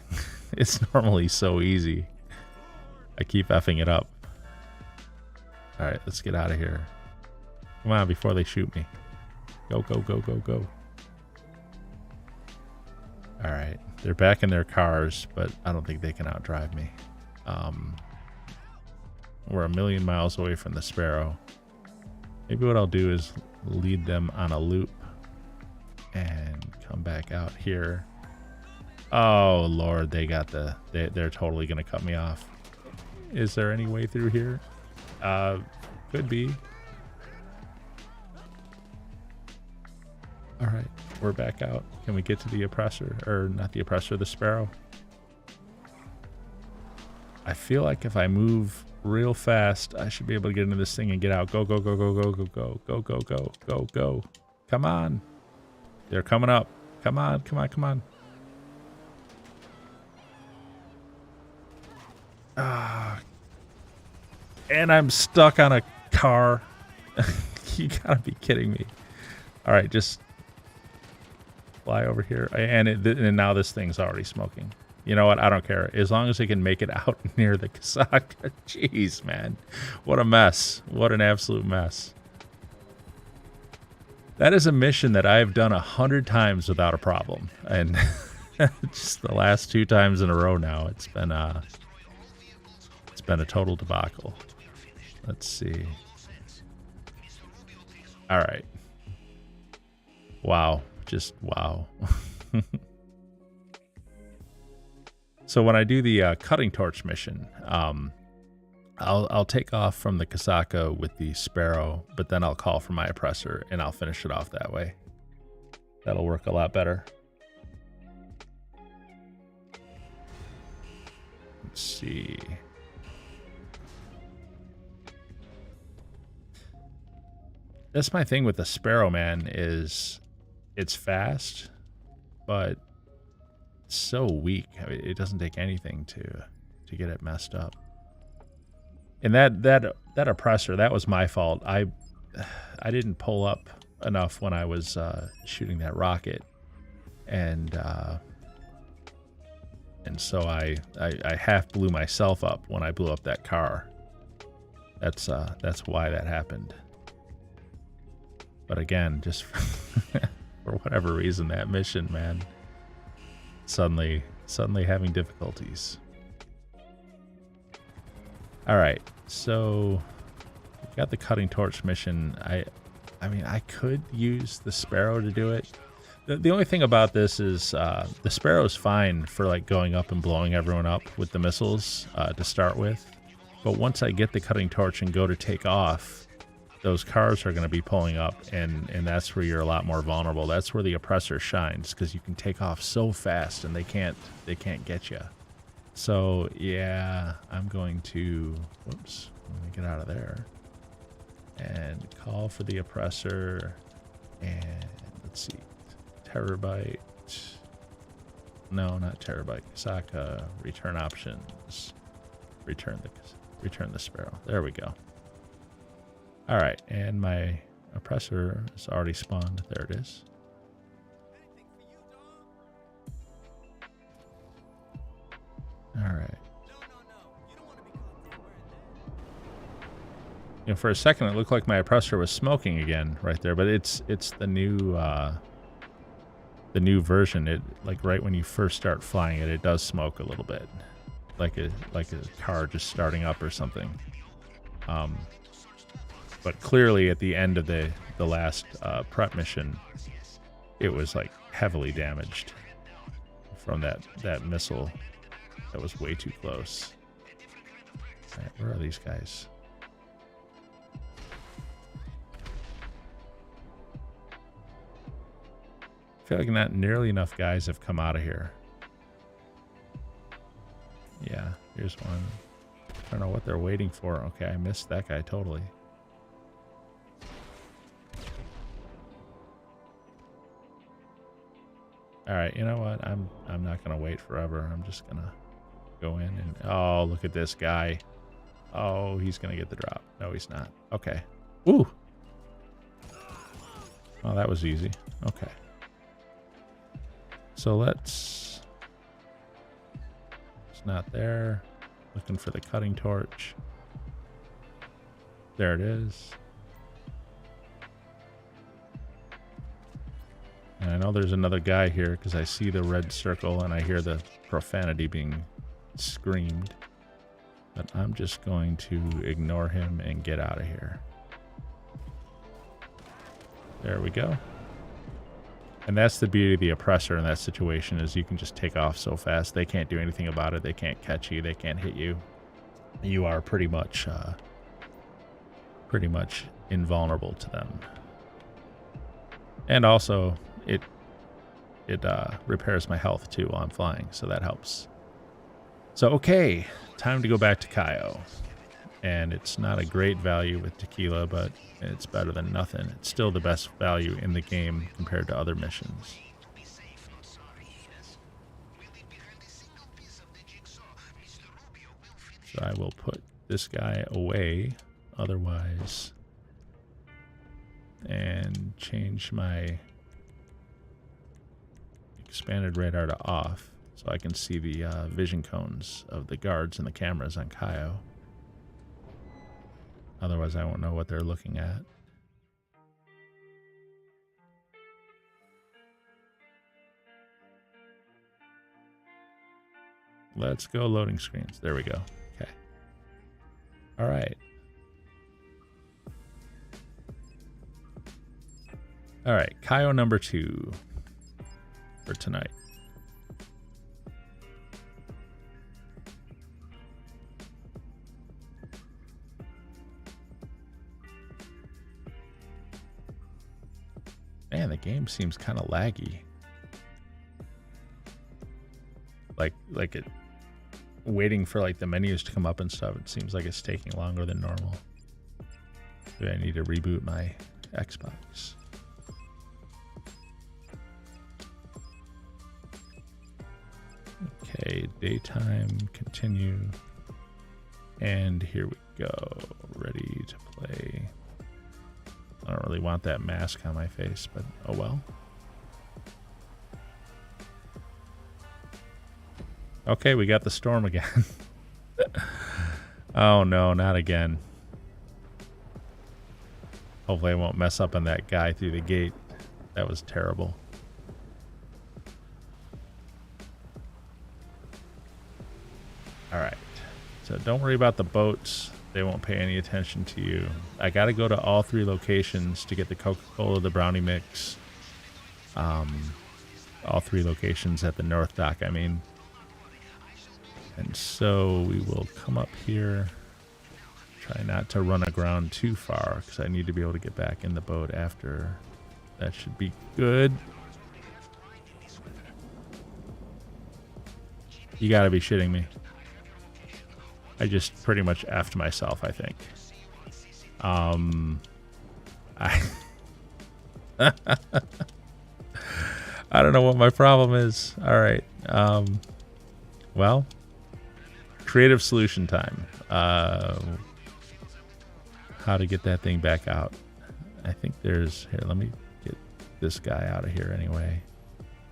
It's normally so easy. I keep effing it up. All right, let's get out of here. Come on, before they shoot me. Go, go, go, go, go. All right, they're back in their cars, but I don't think they can outdrive me. We're a million miles away from the Sparrow. Maybe what I'll do is lead them on a loop and come back out here. Oh, Lord, they're totally going to cut me off. Is there any way through here? Could be. All right, we're back out. Can we get to the oppressor? Or not the oppressor, the sparrow? I feel like if I move real fast, I should be able to get into this thing and get out. Go, go, go, go, go, go, go, go, go, go, go, go. Come on. They're coming up. Come on, come on, come on. And I'm stuck on a car. You gotta be kidding me. All right, just fly over here. And now this thing's already smoking. You know what? I don't care. As long as I can make it out near the Kasaka. Jeez, man. What a mess. What an absolute mess. That is a mission that I've done 100 times without a problem. And just the last 2 times in a row now, it's been a total debacle. Let's see. All right. Wow. Just wow. So when I do the cutting torch mission, I'll take off from the Kasaka with the sparrow, but then I'll call for my oppressor and I'll finish it off that way. That'll work a lot better. Let's see. That's my thing with the sparrow, man, is it's fast, but it's so weak. I mean, it doesn't take anything to get it messed up. And that oppressor, that was my fault. I didn't pull up enough when I was shooting that rocket, and so I half blew myself up when I blew up that car. That's why that happened. But again, just for whatever reason, that mission, man, suddenly having difficulties. All right, so we've got the cutting torch mission. I mean, I could use the sparrow to do it. The only thing about this is the sparrow's fine for like going up and blowing everyone up with the missiles to start with. But once I get the cutting torch and go to take off, those cars are going to be pulling up, and that's where you're a lot more vulnerable. That's where the oppressor shines, because you can take off so fast and they can't get you. So yeah, I'm going to, whoops, let me get out of there and call for the oppressor. And let's see, Terabyte, no, not Terabyte, Kasaka, return options, return the sparrow. There we go. All right, and my oppressor is already spawned. There it is. All right. You know, for a second it looked like my oppressor was smoking again right there, but it's the new version. It, like, right when you first start flying it does smoke a little bit, like a car just starting up or something. But clearly at the end of the last prep mission, it was like heavily damaged from that missile that was way too close. All right, where are these guys? I feel like not nearly enough guys have come out of here. Yeah, here's one. I don't know what they're waiting for. Okay, I missed that guy totally. All right, you know what? I'm not gonna wait forever. I'm just gonna go in and, oh, look at this guy. Oh, he's gonna get the drop. No, he's not. Okay. Ooh. Oh, that was easy. Okay. So it's not there. Looking for the cutting torch. There it is. And I know there's another guy here because I see the red circle and I hear the profanity being screamed. But I'm just going to ignore him and get out of here. There we go. And that's the beauty of the oppressor in that situation, is you can just take off so fast. They can't do anything about it. They can't catch you. They can't hit you. you are pretty much invulnerable to them. And also, it repairs my health too while I'm flying, so that helps. So okay, time to go back to Cayo. And it's not a great value with tequila, but it's better than nothing. It's still the best value in the game compared to other missions. So I will put this guy away, otherwise, and change my expanded radar to off so I can see the vision cones of the guards and the cameras on Cayo. Otherwise, I won't know what they're looking at. Let's go loading screens. There we go. Okay. All right. All right. Cayo number 2 for tonight. Man, the game seems kind of laggy. Like it waiting for like the menus to come up and stuff. It seems like it's taking longer than normal. Maybe I need to reboot my Xbox. Okay, daytime, continue. And here we go. Ready to play. I don't really want that mask on my face, but oh well. Okay, we got the storm again. Oh no, not again. Hopefully I won't mess up on that guy through the gate. That was terrible. Alright, so don't worry about the boats. They won't pay any attention to you. I gotta go to all 3 locations to get the Coca-Cola, the brownie mix. All 3 locations at the North Dock, I mean. And so we will come up here. Try not to run aground too far, because I need to be able to get back in the boat after. That should be good. You gotta be shitting me. I just pretty much effed myself, I think. I don't know what my problem is. All right. Well, creative solution time. How to get that thing back out. I think there's... Here, let me get this guy out of here anyway.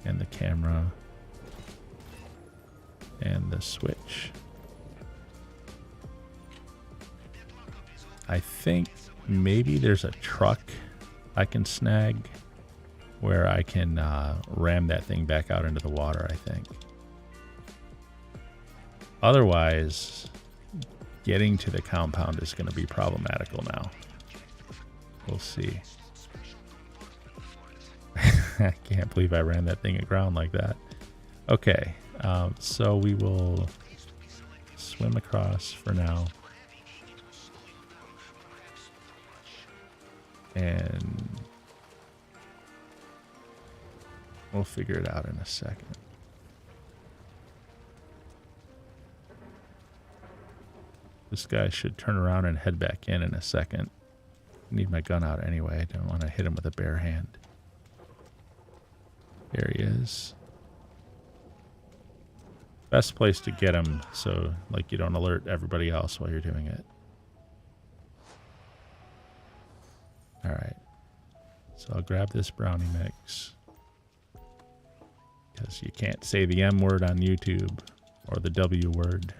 And the camera. And the switch. I think maybe there's a truck I can snag where I can ram that thing back out into the water, I think. Otherwise, getting to the compound is going to be problematical now. We'll see. I can't believe I ran that thing aground like that. Okay, so we will swim across for now. And we'll figure it out in a second. This guy should turn around and head back in a second. I need my gun out anyway. I don't want to hit him with a bare hand. There he is. Best place to get him so like you don't alert everybody else while you're doing it. Alright. So I'll grab this brownie mix. Because you can't say the M word on YouTube. Or the W word.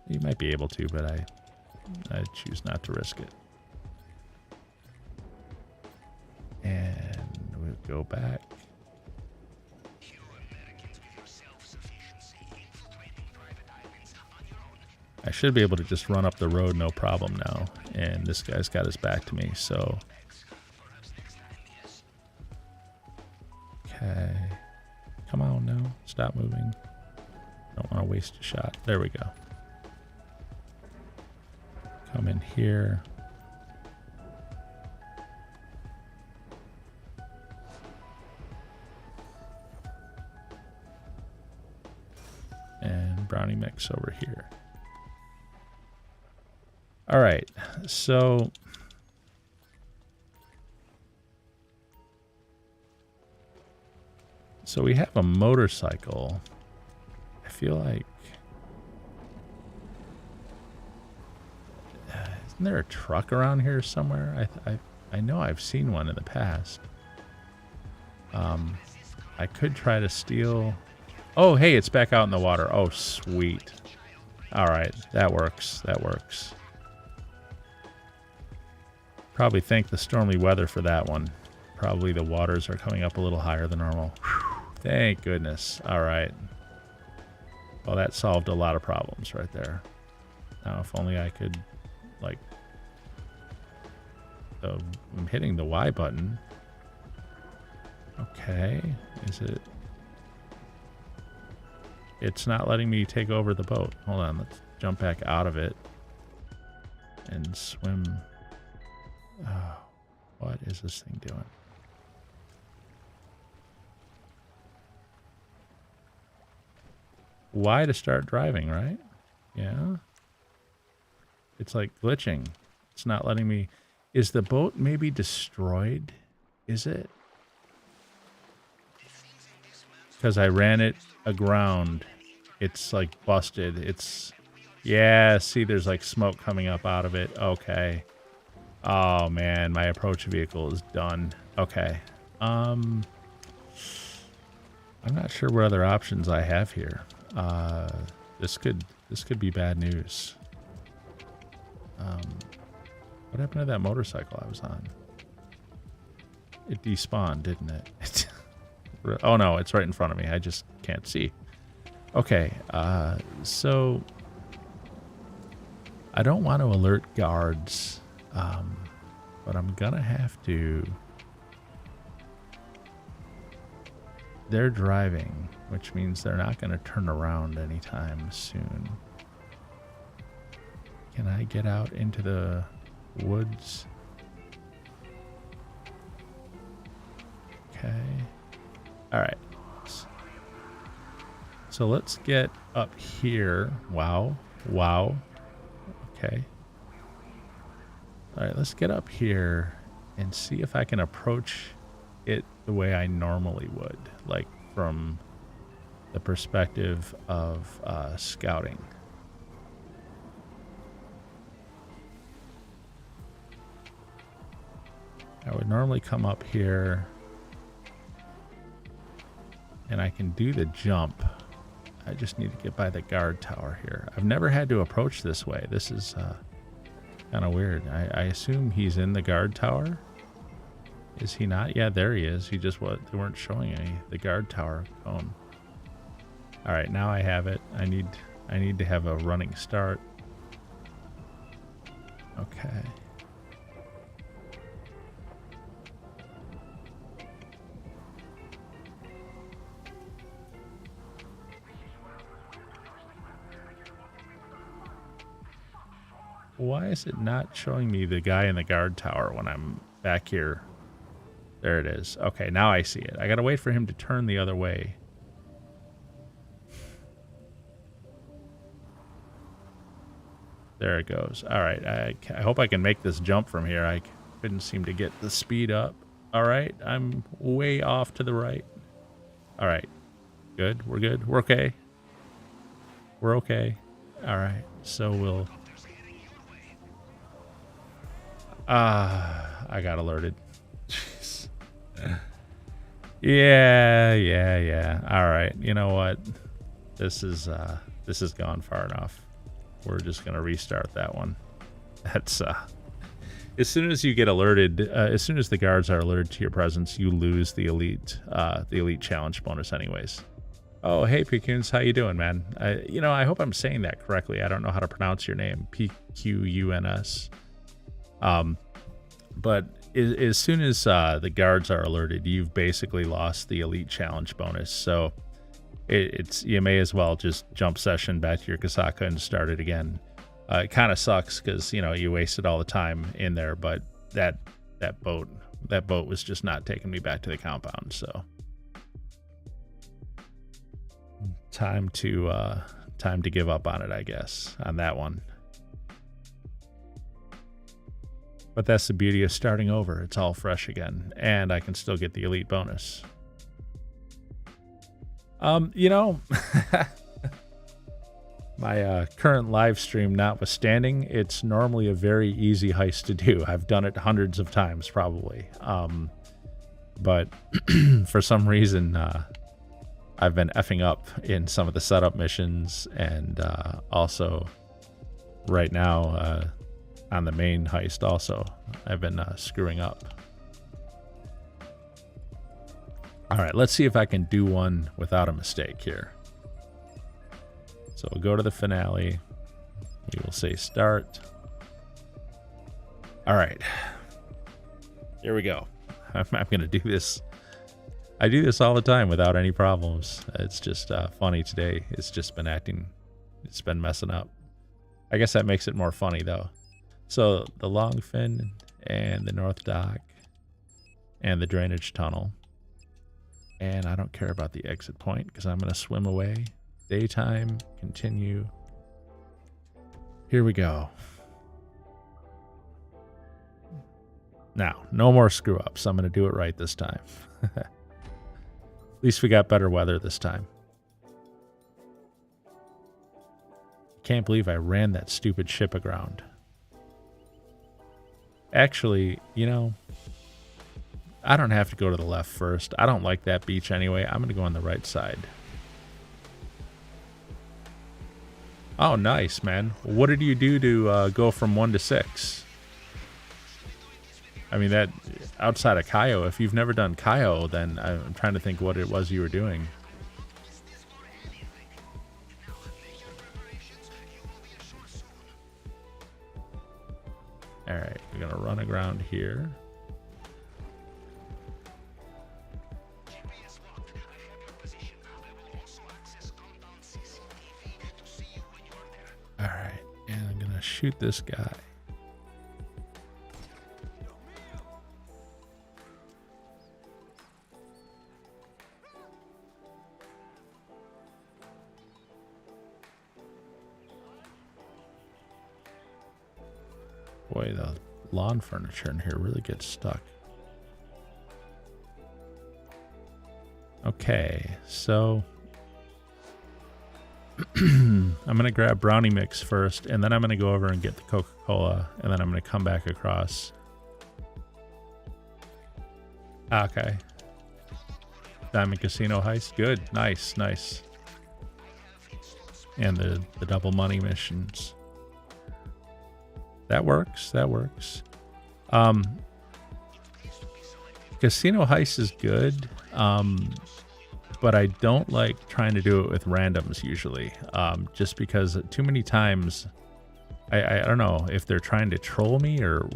You might be able to, but I choose not to risk it. And we'll go back. I should be able to just run up the road no problem now. And this guy's got his back to me, so... Okay. Come on now. Stop moving. Don't want to waste a shot. There we go. Come in here. And brownie mix over here. All right, so we have a motorcycle. I feel like isn't there a truck around here somewhere? I know I've seen one in the past. I could try to steal. Oh, hey, it's back out in the water. Oh, sweet. All right, that works. That works. Probably thank the stormy weather for that one. Probably the waters are coming up a little higher than normal. Whew, thank goodness. All right. Well, that solved a lot of problems right there. Now, if only I could, like... So, I'm hitting the Y button. Okay. Is it... It's not letting me take over the boat. Hold on. Let's jump back out of it. And swim... Oh, what is this thing doing? Y to start driving, right? Yeah. It's like glitching. It's not letting me... Is the boat maybe destroyed? Is it? Because I ran it aground. It's like busted. It's... Yeah, see there's like smoke coming up out of it. Okay. Oh man, my approach vehicle is done. Okay. I'm not sure what other options I have here. This could be bad news. What happened to that motorcycle I was on? It despawned, didn't it? Oh no, it's right in front of me. I just can't see. Okay, so I don't want to alert guards. But I'm gonna have to. They're driving, which means they're not gonna turn around anytime soon. Can I get out into the woods? Okay. All right. So let's get up here. Wow. Wow. Okay. All right, let's get up here and see if I can approach it the way I normally would, like from the perspective of scouting. I would normally come up here and I can do the jump. I just need to get by the guard tower here. I've never had to approach this way. This is kind of weird. I assume he's in the guard tower. Is he not? Yeah, there he is. He just they weren't showing any the guard tower cone. All right, now I have it. I need to have a running start. Okay. Why is it not showing me the guy in the guard tower when I'm back here? There it is. Okay, now I see it. I gotta wait for him to turn the other way. There it goes. All right, I hope I can make this jump from here. I couldn't seem to get the speed up. All right, I'm way off to the right. All right, good. We're good. We're okay. We're okay. All right, so we'll... I got alerted. Jeez. Yeah. All right. You know what? This has gone far enough. We're just gonna restart that one. That's as soon as you get alerted, as soon as the guards are alerted to your presence, you lose the elite challenge bonus anyways. Oh, hey Pecuns, how you doing, man? I hope I'm saying that correctly. I don't know how to pronounce your name. Pquns. But as soon as the guards are alerted, you've basically lost the elite challenge bonus. So you may as well just jump session back to your Kasaka and start it again. It kind of sucks because, you know, you wasted all the time in there, but that boat was just not taking me back to the compound. So time to give up on it, I guess, on that one. But that's the beauty of starting over. It's all fresh again, and I can still get the elite bonus. You know, my current live stream notwithstanding, it's normally a very easy heist to do. I've done it hundreds of times probably. But for some reason, I've been effing up in some of the setup missions, and also right now on the main heist also, I've been screwing up. All right, let's see if I can do one without a mistake here. So we'll go to the finale. We will say start. All right. Here we go. I'm going to do this. I do this all the time without any problems. It's just funny today. It's just been acting. It's been messing up. I guess that makes it more funny, though. So the long fin and the north dock and the drainage tunnel. And I don't care about the exit point because I'm going to swim away. Daytime, continue. Here we go. Now, no more screw ups. I'm going to do it right this time. At least we got better weather this time. Can't believe I ran that stupid ship aground. Actually, you know, I don't have to go to the left first. I don't like that beach anyway. I'm going to go on the right side. Oh, nice, man. What did you do to go from 1 to 6? I mean, that outside of Kaio, if you've never done Kaio, then I'm trying to think what it was you were doing. All right, we're going to run aground here. All right, and I'm going to shoot this guy. Boy, the lawn furniture in here really gets stuck. Okay, so I'm going to grab brownie mix first, and then I'm going to go over and get the Coca-Cola, and then I'm going to come back across. Okay. Diamond Casino heist. Good. Nice, nice. And the double money missions. That works. That works. Casino heist is good. But I don't like trying to do it with randoms usually. Just because too many times, I don't know if they're trying to troll me or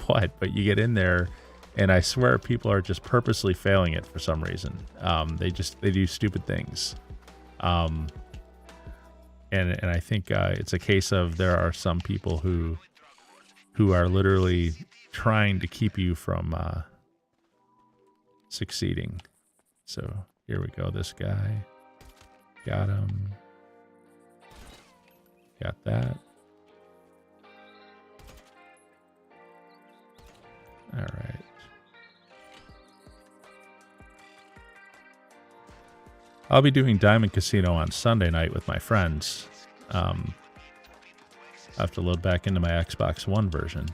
what, but you get in there and I swear people are just purposely failing it for some reason. They do stupid things. And I think it's a case of there are some people who are literally trying to keep you from succeeding. So here we go. This guy. Got him. Got that. All right. I'll be doing Diamond Casino on Sunday night with my friends. I have to load back into my Xbox One version.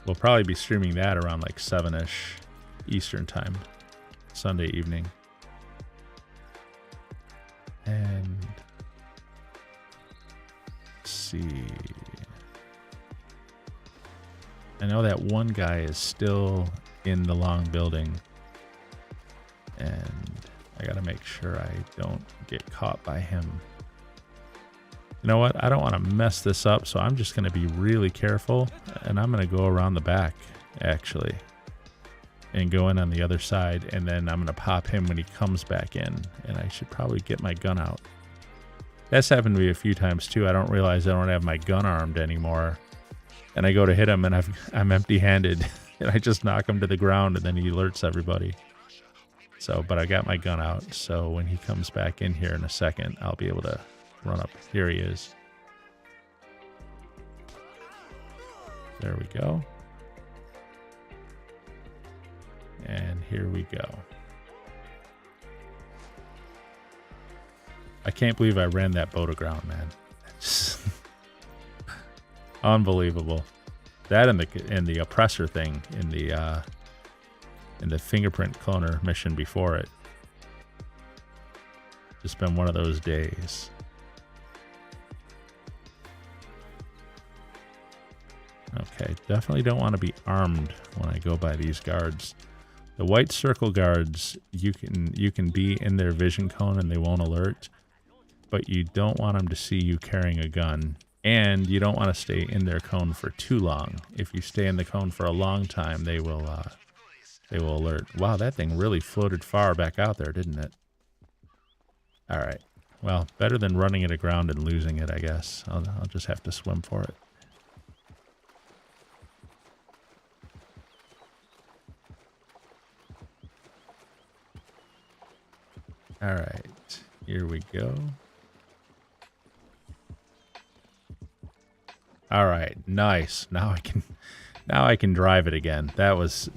We'll probably be streaming that around like 7-ish Eastern time, Sunday evening. And let's see. I know that one guy is still in the long building. And I gotta make sure I don't get caught by him. You know what? I don't want to mess this up, so I'm just going to be really careful, and I'm going to go around the back, actually, and go in on the other side, and then I'm going to pop him when he comes back in, and I should probably get my gun out. That's happened to me a few times too. I don't realize I don't have my gun armed anymore. And I go to hit him and I'm empty-handed. And I just knock him to the ground and then he alerts everybody. So, but I got my gun out. So when he comes back in here in a second, I'll be able to run up. Here he is. There we go. And here we go. I can't believe I ran that boat aground, man. It's unbelievable. That and the oppressor thing in the fingerprint cloner mission before it. Just been one of those days. Okay, definitely don't want to be armed when I go by these guards. The white circle guards, you can be in their vision cone and they won't alert, but you don't want them to see you carrying a gun, and you don't want to stay in their cone for too long. If you stay in the cone for a long time, they will alert. Wow, that thing really floated far back out there, didn't it? All right. Well, better than running it aground and losing it, I guess. I'll just have to swim for it. All right, here we go. All right, nice. Now I can drive it again. That was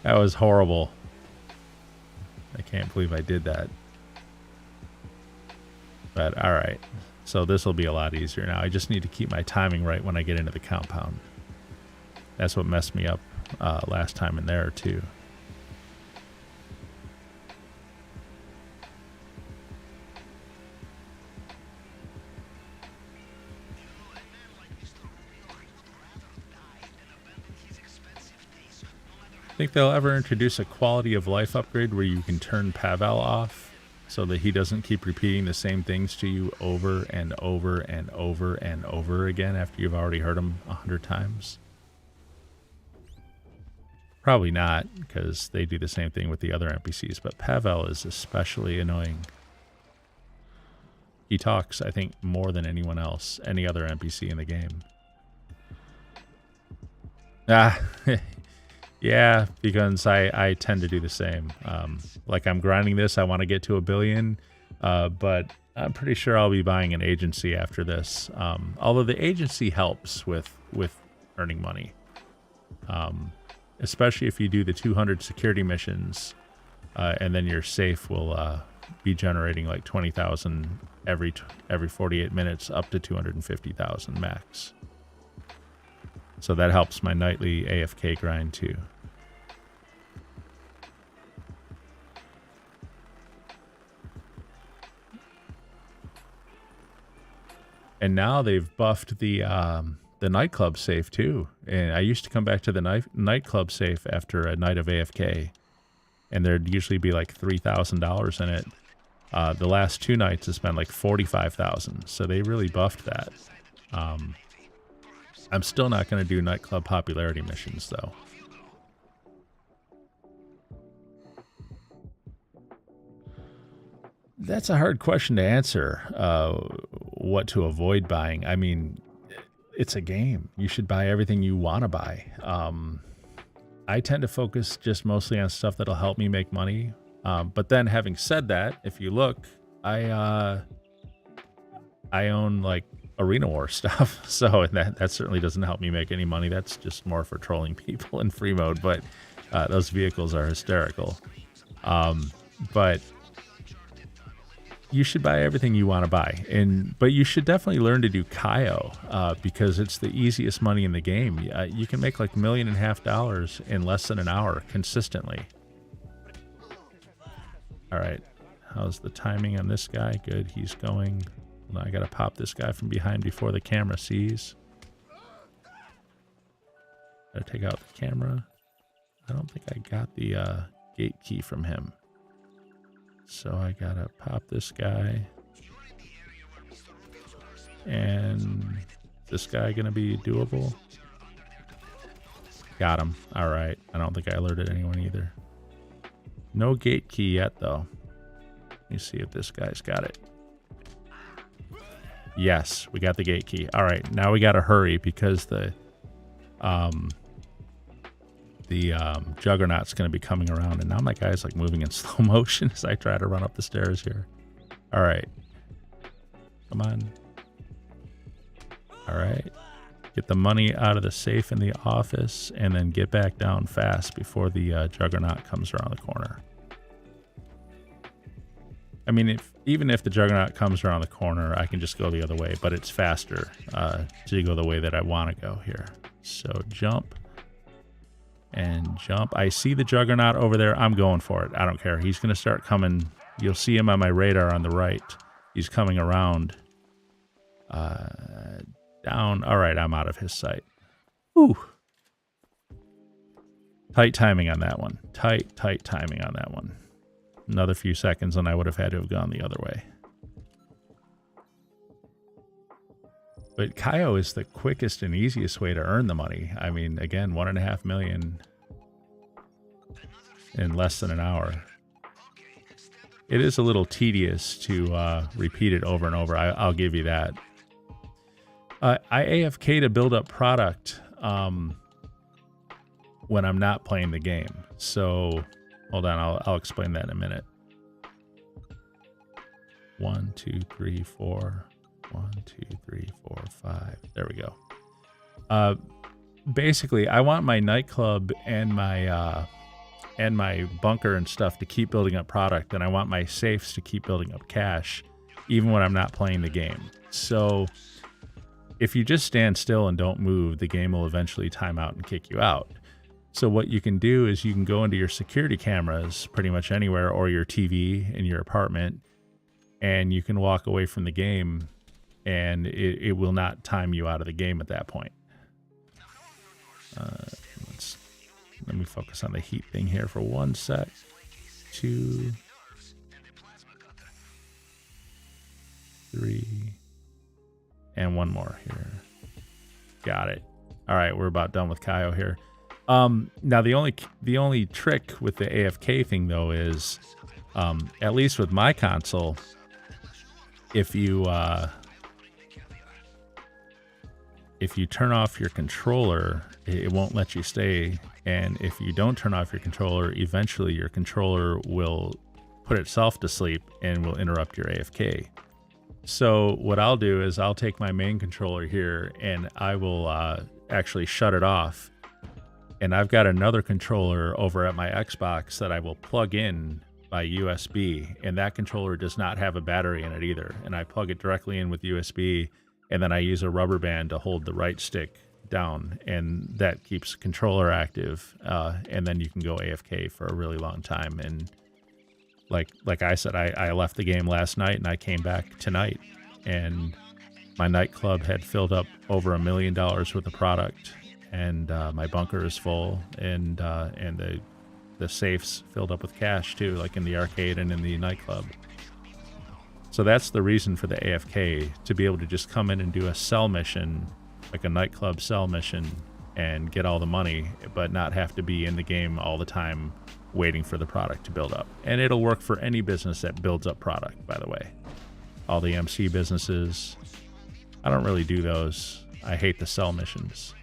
horrible. I can't believe I did that. But all right, so this will be a lot easier now. I just need to keep my timing right when I get into the compound. That's what messed me up last time in there too. Think they'll ever introduce a quality of life upgrade where you can turn Pavel off so that he doesn't keep repeating the same things to you over and over and over and over again after you've already heard them 100 times? Probably not, because they do the same thing with the other NPCs, but Pavel is especially annoying. He talks, I think, more than anyone else, any other NPC in the game. Yeah, because I tend to do the same. Like I'm grinding this, I want to get to 1 billion, but I'm pretty sure I'll be buying an agency after this. Although the agency helps with earning money, especially if you do the 200 security missions, and then your safe will be generating like 20,000 every 48 minutes, up to 250,000 max. So that helps my nightly AFK grind too. And now they've buffed the nightclub safe too. And I used to come back to the nightclub safe after a night of AFK, and there'd usually be like $3,000 in it. The last 2 nights it's been like 45,000. So they really buffed that. I'm still not going to do nightclub popularity missions, though. That's a hard question to answer, what to avoid buying. I mean, it's a game. You should buy everything you want to buy. I tend to focus just mostly on stuff that'll help me make money. But then having said that, if you look, I own like Arena War stuff, so that certainly doesn't help me make any money. That's just more for trolling people in free mode, but those vehicles are hysterical. But you should buy everything you want to buy, but you should definitely learn to do Kaio, because it's the easiest money in the game. You can make like $1.5 million in less than an hour consistently. All right, how's the timing on this guy? Good, he's going. I gotta pop this guy from behind before the camera sees. Gotta take out the camera. I don't think I got the gate key from him. So I gotta pop this guy. And this guy gonna be doable? Got him. All right. I don't think I alerted anyone either. No gate key yet, though. Let me see if this guy's got it. Yes, we got the gate key. All right, now we got to hurry because the Juggernaut's going to be coming around, and now my guy's like moving in slow motion as I try to run up the stairs here. All right. Come on. All right. Get the money out of the safe in the office and then get back down fast before the Juggernaut comes around the corner. I mean, even if the Juggernaut comes around the corner, I can just go the other way, but it's faster to go the way that I want to go here. So jump and jump. I see the Juggernaut over there. I'm going for it. I don't care. He's going to start coming. You'll see him on my radar on the right. He's coming around. Down. All right, I'm out of his sight. Whew. Tight timing on that one. Tight timing on that one. Another few seconds and I would have had to have gone the other way. But Kaio is the quickest and easiest way to earn the money. I mean, again, 1.5 million in less than an hour. It is a little tedious to repeat it over and over. I'll give you that. I AFK to build up product when I'm not playing the game. So hold on, I'll explain that in a minute. 1, 2, 3, 4. 1, 2, 3, 4, 5. There we go. Basically, I want my nightclub and my bunker and stuff to keep building up product, and I want my safes to keep building up cash, even when I'm not playing the game. So if you just stand still and don't move, the game will eventually time out and kick you out. So what you can do is you can go into your security cameras pretty much anywhere, or your TV in your apartment, and you can walk away from the game, and it will not time you out of the game at that point. Let me focus on the heat thing here for 1 sec. 2, 3, and one more here. Got it. All right, we're about done with Kaio here. Now the only trick with the AFK thing though is, at least with my console, if you turn off your controller, it won't let you stay. And if you don't turn off your controller, eventually your controller will put itself to sleep and will interrupt your AFK. So what I'll do is I'll take my main controller here and I will actually shut it off. And I've got another controller over at my Xbox that I will plug in by USB. And that controller does not have a battery in it either. And I plug it directly in with USB. And then I use a rubber band to hold the right stick down, and that keeps the controller active. And then you can go AFK for a really long time. And like I said, I left the game last night and I came back tonight, and my nightclub had filled up over $1 million worth of product, and my bunker is full, and the safes filled up with cash too, like in the arcade and in the nightclub. So that's the reason for the AFK, to be able to just come in and do a sell mission, like a nightclub sell mission, and get all the money, but not have to be in the game all the time waiting for the product to build up. And it'll work for any business that builds up product, by the way. All the MC businesses. I don't really do those. I hate the sell missions.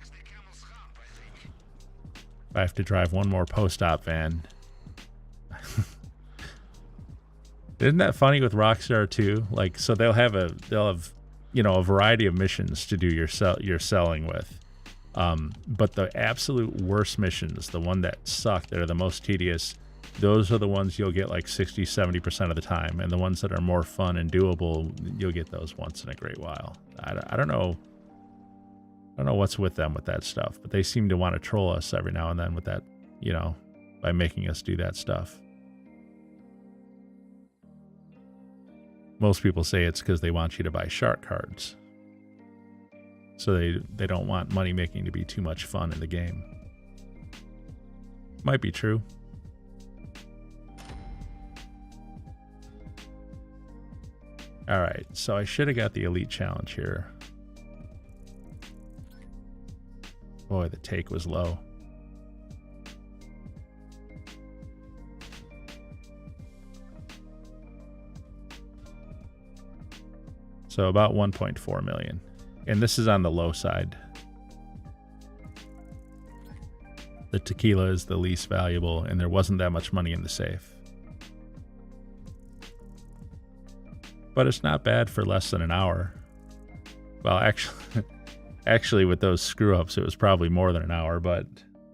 If I have to drive one more post-op van. Isn't that funny with Rockstar too? Like, so they'll have a variety of missions to do your selling with. But the absolute worst missions, the one that suck, that are the most tedious, those are the ones you'll get like 60-70% of the time. And the ones that are more fun and doable, you'll get those once in a great while. I don't know what's with them with that stuff, but they seem to want to troll us every now and then with that, by making us do that stuff. Most people say it's because they want you to buy shark cards. So they don't want money making to be too much fun in the game. Might be true. All right, so I should have got the elite challenge here. Boy, the take was low. So about 1.4 million. And this is on the low side. The tequila is the least valuable, and there wasn't that much money in the safe. But it's not bad for less than an hour. Well, actually with those screw-ups, it was probably more than an hour, but,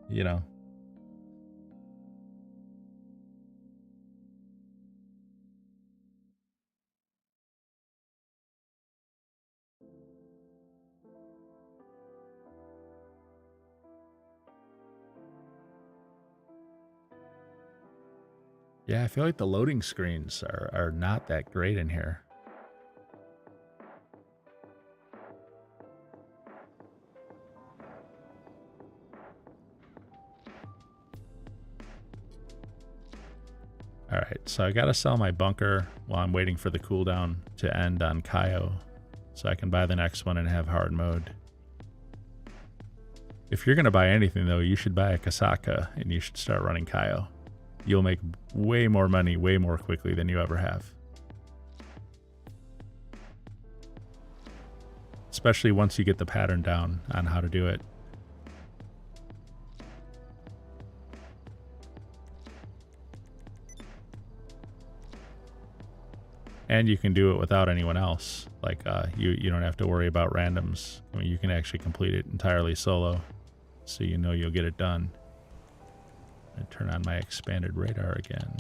you know. Yeah, I feel like the loading screens are not that great in here. All right, so I got to sell my bunker while I'm waiting for the cooldown to end on Kaio, so I can buy the next one and have hard mode. If you're going to buy anything, though, you should buy a Kasaka, and you should start running Kaio. You'll make way more money way more quickly than you ever have. Especially once you get the pattern down on how to do it. And you can do it without anyone else. Like, you don't have to worry about randoms. I mean, you can actually complete it entirely solo, so you know you'll get it done. And turn on my expanded radar again.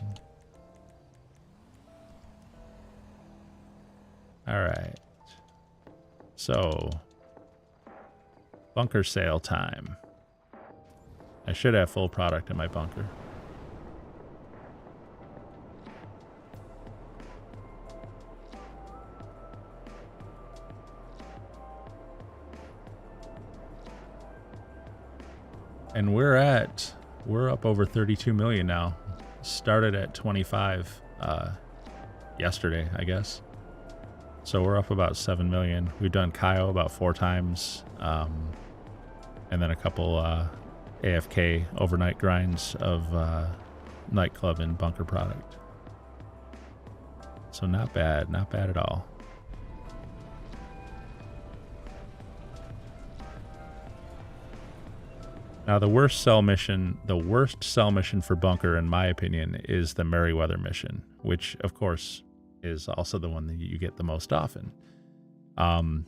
All right. So, bunker sale time. I should have full product in my bunker. And we're up over 32 million now. Started at 25 yesterday, I guess. So we're up about 7 million. We've done Kaio about 4 times. And then a couple AFK overnight grinds of nightclub and bunker product. So not bad at all. Now the worst sell mission for bunker, in my opinion, is the Merryweather mission, which of course is also the one that you get the most often. The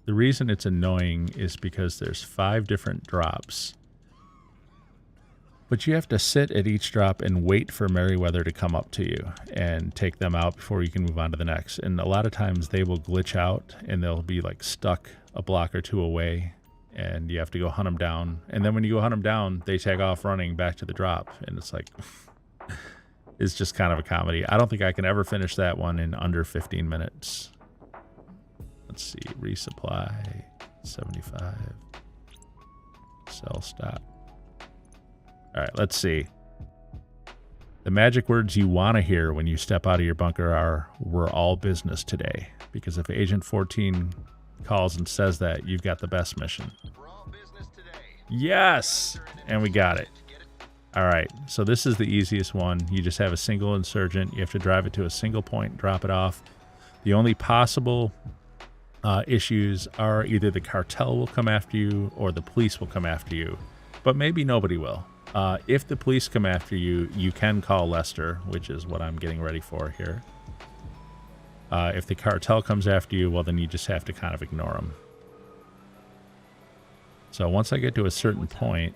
reason it's annoying is because there's 5 different drops, but you have to sit at each drop and wait for Merryweather to come up to you and take them out before you can move on to the next. And a lot of times they will glitch out and they'll be like stuck a block or 2 away. And you have to go hunt them down. And then when you go hunt them down, they take off running back to the drop. And it's like, it's just kind of a comedy. I don't think I can ever finish that one in under 15 minutes. Let's see. Resupply. 75. Sell stop. All right, let's see. The magic words you want to hear when you step out of your bunker are, "We're all business today." Because if Agent 14... calls and says that, you've got the best mission. Yes! And we got it. All right, so this is the easiest one. You just have a single insurgent. You have to drive it to a single point, drop it off. The only possible issues are either the cartel will come after you or the police will come after you, but maybe nobody will. If the police come after you, you can call Lester, which is what I'm getting ready for here. If the cartel comes after you, well, then you just have to kind of ignore them. So once I get to a certain point,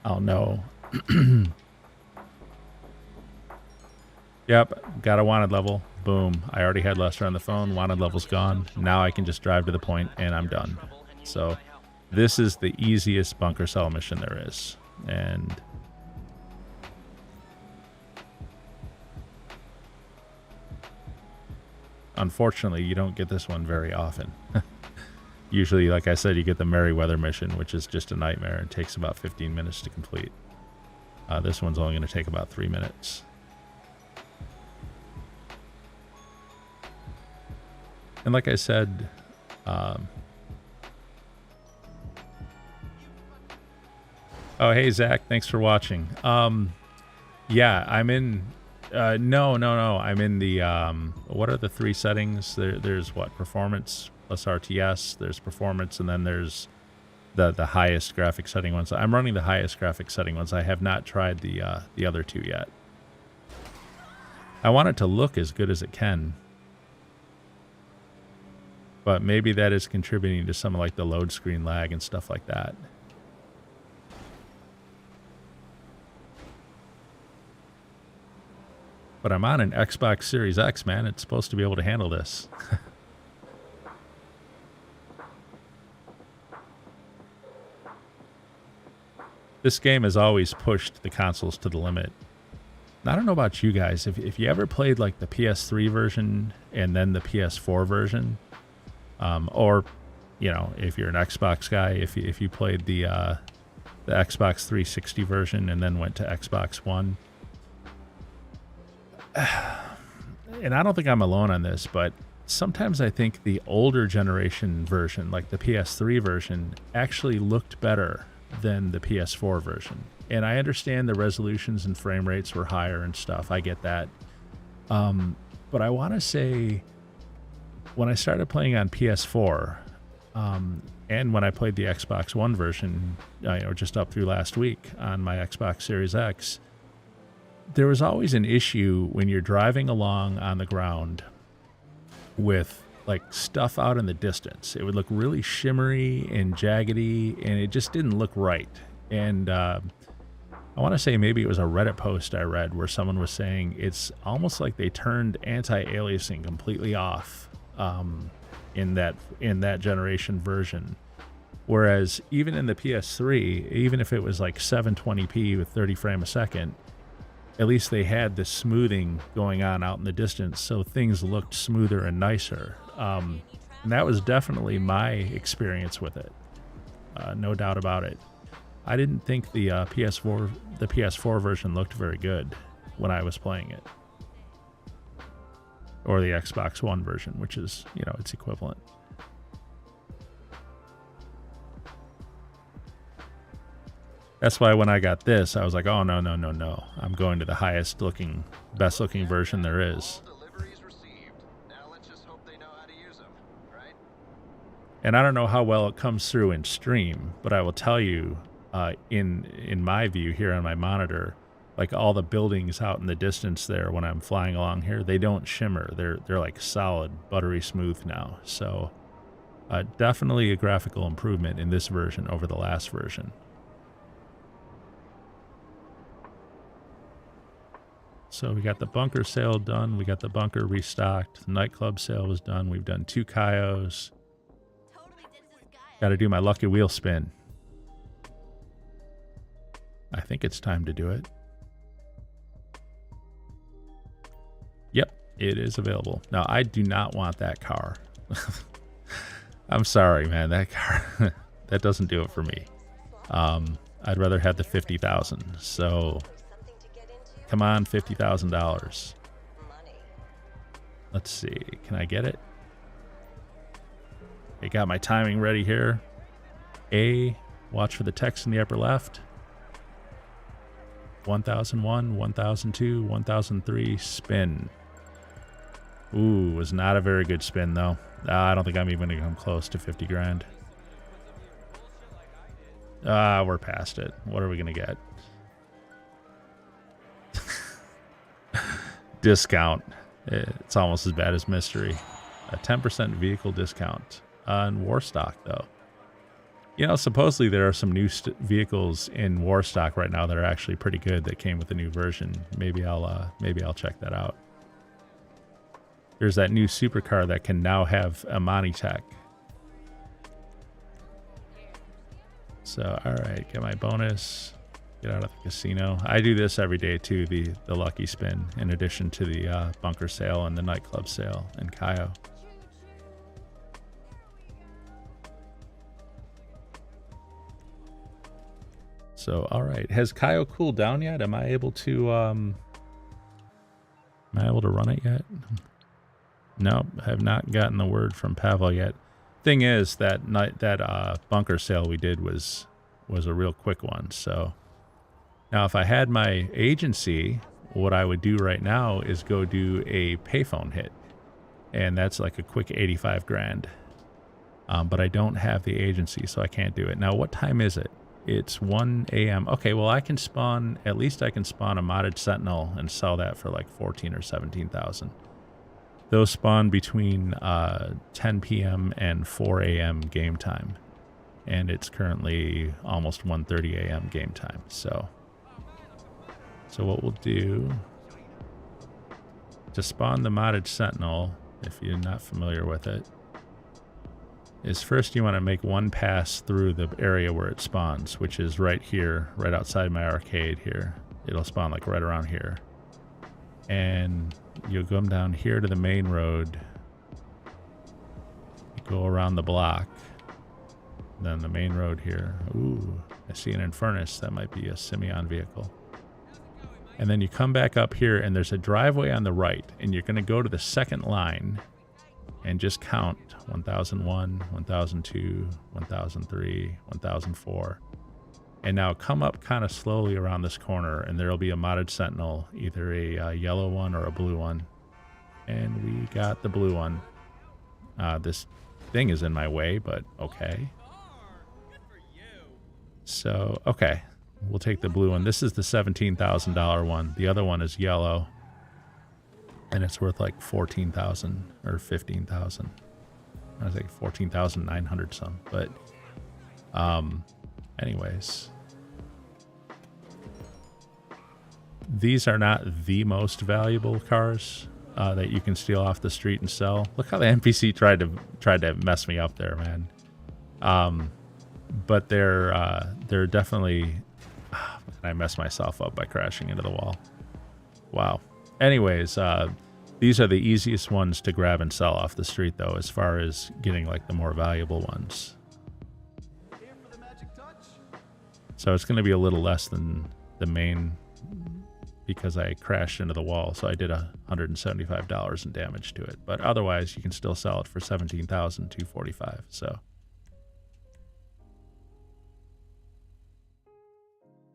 I'll know. Yep, got a wanted level. Boom. I already had Lester on the phone. Wanted level's gone. Now I can just drive to the point and I'm done. So this is the easiest bunker sell mission there is. And unfortunately, you don't get this one very often. Usually, like I said, you get the Merryweather mission, which is just a nightmare and takes about 15 minutes to complete. This one's only going to take about 3 minutes. And like I said, oh, hey, Zach, thanks for watching. Yeah, I'm in No. I'm in the, what are the 3 settings? There's what? Performance plus RTS, there's performance, and then there's the highest graphic setting ones. I'm running the highest graphic setting ones. I have not tried the other 2 yet. I want it to look as good as it can. But maybe that is contributing to some of like the load screen lag and stuff like that. But I'm on an Xbox Series X, man. It's supposed to be able to handle this. This game has always pushed the consoles to the limit. I don't know about you guys. If you ever played like the PS3 version and then the PS4 version, or, you know, if you're an Xbox guy, if you played the Xbox 360 version and then went to Xbox One, and I don't think I'm alone on this, but sometimes I think the older generation version, like the PS3 version, actually looked better than the PS4 version. And I understand the resolutions and frame rates were higher and stuff. I get that. But I want to say when I started playing on PS4, and when I played the Xbox One version, just up through last week on my Xbox Series X, there was always an issue when you're driving along on the ground with like stuff out in the distance. It would look really shimmery and jaggedy, and it just didn't look right. And I want to say maybe it was a Reddit post I read where someone was saying it's almost like they turned anti-aliasing completely off in that generation version. Whereas even in the PS3, even if it was like 720p with 30 frames a second, at least they had the smoothing going on out in the distance, so things looked smoother and nicer. And that was definitely my experience with it. No doubt about it. I didn't think the PS4 version looked very good when I was playing it. Or the Xbox One version, which is, its equivalent. That's why when I got this, I was like, oh, no. I'm going to the best looking version there is. And I don't know how well it comes through in stream, but I will tell you, in my view here on my monitor, like all the buildings out in the distance there when I'm flying along here, they don't shimmer. They're like solid, buttery smooth now. So definitely a graphical improvement in this version over the last version. So we got the bunker sale done. We got the bunker restocked. The nightclub sale was done. We've done 2 Kaios. Got to do my lucky wheel spin. I think it's time to do it. Yep, it is available. Now, I do not want that car. I'm sorry, man. That car, that doesn't do it for me. I'd rather have the 50,000. So, come on, $50,000. Let's see. Can I get it? I got my timing ready here. A, watch for the text in the upper left. 1001, 1002, 1003, spin. Ooh, was not a very good spin though. I don't think I'm even gonna come close to 50 grand. We're past it. What are we gonna get? Discount. It's almost as bad as mystery. A 10% vehicle discount on Warstock though. Supposedly there are some new vehicles in Warstock right now that are actually pretty good that came with the new version. Maybe I'll check that out. There's that new supercar that can now have Amani tech. So, all right, get my bonus. Get out of the casino. I do this every day too, the lucky spin, in addition to the bunker sale and the nightclub sale in Kaio. So, all right. Has Kaio cooled down yet? Am I able to run it yet? No, I have not gotten the word from Pavel yet. Thing is, that bunker sale we did was a real quick one. So now if I had my agency what I would do right now is go do a payphone hit. And that's like a quick 85 grand. But I don't have the agency, so I can't do it. Now, what time is it? It's 1 a.m. Okay, well, I can spawn, at least I can spawn a modded Sentinel and sell that for like 14 or 17,000. Those spawn between 10 p.m. and 4 a.m. game time. And it's currently almost 1:30 a.m. game time. So what we'll do to spawn the modded Sentinel, if you're not familiar with it, is first you want to make one pass through the area where it spawns, which is right here, right outside my arcade here. It'll spawn like right around here. And you'll come down here to the main road, go around the block, then the main road here. Ooh, I see an Infernus. That might be a Simeon vehicle. And then you come back up here and there's a driveway on the right, and you're going to go to the second line and just count 1001, 1002, 1003, 1004. And now come up kind of slowly around this corner, and there'll be a modded Sentinel, either a yellow one or a blue one. And we got the blue one. This thing is in my way, but okay. So, okay. We'll take the blue one. This is the $17,000 one. The other one is yellow. And it's worth like 14,000 or 15,000. I was like 14,900 some. But anyways, these are not the most valuable cars that you can steal off the street and sell. Look how the NPC tried to mess me up there, man. But they're definitely. I messed myself up by crashing into the wall. Wow. Anyways, these are the easiest ones to grab and sell off the street, though, as far as getting like the more valuable ones. So it's going to be a little less than the main because I crashed into the wall. So I did $175 in damage to it. But otherwise, you can still sell it for $17,245. So.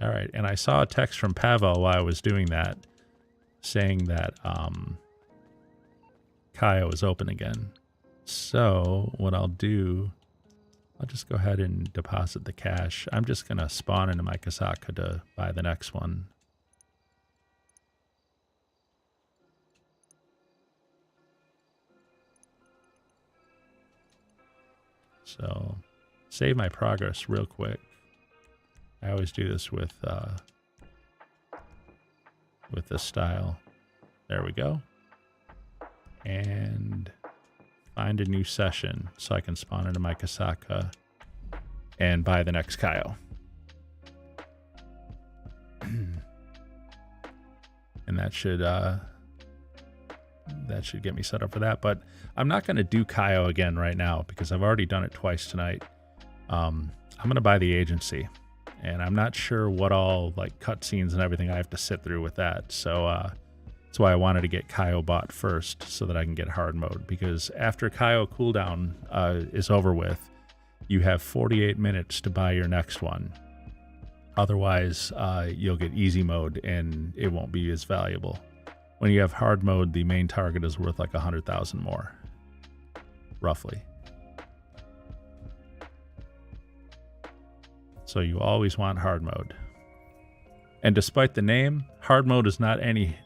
All right, and I saw a text from Pavel while I was doing that, saying that Kaya was open again. So what I'll do, I'll just go ahead and deposit the cash. I'm just going to spawn into my Kasaka to buy the next one. So save my progress real quick. I always do this with this style. There we go. And find a new session so I can spawn into my Kasaka and buy the next Kaio. And that should get me set up for that. But I'm not going to do Kaio again right now because I've already done it twice tonight. I'm going to buy the agency. And I'm not sure what all like cutscenes and everything I have to sit through with that. So that's why I wanted to get Kaio bought first so that I can get hard mode. Because after Kaio cooldown is over with, you have 48 minutes to buy your next one. Otherwise, you'll get easy mode and it won't be as valuable. When you have hard mode, the main target is worth like 100,000 more, roughly. So you always want hard mode. And despite the name, hard mode is not any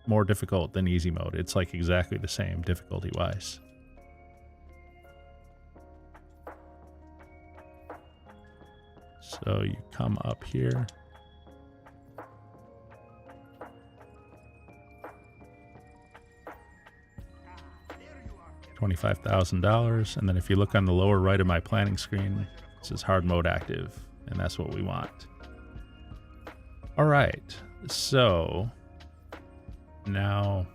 more difficult than easy mode. It's like exactly the same difficulty-wise. So you come up here. $25,000. And then if you look on the lower right of my planning screen, it says hard mode active. And that's what we want. All right, so now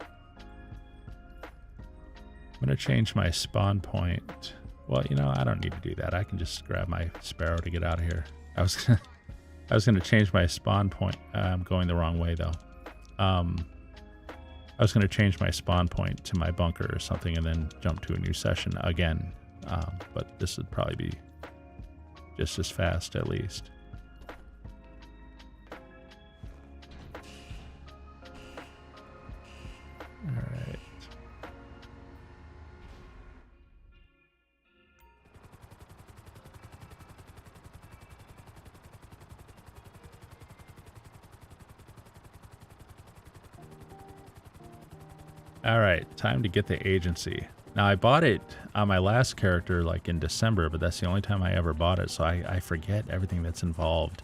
I'm going to change my spawn point. Well, you know, I don't need to do that. I can just grab my Sparrow to get out of here. I was going to change my spawn point. I'm going the wrong way, though. I was going to change my spawn point to my bunker or something and then jump to a new session again. But this would probably be just as fast, at least. All right, time to get the agency. Now, I bought it on my last character like in December, but that's the only time I ever bought it, so I forget everything that's involved.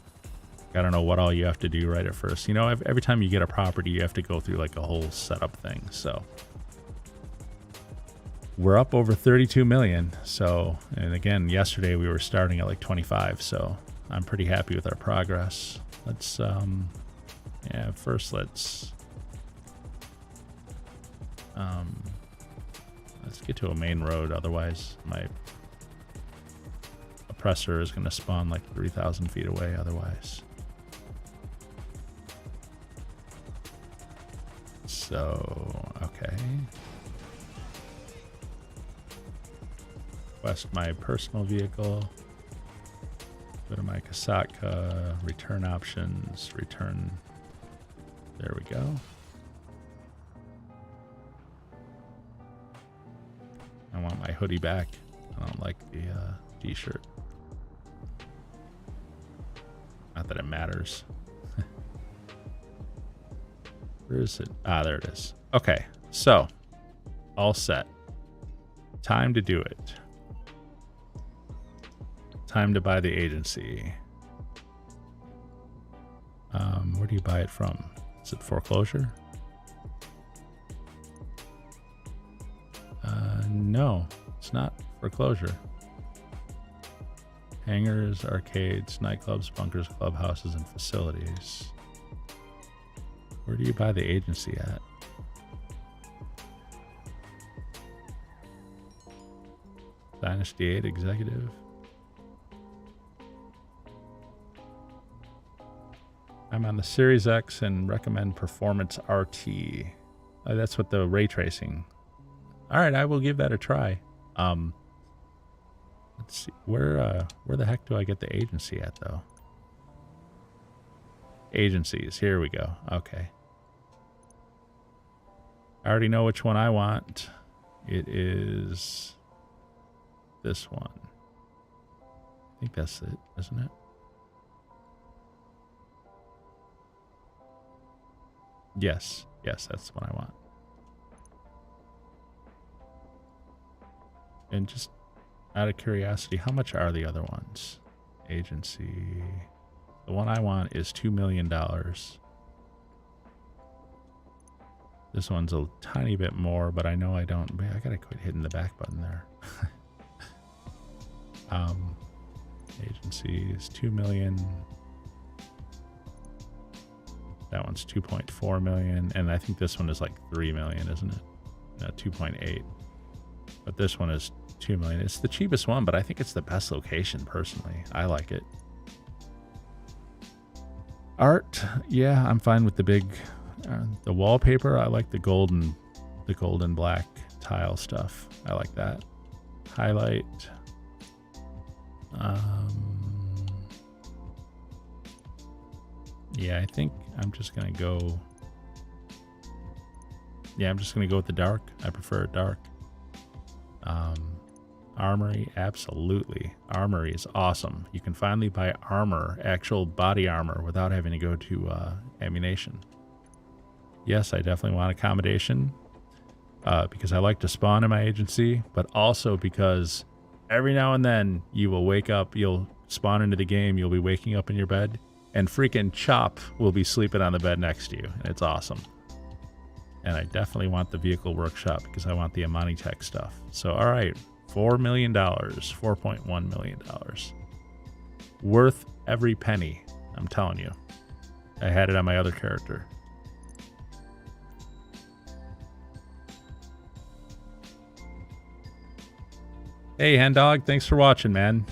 I don't know what all you have to do right at first. You know, every time you get a property, you have to go through like a whole setup thing, so. We're up over 32 million, so, and again, yesterday we were starting at like 25, so I'm pretty happy with our progress. Let's, yeah, first let's get to a main road, otherwise my oppressor is going to spawn like 3,000 feet away otherwise. So, okay. Request my personal vehicle. Go to my Kasatka, return options, return. There we go. I want my hoodie back. I don't like the t-shirt. Not that it matters. Where is it? Ah, there it is. Okay, so all set. Time to do it. Time to buy the agency. Where do you buy it from? Is it foreclosure? No, it's not foreclosure. Hangars, arcades, nightclubs, bunkers, clubhouses, and facilities. Where do you buy the agency at? Dynasty 8 executive. I'm on the Series X and recommend Performance RT. That's what the ray tracing. All right, I will give that a try. Let's see, where the heck do I get the agency at though? Agencies, here we go. Okay. I already know which one I want. It is this one. I think that's it, isn't it? Yes, that's the one I want. And just out of curiosity, how much are the other ones? Agency. The one I want is $2 million. This one's a tiny bit more, but I know I don't. I gotta quit hitting the back button there. Agency is 2 million. That one's 2.4 million, and I think this one is like 3 million, isn't it? No, 2.8. But this one is 2 million. It's the cheapest one, but I think it's the best location personally. I like it. Art, yeah, I'm fine with the big, the wallpaper. I like the gold and black tile stuff. I like that. Highlight. Yeah, I think I'm just gonna go. Yeah, I'm just gonna go with the dark. I prefer it dark. Armory, absolutely. Armory is awesome. You can finally buy armor, actual body armor, without having to go to ammunition. Yes, I definitely want accommodation because I like to spawn in my agency, but also because every now and then you will wake up, you'll spawn into the game, you'll be waking up in your bed, and freaking Chop will be sleeping on the bed next to you, and it's awesome. And I definitely want the vehicle workshop because I want the Amani Tech stuff. So, all right, $4 million, $4.1 million. Worth every penny, I'm telling you. I had it on my other character. Hey, Hendog, thanks for watching, man.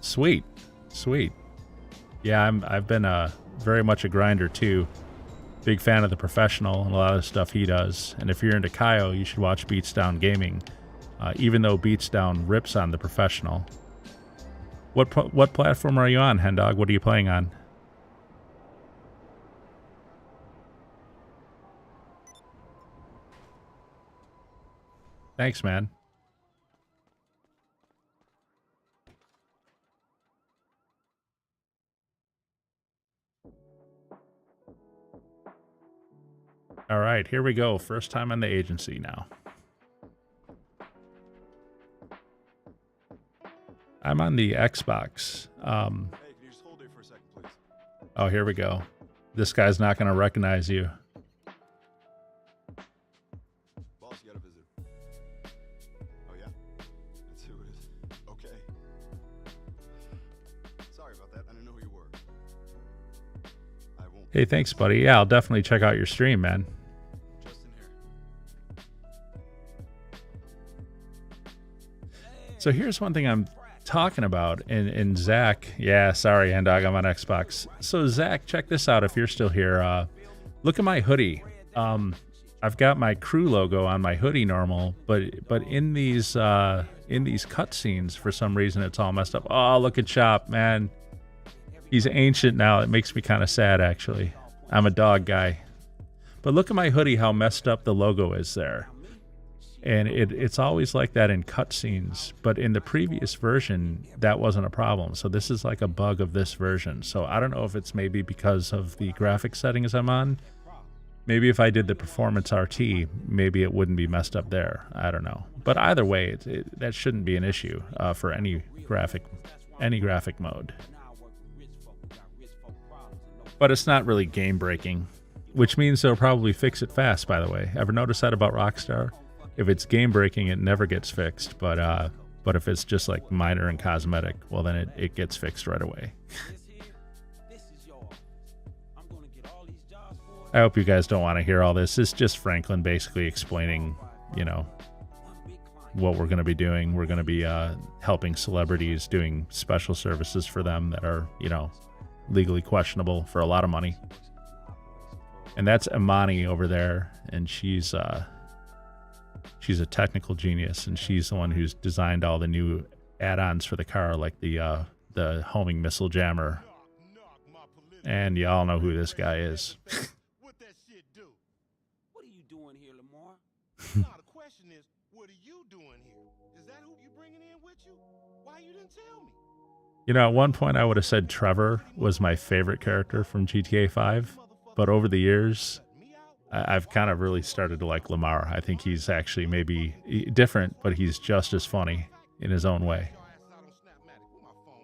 Sweet. Yeah, I've been very much a grinder too. Big fan of the Professional and a lot of the stuff he does. And if you're into Kaio, you should watch Beats Down Gaming. Even though Beats Down rips on the Professional. What platform are you on, Hendog? What are you playing on? Thanks, man. All right, here we go. First time on the agency now. I'm on the Xbox. Hey, can you just hold it for a second, please? Oh, here we go. This guy's not going to recognize you. Boss, you got a visitor. Oh, yeah? That's who it is. Okay. Sorry about that. I didn't know who you were. I won't. Hey, thanks, buddy. Yeah, I'll definitely check out your stream, man. Just in here. So here's one thing I'm talking about, and Zach, yeah, sorry, N-Dog, I'm on Xbox. So Zach, check this out if you're still here. Look at my hoodie. I've got my crew logo on my hoodie normal, but in these cutscenes, for some reason, it's all messed up. Oh, look at Chop, man. He's ancient now. It makes me kind of sad, actually. I'm a dog guy. But look at my hoodie, how messed up the logo is there. And it's always like that in cutscenes, but in the previous version, that wasn't a problem. So this is like a bug of this version. So I don't know if it's maybe because of the graphic settings I'm on. Maybe if I did the performance RT, maybe it wouldn't be messed up there. I don't know. But either way, that shouldn't be an issue for any graphic mode. But it's not really game breaking, which means they'll probably fix it fast, by the way. Ever notice that about Rockstar? If it's game breaking, it never gets fixed. But if it's just like minor and cosmetic, well, then it gets fixed right away. I hope you guys don't want to hear all this. It's just Franklin basically explaining, what we're going to be doing. We're going to be helping celebrities, doing special services for them that are, legally questionable for a lot of money. And that's Imani over there, and she's a technical genius, and she's the one who's designed all the new add-ons for the car, like the homing missile jammer. And y'all know who this guy is. What that shit do? What are you doing here, Lamar? The question is, what are you doing here? Is that who you bringing in with you? Why you didn't tell me? At one point I would have said Trevor was my favorite character from GTA 5, but over the years, I've kind of really started to like Lamar. I think he's actually maybe different, but he's just as funny in his own way.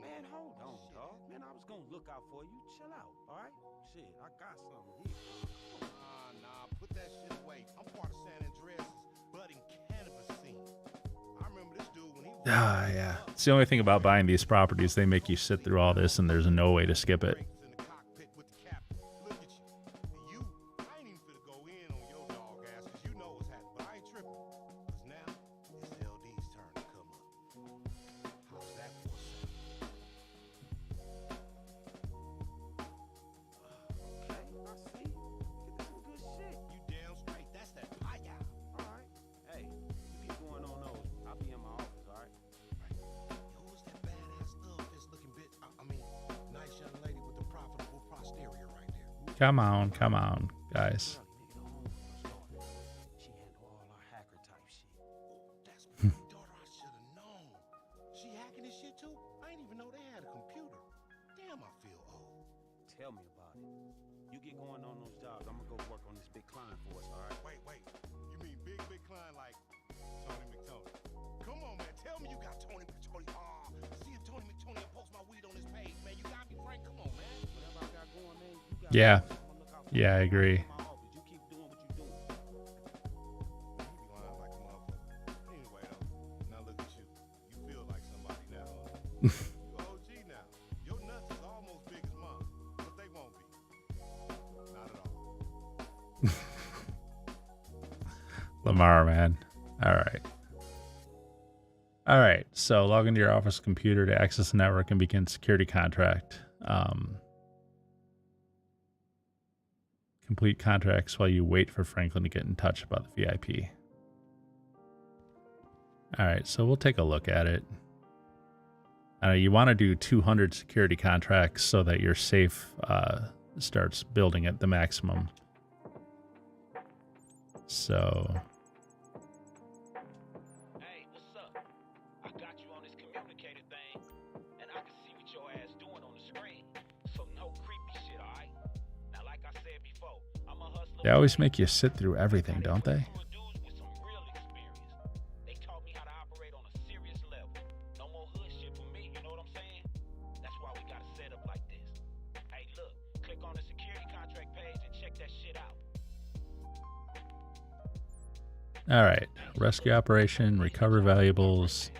Man, hold on, dog. Man, I was gonna look out for you. Chill out, all right? Shit, I got something here. Nah, put that shit away. I'm part of San Andreas' budding cannabis scene. I remember this dude when he was... Yeah. It's the only thing about buying these properties. They make you sit through all this, and there's no way to skip it. in the cockpit with the captain. Look at you. I ain't even finna go in on your dog ass, cause you know what's happening. But I ain't tripping. Cause now, it's LD's turn to come up. How's that for a second? Okay, I see. Get some good shit. You damn straight. That's that pie out. Alright. Hey, you keep going on those. I'll be in my office, alright? Yo, who's that badass love fist looking bitch? I mean, nice young lady with the profitable posterior right there. Come on, guys. She handle all our hacker type shit. That's my daughter. I should have known. She hacking this shit too? I didn't even know they had a computer. Damn, I feel old. Tell me about it. You get going on those jobs. I'm gonna go work on this big client for us, all right? Wait. You mean big client like Tony McTony? Come on, man. Tell me you got Tony McTony. See if Tony McTony will post my weed on his page, man. You got me, Frank. Come on, man. Whatever I got going, man. You got Yeah. me. I'm gonna look out for Yeah, I you. agree. In my office. You keep doing what you doing. You be lying like a motherfucker. Anyway, though, now look at you. You feel like somebody now, huh? You OG now. Your nuts is almost big as mine, but they won't be. Not at all. Lamar, man. All right. So log into your office computer to access the network and begin security contract. Complete contracts while you wait for Franklin to get in touch about the VIP. All right, so we'll take a look at it. You want to do 200 security contracts so that your safe starts building at the maximum. So... Hey, what's up? I got you on this communicator thing, and I can see what your ass doing on the screen. So no creepy shit, alright? Now, like I said before, I'm a hustler They always make you sit through everything, don't they? All right, rescue operation, recover valuables,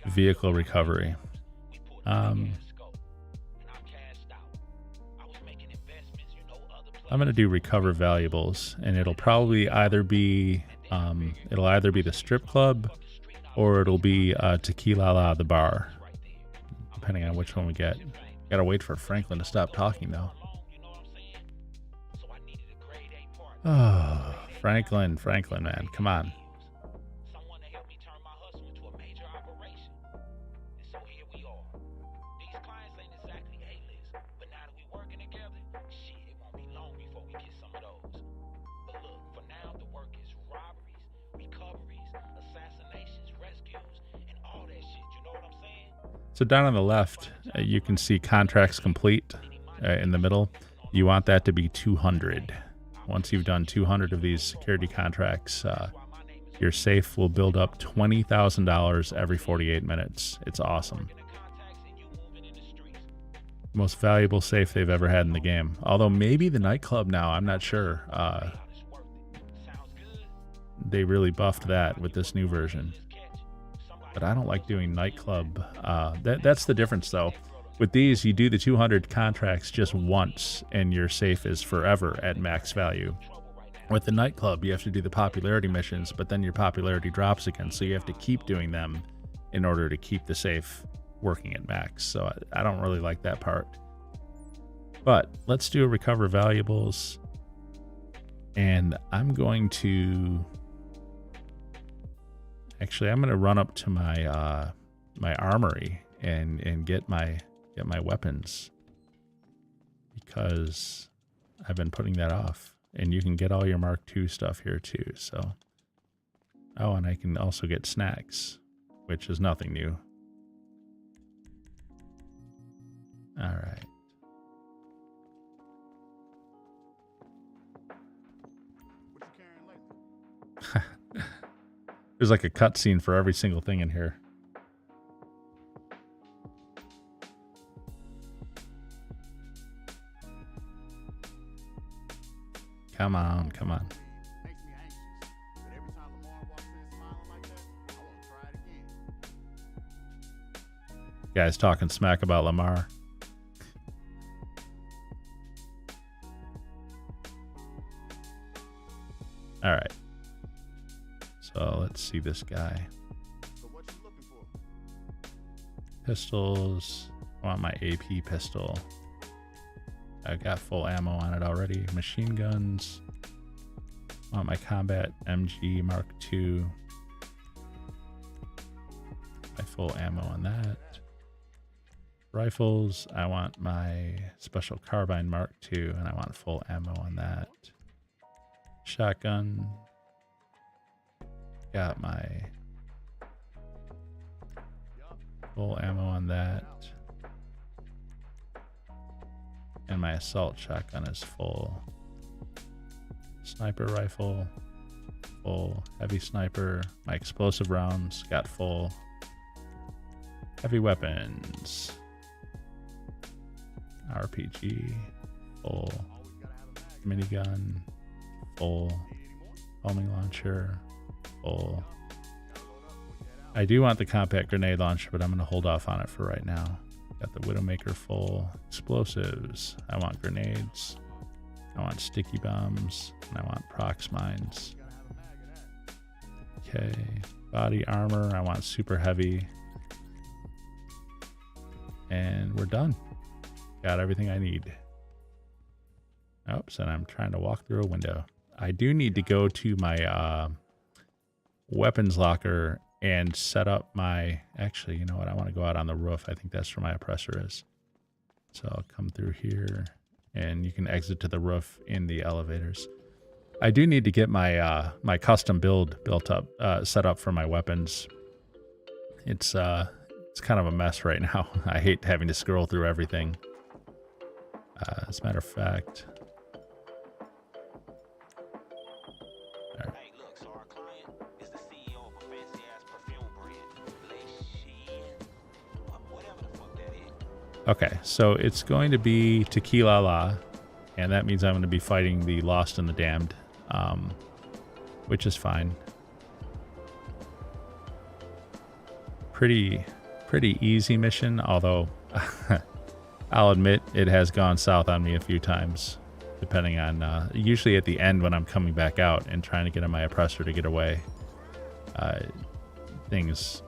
vehicle recovery. I'm gonna do recover valuables, and it'll probably either be the strip club, or it'll be Tequila La the bar, depending on which one we get. Gotta wait for Franklin to stop talking though. Oh, Franklin, man, come on. So down on the left, you can see contracts complete in the middle. You want that to be 200. Once you've done 200 of these security contracts, your safe will build up $20,000 every 48 minutes. It's awesome. Most valuable safe they've ever had in the game. Although maybe the nightclub now, I'm not sure. They really buffed that with this new version. But I don't like doing nightclub. That's the difference, though. With these, you do the 200 contracts just once, and your safe is forever at max value. With the nightclub, you have to do the popularity missions, but then your popularity drops again, so you have to keep doing them in order to keep the safe working at max. So I don't really like that part. But let's do a recover valuables, and I'm going to... Actually, I'm going to run up to my my armory and get my weapons, because I've been putting that off. And you can get all your Mark II stuff here too. So, oh, and I can also get snacks, which is nothing new. All right. What you carrying lately? There's like a cutscene for every single thing in here. Come on, come on. Makes me anxious. But every time Lamar walks in smiling like that, I want to try it again. Guys talking smack about Lamar. All right. So let's see this guy. So what you looking for? Pistols. I want my AP pistol. I've got full ammo on it already. Machine guns. I want my combat MG Mark II. My full ammo on that. Rifles. I want my special carbine Mark II, and I want full ammo on that. Shotgun. Got my full ammo on that. And my assault shotgun is full. Sniper rifle, full. Heavy sniper. My explosive rounds got full. Heavy weapons. RPG, full. Minigun, full. Homing launcher, full. I do want the compact grenade launcher, but I'm going to hold off on it for right now. Got the Widowmaker full. Explosives. I want grenades. I want sticky bombs. And I want prox mines. Okay. Body armor. I want super heavy. And we're done. Got everything I need. Oops, and I'm trying to walk through a window. I do need to go to my weapons locker and set up my... Actually, you know what? I want to go out on the roof. I think that's where my oppressor is. So I'll come through here, and you can exit to the roof in the elevators. I do need to get my my custom build built up, set up for my weapons. It's kind of a mess right now. I hate having to scroll through everything. As a matter of fact, Okay, so it's going to be Tequila La, and that means I'm going to be fighting the Lost and the Damned, which is fine. Pretty easy mission, although I'll admit it has gone south on me a few times, depending on, usually at the end when I'm coming back out and trying to get on my oppressor to get away. Things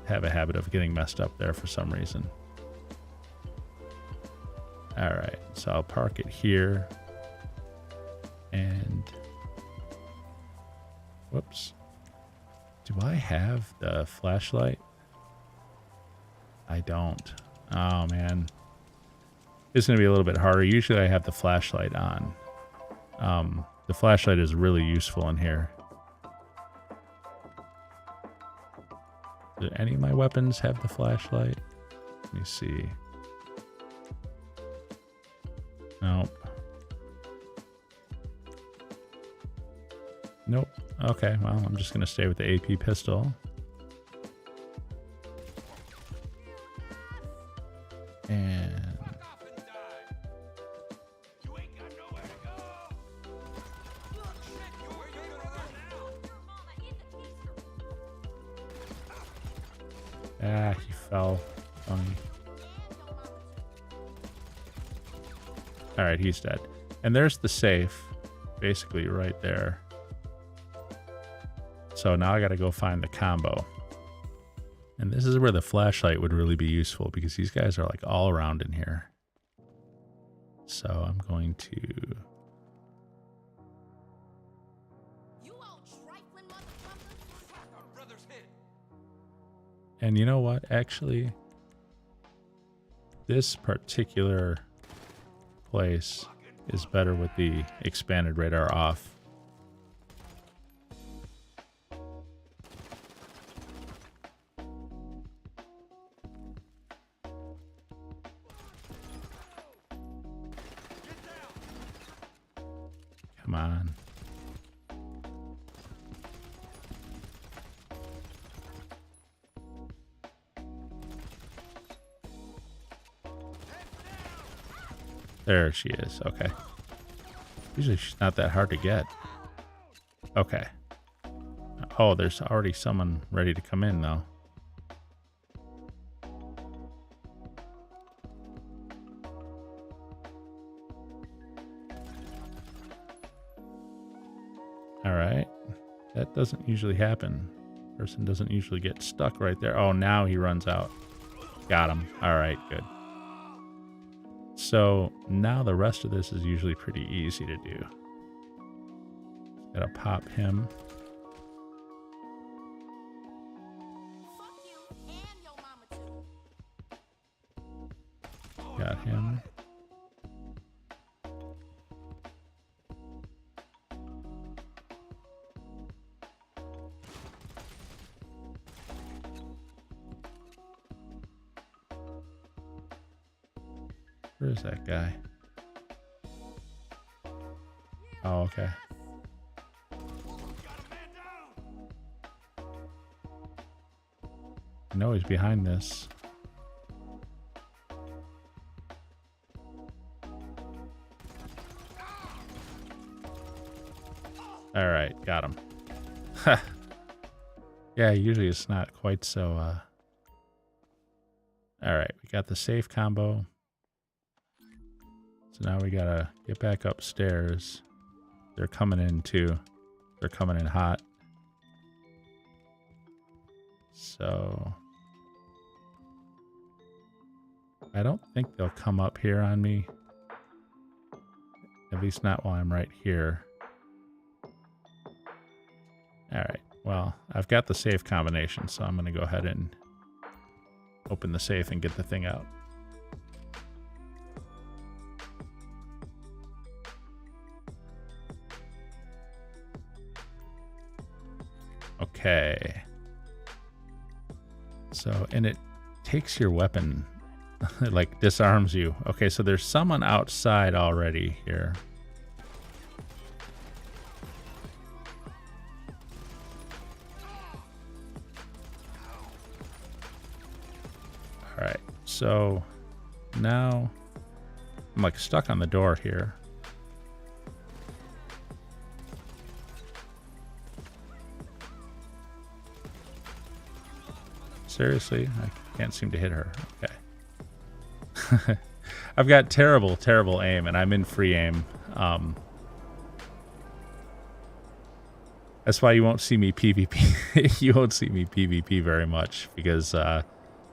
have a habit of getting messed up there for some reason. Alright, so I'll park it here. And... whoops. Do I have the flashlight? I don't. Oh, man. It's going to be a little bit harder. Usually I have the flashlight on. The flashlight is really useful in here. Do any of my weapons have the flashlight? Let me see. Nope. Nope. Okay, well, I'm just going to stay with the AP pistol. And... ah, he fell. Funny. Alright, he's dead. And there's the safe, basically right there. So now I gotta go find the combo. And this is where the flashlight would really be useful, because these guys are like all around in here. So I'm going to... And you know what? Actually, this particular place is better with the expanded radar off. Come on. There she is. Okay. Usually she's not that hard to get. Okay. Oh, there's already someone ready to come in, though. All right. That doesn't usually happen. Person doesn't usually get stuck right there. Oh, now he runs out. Got him. All right, good. So now the rest of this is usually pretty easy to do. Gotta pop him. Got him. Where is that guy? Oh, okay. I know he's behind this. All right, got him. Yeah, usually it's not quite so... All right, we got the safe combo. So now we gotta get back upstairs. They're coming in too. They're coming in hot. So I don't think they'll come up here on me. At least not while I'm right here. Alright, well, I've got the safe combination, so I'm gonna go ahead and open the safe and get the thing out. Okay. So, and it takes your weapon, it like disarms you. Okay, so there's someone outside already here. All right, so now I'm like stuck on the door here. Seriously, I can't seem to hit her. Okay. I've got terrible, terrible aim, and I'm in free aim. That's why you won't see me PvP. You won't see me PvP very much, because by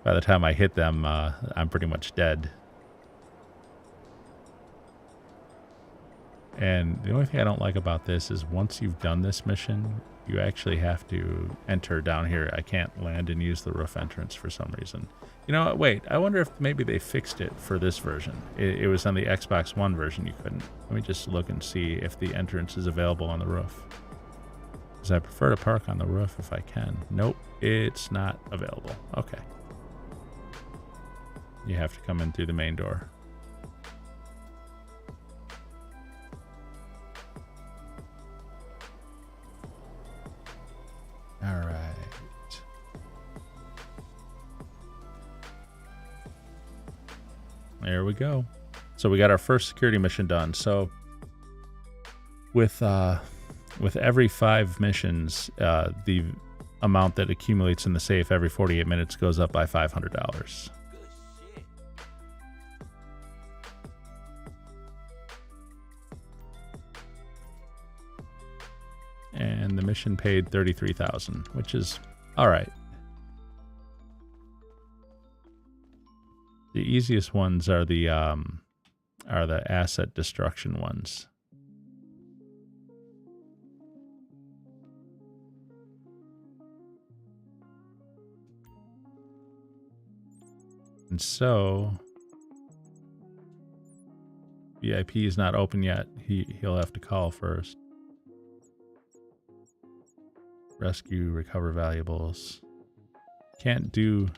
the time I hit them, I'm pretty much dead. And the only thing I don't like about this is once you've done this mission, you actually have to enter down here. I can't land and use the roof entrance for some reason. You know what? Wait, I wonder if maybe they fixed it for this version. It was on the Xbox One version you couldn't. Let me just look and see if the entrance is available on the roof. Because I prefer to park on the roof if I can. Nope, it's not available. Okay. You have to come in through the main door. All right. There we go. So we got our first security mission done. So with every 5 missions, the amount that accumulates in the safe every 48 minutes goes up by $500. And the mission paid $33,000, which is all right. The easiest ones are the asset destruction ones. And so VIP is not open yet. He'll have to call first. Rescue, recover valuables. Can't do...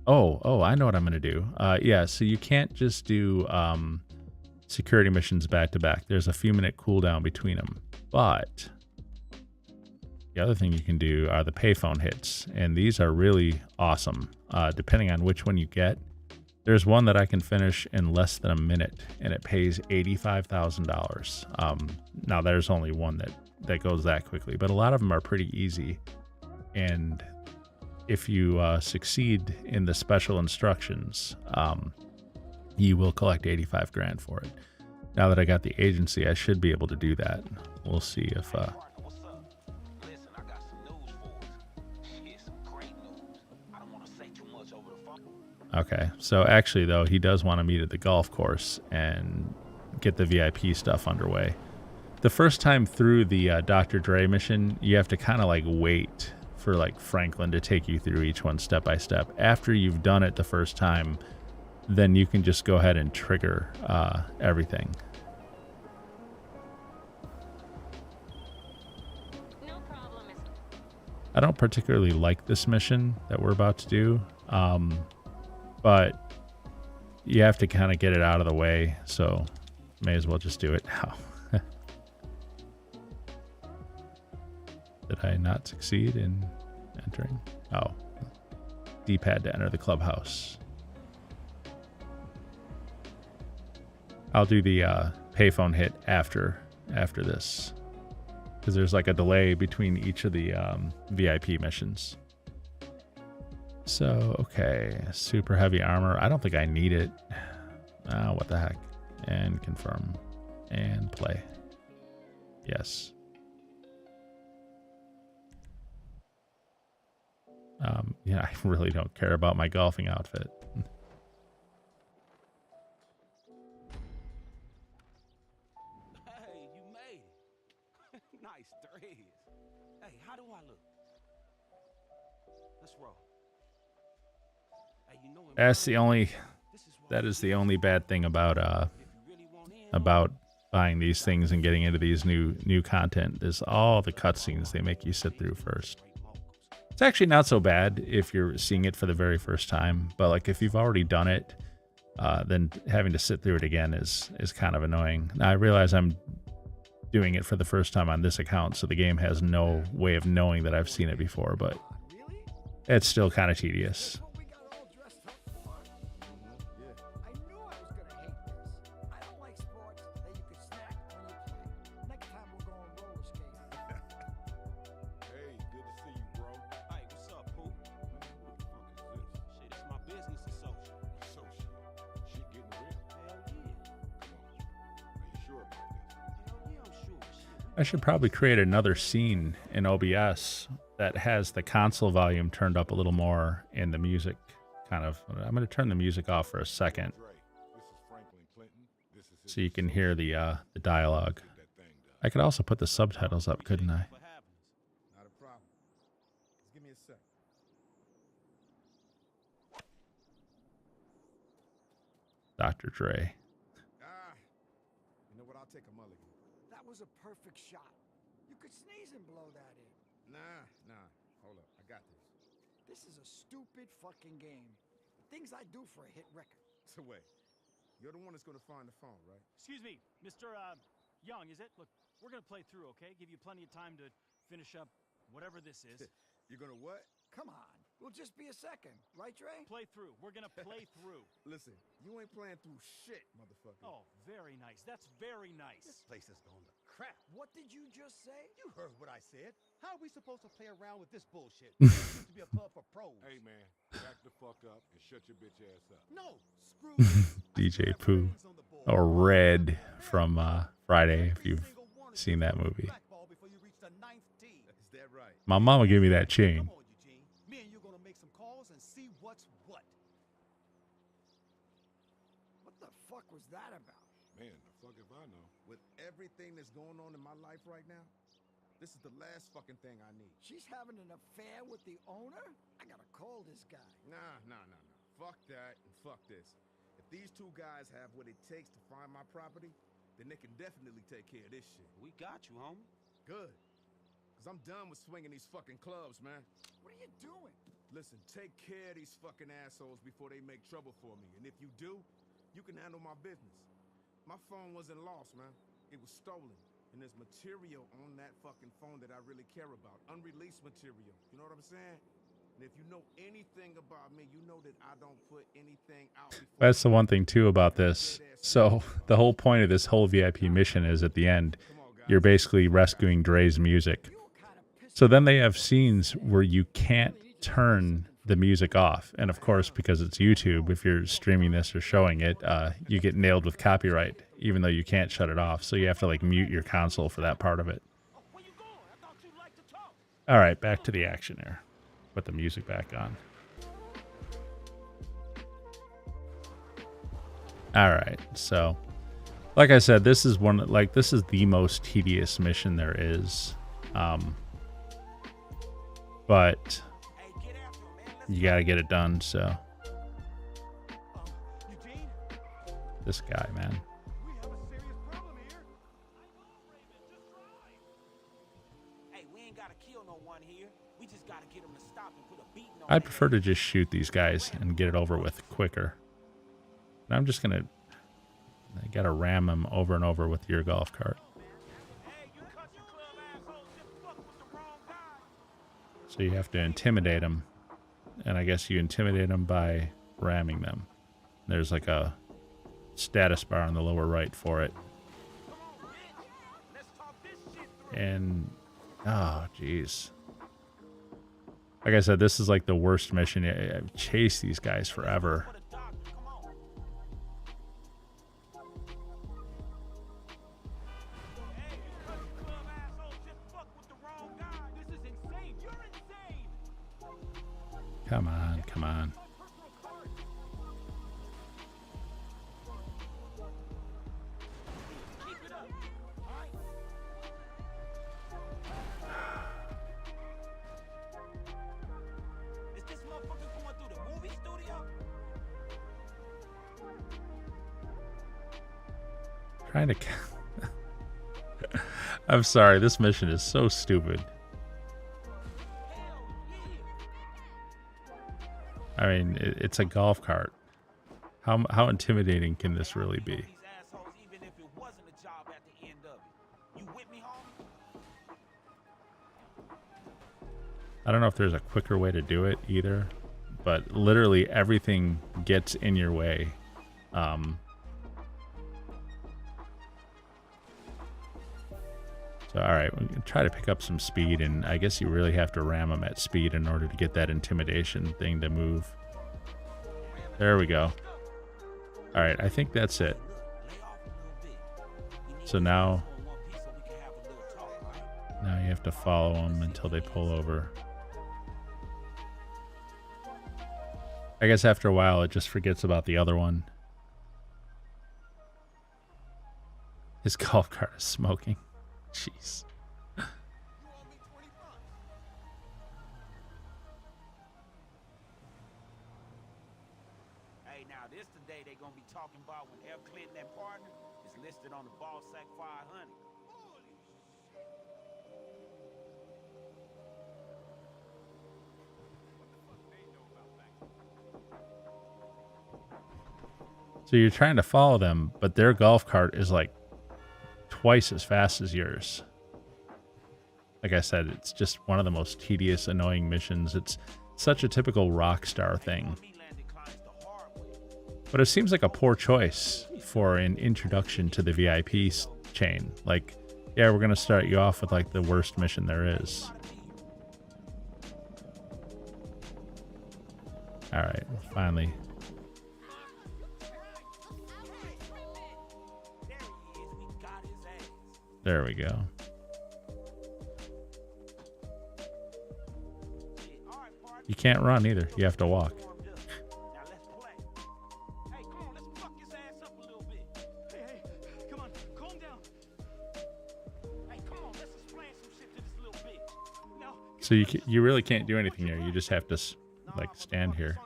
Oh, I know what I'm going to do. Yeah, so you can't just do security missions back to back. There's a few minute cooldown between them. But the other thing you can do are the payphone hits. And these are really awesome, depending on which one you get. There's one that I can finish in less than a minute, and it pays $85,000. Now, there's only one that goes that quickly, but a lot of them are pretty easy. And if you succeed in the special instructions, you will collect 85 grand for it. Now that I got the agency, I should be able to do that. We'll see if... Okay, so actually, though, he does want to meet at the golf course and get the VIP stuff underway. The first time through the Dr. Dre mission, you have to kind of like wait for like Franklin to take you through each one step by step. After you've done it the first time, then you can just go ahead and trigger everything. No problem. I don't particularly like this mission that we're about to do, but you have to kind of get it out of the way, so may as well just do it now. Did I not succeed in entering? Oh, D-pad to enter the clubhouse. I'll do the payphone hit after this, because there's like a delay between each of the VIP missions. So, okay, super heavy armor. I don't think I need it. What the heck? And confirm. And play. Yes. Yeah, I really don't care about my golfing outfit. Hey, you made it. Nice threads. Hey, how do I look? Let's roll. Hey, you know That is the only bad thing about buying these things and getting into these new content is all the cutscenes they make you sit through first. It's actually not so bad if you're seeing it for the very first time, but like if you've already done it, then having to sit through it again is kind of annoying. Now I realize I'm doing it for the first time on this account, so the game has no way of knowing that I've seen it before, but it's still kind of tedious. I should probably create another scene in OBS that has the console volume turned up a little more and the music kind of. I'm going to turn the music off for a second so you can hear the dialogue. I could also put the subtitles up, couldn't I? Not a problem. Just give me a sec. Dr. Dre. You know what? I'll take a mulligan. That was a perfect shot. You could sneeze and blow that in. Nah. Hold up. I got this. This is a stupid fucking game. Things I do for a hit record. So wait. You're the one that's gonna find the phone, right? Excuse me, Mr. Young, is it? Look, we're gonna play through, okay? Give you plenty of time to finish up whatever this is. You're gonna what? Come on. We'll just be a second. Right, Dre? Play through. We're gonna play through. Listen, you ain't playing through shit, motherfucker. Oh, very nice. That's very nice. This place is going to crap. What did you just say? You heard what I said. How are we supposed to play around with this bullshit? It's supposed to be a club for pros. Hey, man, back the fuck up and shut your bitch ass up. No, screw this. DJ Pooh. Or Red from Friday, if you've seen that movie. Is that right? My mama gave me that chain. Come on, Eugene. Me and you're going to make some calls and see what's what. What the fuck was that about? Man, the fuck if I know. With everything that's going on in my life right now, this is the last fucking thing I need. She's having an affair with the owner? I gotta call this guy. Nah. Fuck that and fuck this. If these two guys have what it takes to find my property, then they can definitely take care of this shit. We got you, homie. Good. Cause I'm done with swinging these fucking clubs, man. What are you doing? Listen, take care of these fucking assholes before they make trouble for me. And if you do, you can handle my business. My phone wasn't lost, man. It was stolen. And there's material on that fucking phone that I really care about. Unreleased material. You know what I'm saying? And if you know anything about me, you know that I don't put anything out before. That's the one thing too about this. So the whole point of this whole VIP mission is at the end, you're basically rescuing Dre's music. So then they have scenes where you can't turn the music off. And of course, because it's YouTube, if you're streaming this or showing it, you get nailed with copyright, even though you can't shut it off. So you have to like mute your console for that part of it. All right, back to the action here. Put the music back on. All right, so like I said, this is this is the most tedious mission there is. But you got to get it done, so. This guy, man. We have a serious problem here. Hey, we ain't gotta kill no one here. We just gotta get him to stop and put a beating on I'd prefer to just shoot these guys and get it over with quicker. And I'm just going to... I got to ram them over and over with your golf cart. So you have to intimidate them. And I guess you intimidate them by ramming them. There's like a status bar on the lower right for it. And... oh, jeez. Like I said, this is like the worst mission. I've chased these guys forever. Come on, come on. Is this motherfucker going through the movie studio? Trying to... I'm sorry, this mission is so stupid. I mean, it's a golf cart. How intimidating can this really be? These assholes, even if it wasn't a job at the end of it. You with me, homie? I don't know if there's a quicker way to do it either, but literally everything gets in your way. So, all right, we're gonna try to pick up some speed, and I guess you really have to ram them at speed in order to get that intimidation thing to move. There we go. All right, I think that's it. So now Now you have to follow them until they pull over. I guess after a while it just forgets about the other one. His golf cart is smoking. Jeez. Hey, now this the day they gonna be talking about when F. Clinton and partner is listed on the Ball Sack 500. So you're trying to follow them, but their golf cart is like twice as fast as yours. Like I said, it's just one of the most tedious, annoying missions. It's such a typical Rockstar thing. But it seems like a poor choice for an introduction to the VIP chain. Like, yeah, we're going to start you off with like the worst mission there is. All right, finally. There we go. You can't run either. You have to walk. So you really can't do anything here. You just have to like stand here.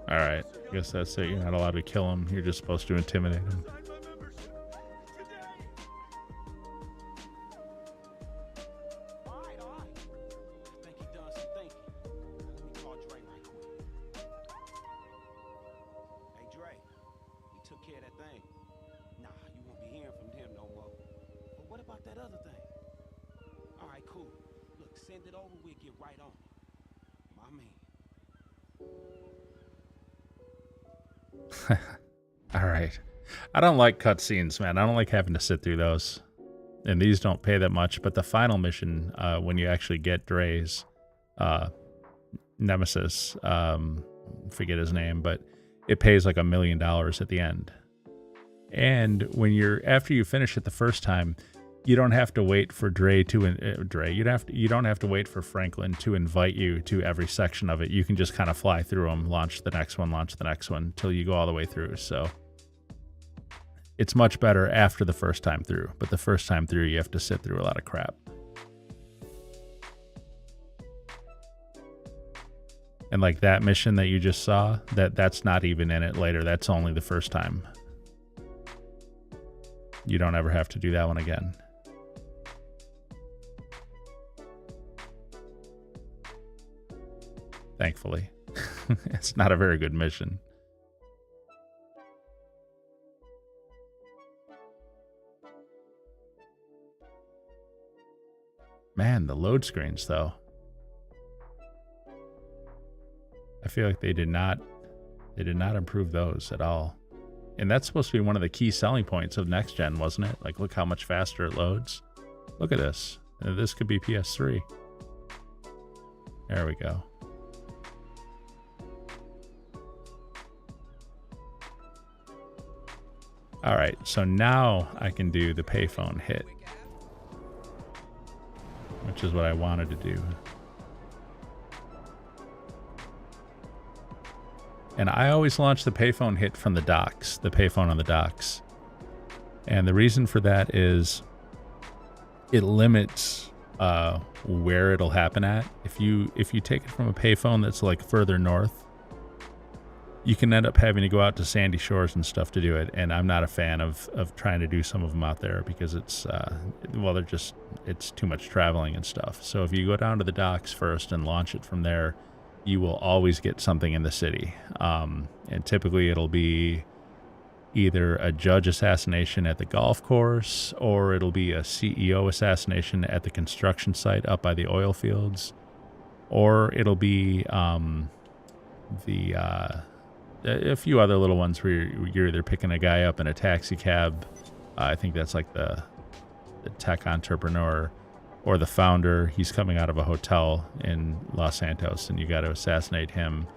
All right, I guess that's it. You're not allowed to kill him. You're just supposed to intimidate him. All right. I don't like cutscenes, man. I don't like having to sit through those. And these don't pay that much. But the final mission, when you actually get Dre's nemesis, forget his name, but it pays like $1 million at the end. And when after you finish it the first time, you don't have to wait for you don't have to wait for Franklin to invite you to every section of it. You can just kind of fly through them, launch the next one till you go all the way through. So it's much better after the first time through, but the first time through you have to sit through a lot of crap. And like that mission that you just saw, that's not even in it later. That's only the first time. You don't ever have to do that one again. Thankfully. It's not a very good mission. Man, the load screens though. I feel like they did not improve those at all. And that's supposed to be one of the key selling points of next gen, wasn't it? Like, look how much faster it loads. Look at this. This could be PS3. There we go. All right, so now I can do the payphone hit, which is what I wanted to do. And I always launch the payphone hit from the docks, the payphone on the docks. And the reason for that is it limits where it'll happen at. If you take it from a payphone that's like further north, you can end up having to go out to Sandy Shores and stuff to do it. And I'm not a fan of trying to do some of them out there because it's, it's too much traveling and stuff. So if you go down to the docks first and launch it from there, you will always get something in the city. And typically it'll be either a judge assassination at the golf course, or it'll be a CEO assassination at the construction site up by the oil fields, or it'll be a few other little ones where you're either picking a guy up in a taxi cab. I think that's like the tech entrepreneur or the founder. He's coming out of a hotel in Los Santos, and you got to assassinate him.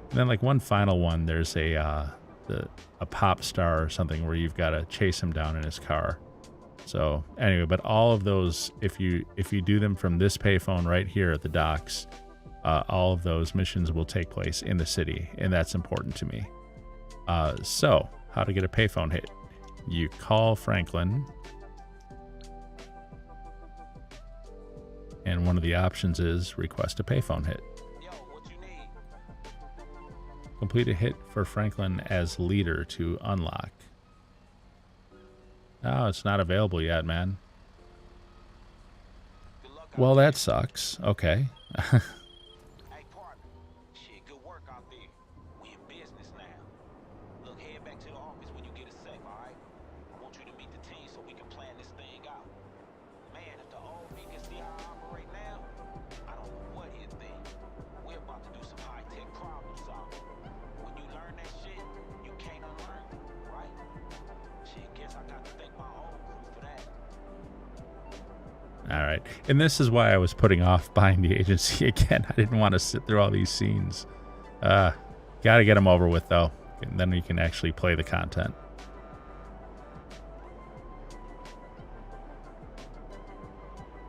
And then like one final one, there's a pop star or something where you've got to chase him down in his car. So anyway, but all of those, if you do them from this payphone right here at the docks, all of those missions will take place in the city, and that's important to me. So how to get a payphone hit? You call Franklin, and one of the options is request a payphone hit. Yo, what you need? Complete a hit for Franklin as leader to unlock. Oh, it's not available yet, man. Good luck out Well, there. that sucks. Okay. Hey, partner. Shit, good work out there. We in business now. Look, head back to the office when you get a sec, all right? I want you to meet the team so we can plan this thing out. Man, if the old me can see how I operate now, I don't know what he'd think. We're about to do some high-tech problem solving. When you learn that shit, you can't unlearn it, right? Shit, guess I got to thank my old crew for that. All right. And this is why I was putting off buying the agency again. I didn't want to sit through all these scenes. Got to get them over with, though. And then you can actually play the content.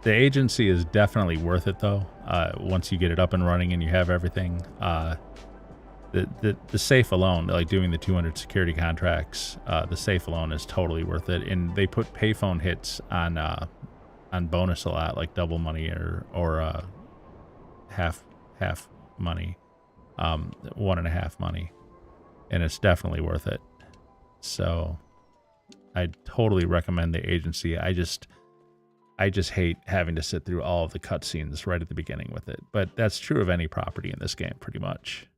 The agency is definitely worth it, though. Once you get it up and running and you have everything. The safe alone, like doing the 200 security contracts, the safe alone is totally worth it. And they put payphone hits on bonus a lot, like double money or half money, 1.5 money, and it's definitely worth it. So I totally recommend the agency. I just hate having to sit through all of the cutscenes right at the beginning with it, but that's true of any property in this game, pretty much.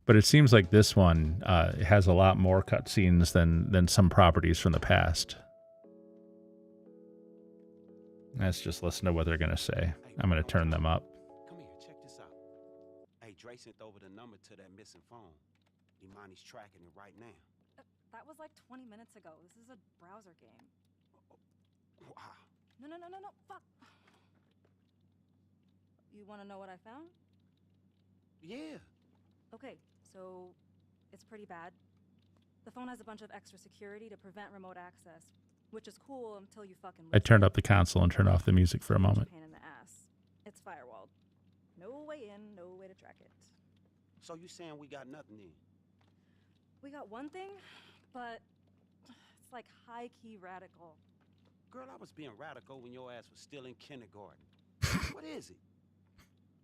But it seems like this one has a lot more cutscenes than some properties from the past. Let's just listen to what they're going to say. I'm going to turn them up. Come here, check this out. Hey, Dre sent over the number to that missing phone. Imani's tracking it right now. That was like 20 minutes ago. This is a browser game. Wow. No, fuck. You want to know what I found? Yeah. Okay, so it's pretty bad. The phone has a bunch of extra security to prevent remote access, which is cool until you fucking I turned up the console and turned off the music for a moment. Pain in the ass. It's firewalled. No way in, no way to track it. So you saying we got nothing then? We got one thing, but it's like high-key radical. Girl, I was being radical when your ass was still in kindergarten. What is it?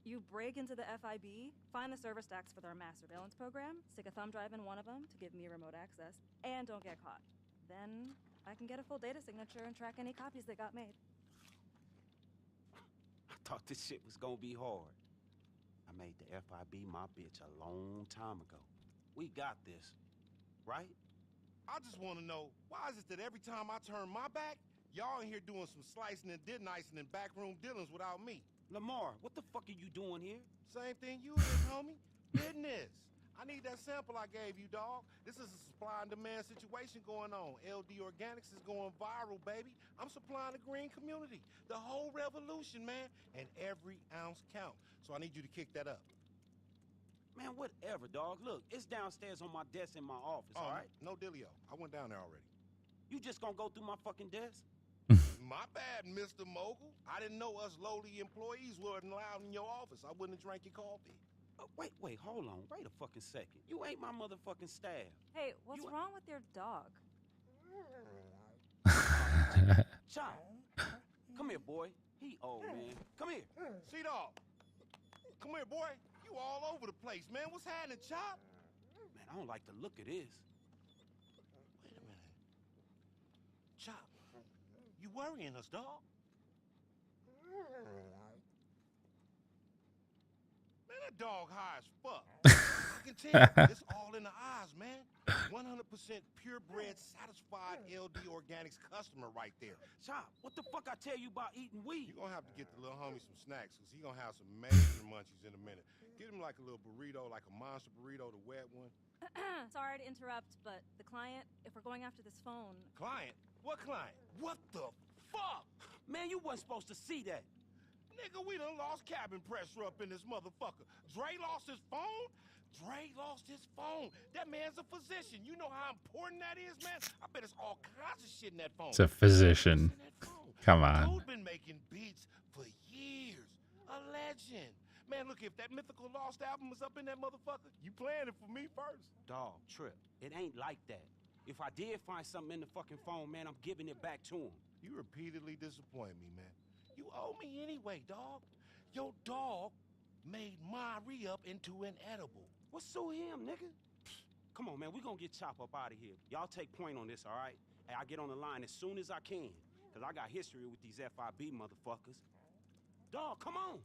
You break into the FIB, find the server stacks for their mass surveillance program, stick a thumb drive in one of them to give me remote access, and don't get caught. Then I can get a full data signature and track any copies that got made. I thought this shit was gonna be hard. I made the FIB my bitch a long time ago. We got this, right? I just want to know, why is it that every time I turn my back, y'all in here doing some slicing and dick-nicing and backroom dealings without me? Lamar, what the fuck are you doing here? Same thing you is, homie. Business. I need that sample I gave you, dog. This is a supply and demand situation going on. LD Organics is going viral, baby. I'm supplying the green community. The whole revolution, man. And every ounce counts. So I need you to kick that up. Man, whatever, dog. Look, it's downstairs on my desk in my office, all right? No dealio. I went down there already. You just gonna go through my fucking desk? My bad, Mr. Mogul. I didn't know us lowly employees weren't allowed in your office. I wouldn't have drank your coffee. Wait, hold on. Wait a fucking second. You ain't my motherfucking staff. Hey, what's wrong with your dog? Chop. Come here, boy. He old, man. Come here. C-Dog. Come here, boy. You all over the place, man. What's happening, Chop? Man, I don't like the look of this. Wait a minute. Chop, you worrying us, dog? Man, that dog high as fuck. I can tell. It's all in the eyes, man. 100% purebred, satisfied LD Organics customer right there. Chop, what the fuck I tell you about eating weed? You're gonna have to get the little homie some snacks, because he's gonna have some major munchies in a minute. Get him like a little burrito, like a monster burrito, the wet one. Sorry to interrupt, but the client, if we're going after this phone... Client? What client? What the fuck? Man, you wasn't supposed to see that. Nigga, we done lost cabin pressure up in this motherfucker. Dre lost his phone? Dre lost his phone. That man's a physician. You know how important that is, man? I bet it's all kinds of shit in that phone. It's a physician. Come on. Dude been making beats for years. A legend. Man, look, if that Mythical Lost album was up in that motherfucker, you playing it for me first. Dog, Trip, it ain't like that. If I did find something in the fucking phone, man, I'm giving it back to him. You repeatedly disappoint me, man. You owe me anyway, dog. Your dog made my re-up into an edible. What's so him, nigga? Come on, man, we gonna get Chop up out of here. Y'all take point on this, all right? Hey, I get on the line as soon as I can, because I got history with these FIB motherfuckers. Dog, come on.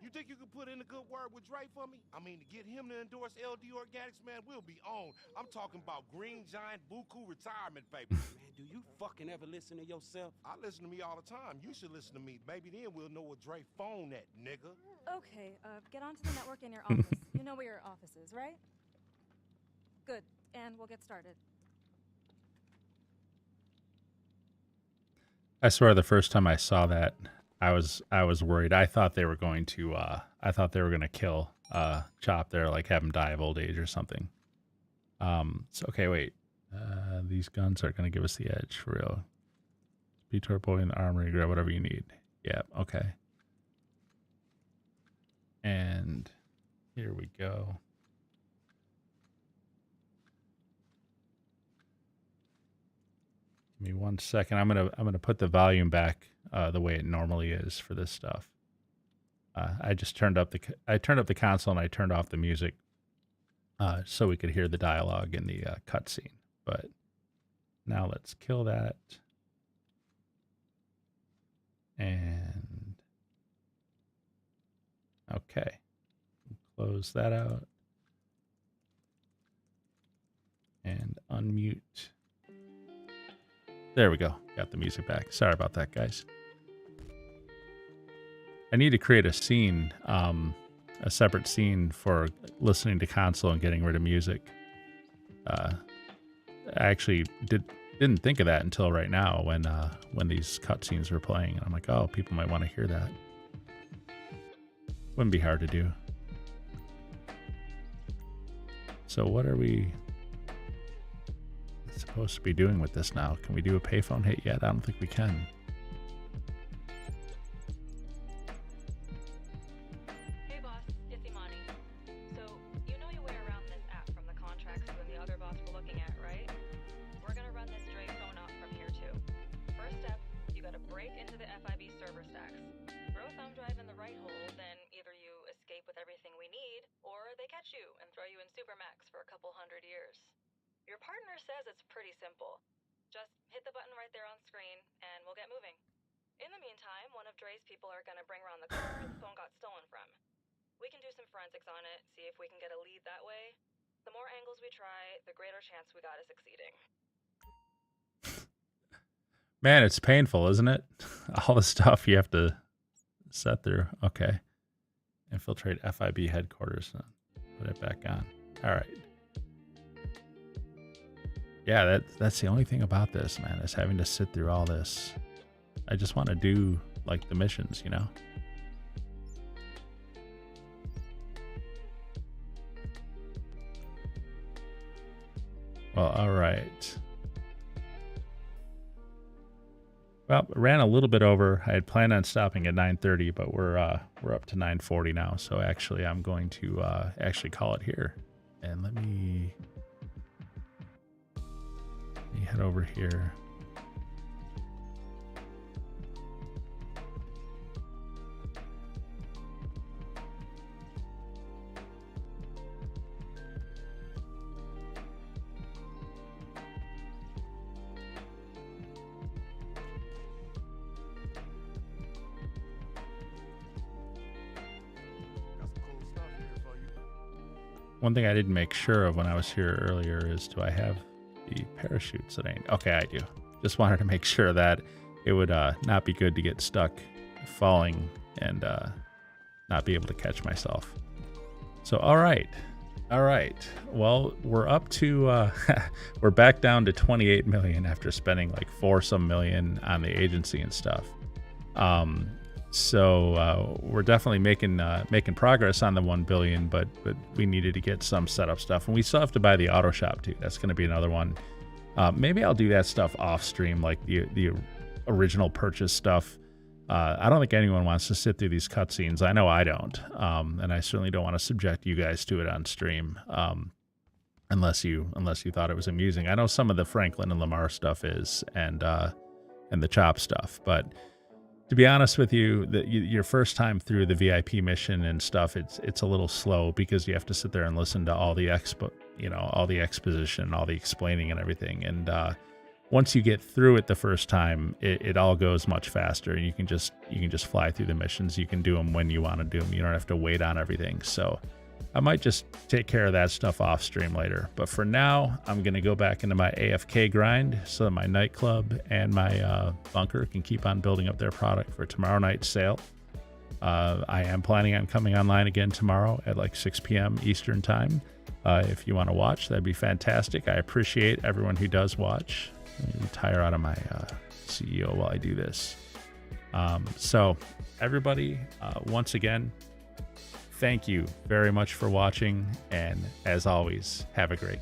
You think you could put in a good word with Dre for me? I mean, to get him to endorse LD Organics, man, we'll be on. I'm talking about Green Giant Buku retirement papers. Man, do you fucking ever listen to yourself? I listen to me all the time. You should listen to me. Maybe then we'll know where Dre phone at, nigga. Okay, get onto the network in your office. You know where your office is, right? Good, and we'll get started. I swear the first time I saw that, I was worried. I thought they were going to kill Chop there, like have him die of old age or something. So okay, wait. These guns are gonna give us the edge for real. Speed turbo in the armory, grab whatever you need. Yeah, okay. And here we go. Give me 1 second. I'm gonna put the volume back the way it normally is for this stuff. I just turned up the console and I turned off the music so we could hear the dialogue in the cutscene. But now let's kill that and okay, close that out and unmute. There we go. Got the music back. Sorry about that, guys. I need to create a scene, a separate scene for listening to console and getting rid of music. I actually didn't think of that until right now when these cutscenes were playing. And I'm like, oh, people might want to hear that. Wouldn't be hard to do. So what are we supposed to be doing with this now? Can we do a payphone hit yet? I don't think we can. Hey boss, it's Imani. So, you know your way around this app from the contracts you and the other boss were looking at, right? We're gonna run this Dre phone off from here too. First step, you gotta break into the FIB server stacks. Throw a thumb drive in the right hole, then either you escape with everything we need, or they catch you and throw you in Supermax for a couple 100 years. Your partner says it's pretty simple. Just hit the button right there on screen, and we'll get moving. In the meantime, one of Dre's people are gonna bring around the car the phone got stolen from. We can do some forensics on it, see if we can get a lead that way. The more angles we try, the greater chance we got of succeeding. Man, it's painful, isn't it? All the stuff you have to set through. Okay. Infiltrate FIB headquarters. Put it back on. All right. Yeah, that's the only thing about this, man, is having to sit through all this. I just want to do, like, the missions, you know? Well, all right. Well, ran a little bit over. I had planned on stopping at 9:30, but we're up to 9:40 now. So actually, I'm going to actually call it here. And let me head over here. One thing I didn't make sure of when I was here earlier is, do I have the parachutes that okay, I do. Just wanted to make sure that it would not be good to get stuck falling and not be able to catch myself. So, all right. Well, we're up to, we're back down to 28 million after spending like 4 some million on the agency and stuff. So we're definitely making progress on the 1 billion, but we needed to get some setup stuff, and we still have to buy the auto shop too. That's going to be another one. Maybe I'll do that stuff off stream, like the original purchase stuff. I don't think anyone wants to sit through these cutscenes. I know I don't, and I certainly don't want to subject you guys to it on stream, unless you thought it was amusing. I know some of the Franklin and Lamar stuff is, and the Chop stuff, but to be honest with you, your first time through the VIP mission and stuff, it's a little slow because you have to sit there and listen to all the all the exposition, all the explaining and everything, and once you get through it the first time, it all goes much faster. You can just fly through the missions. You can do them when you want to do them. You don't have to wait on everything. So I might just take care of that stuff off stream later. But for now, I'm going to go back into my AFK grind so that my nightclub and my bunker can keep on building up their product for tomorrow night's sale. I am planning on coming online again tomorrow at like 6 p.m. Eastern time. If you want to watch, that'd be fantastic. I appreciate everyone who does watch. Let me retire out of my CEO while I do this. So everybody, once again, thank you very much for watching. And as always, have a great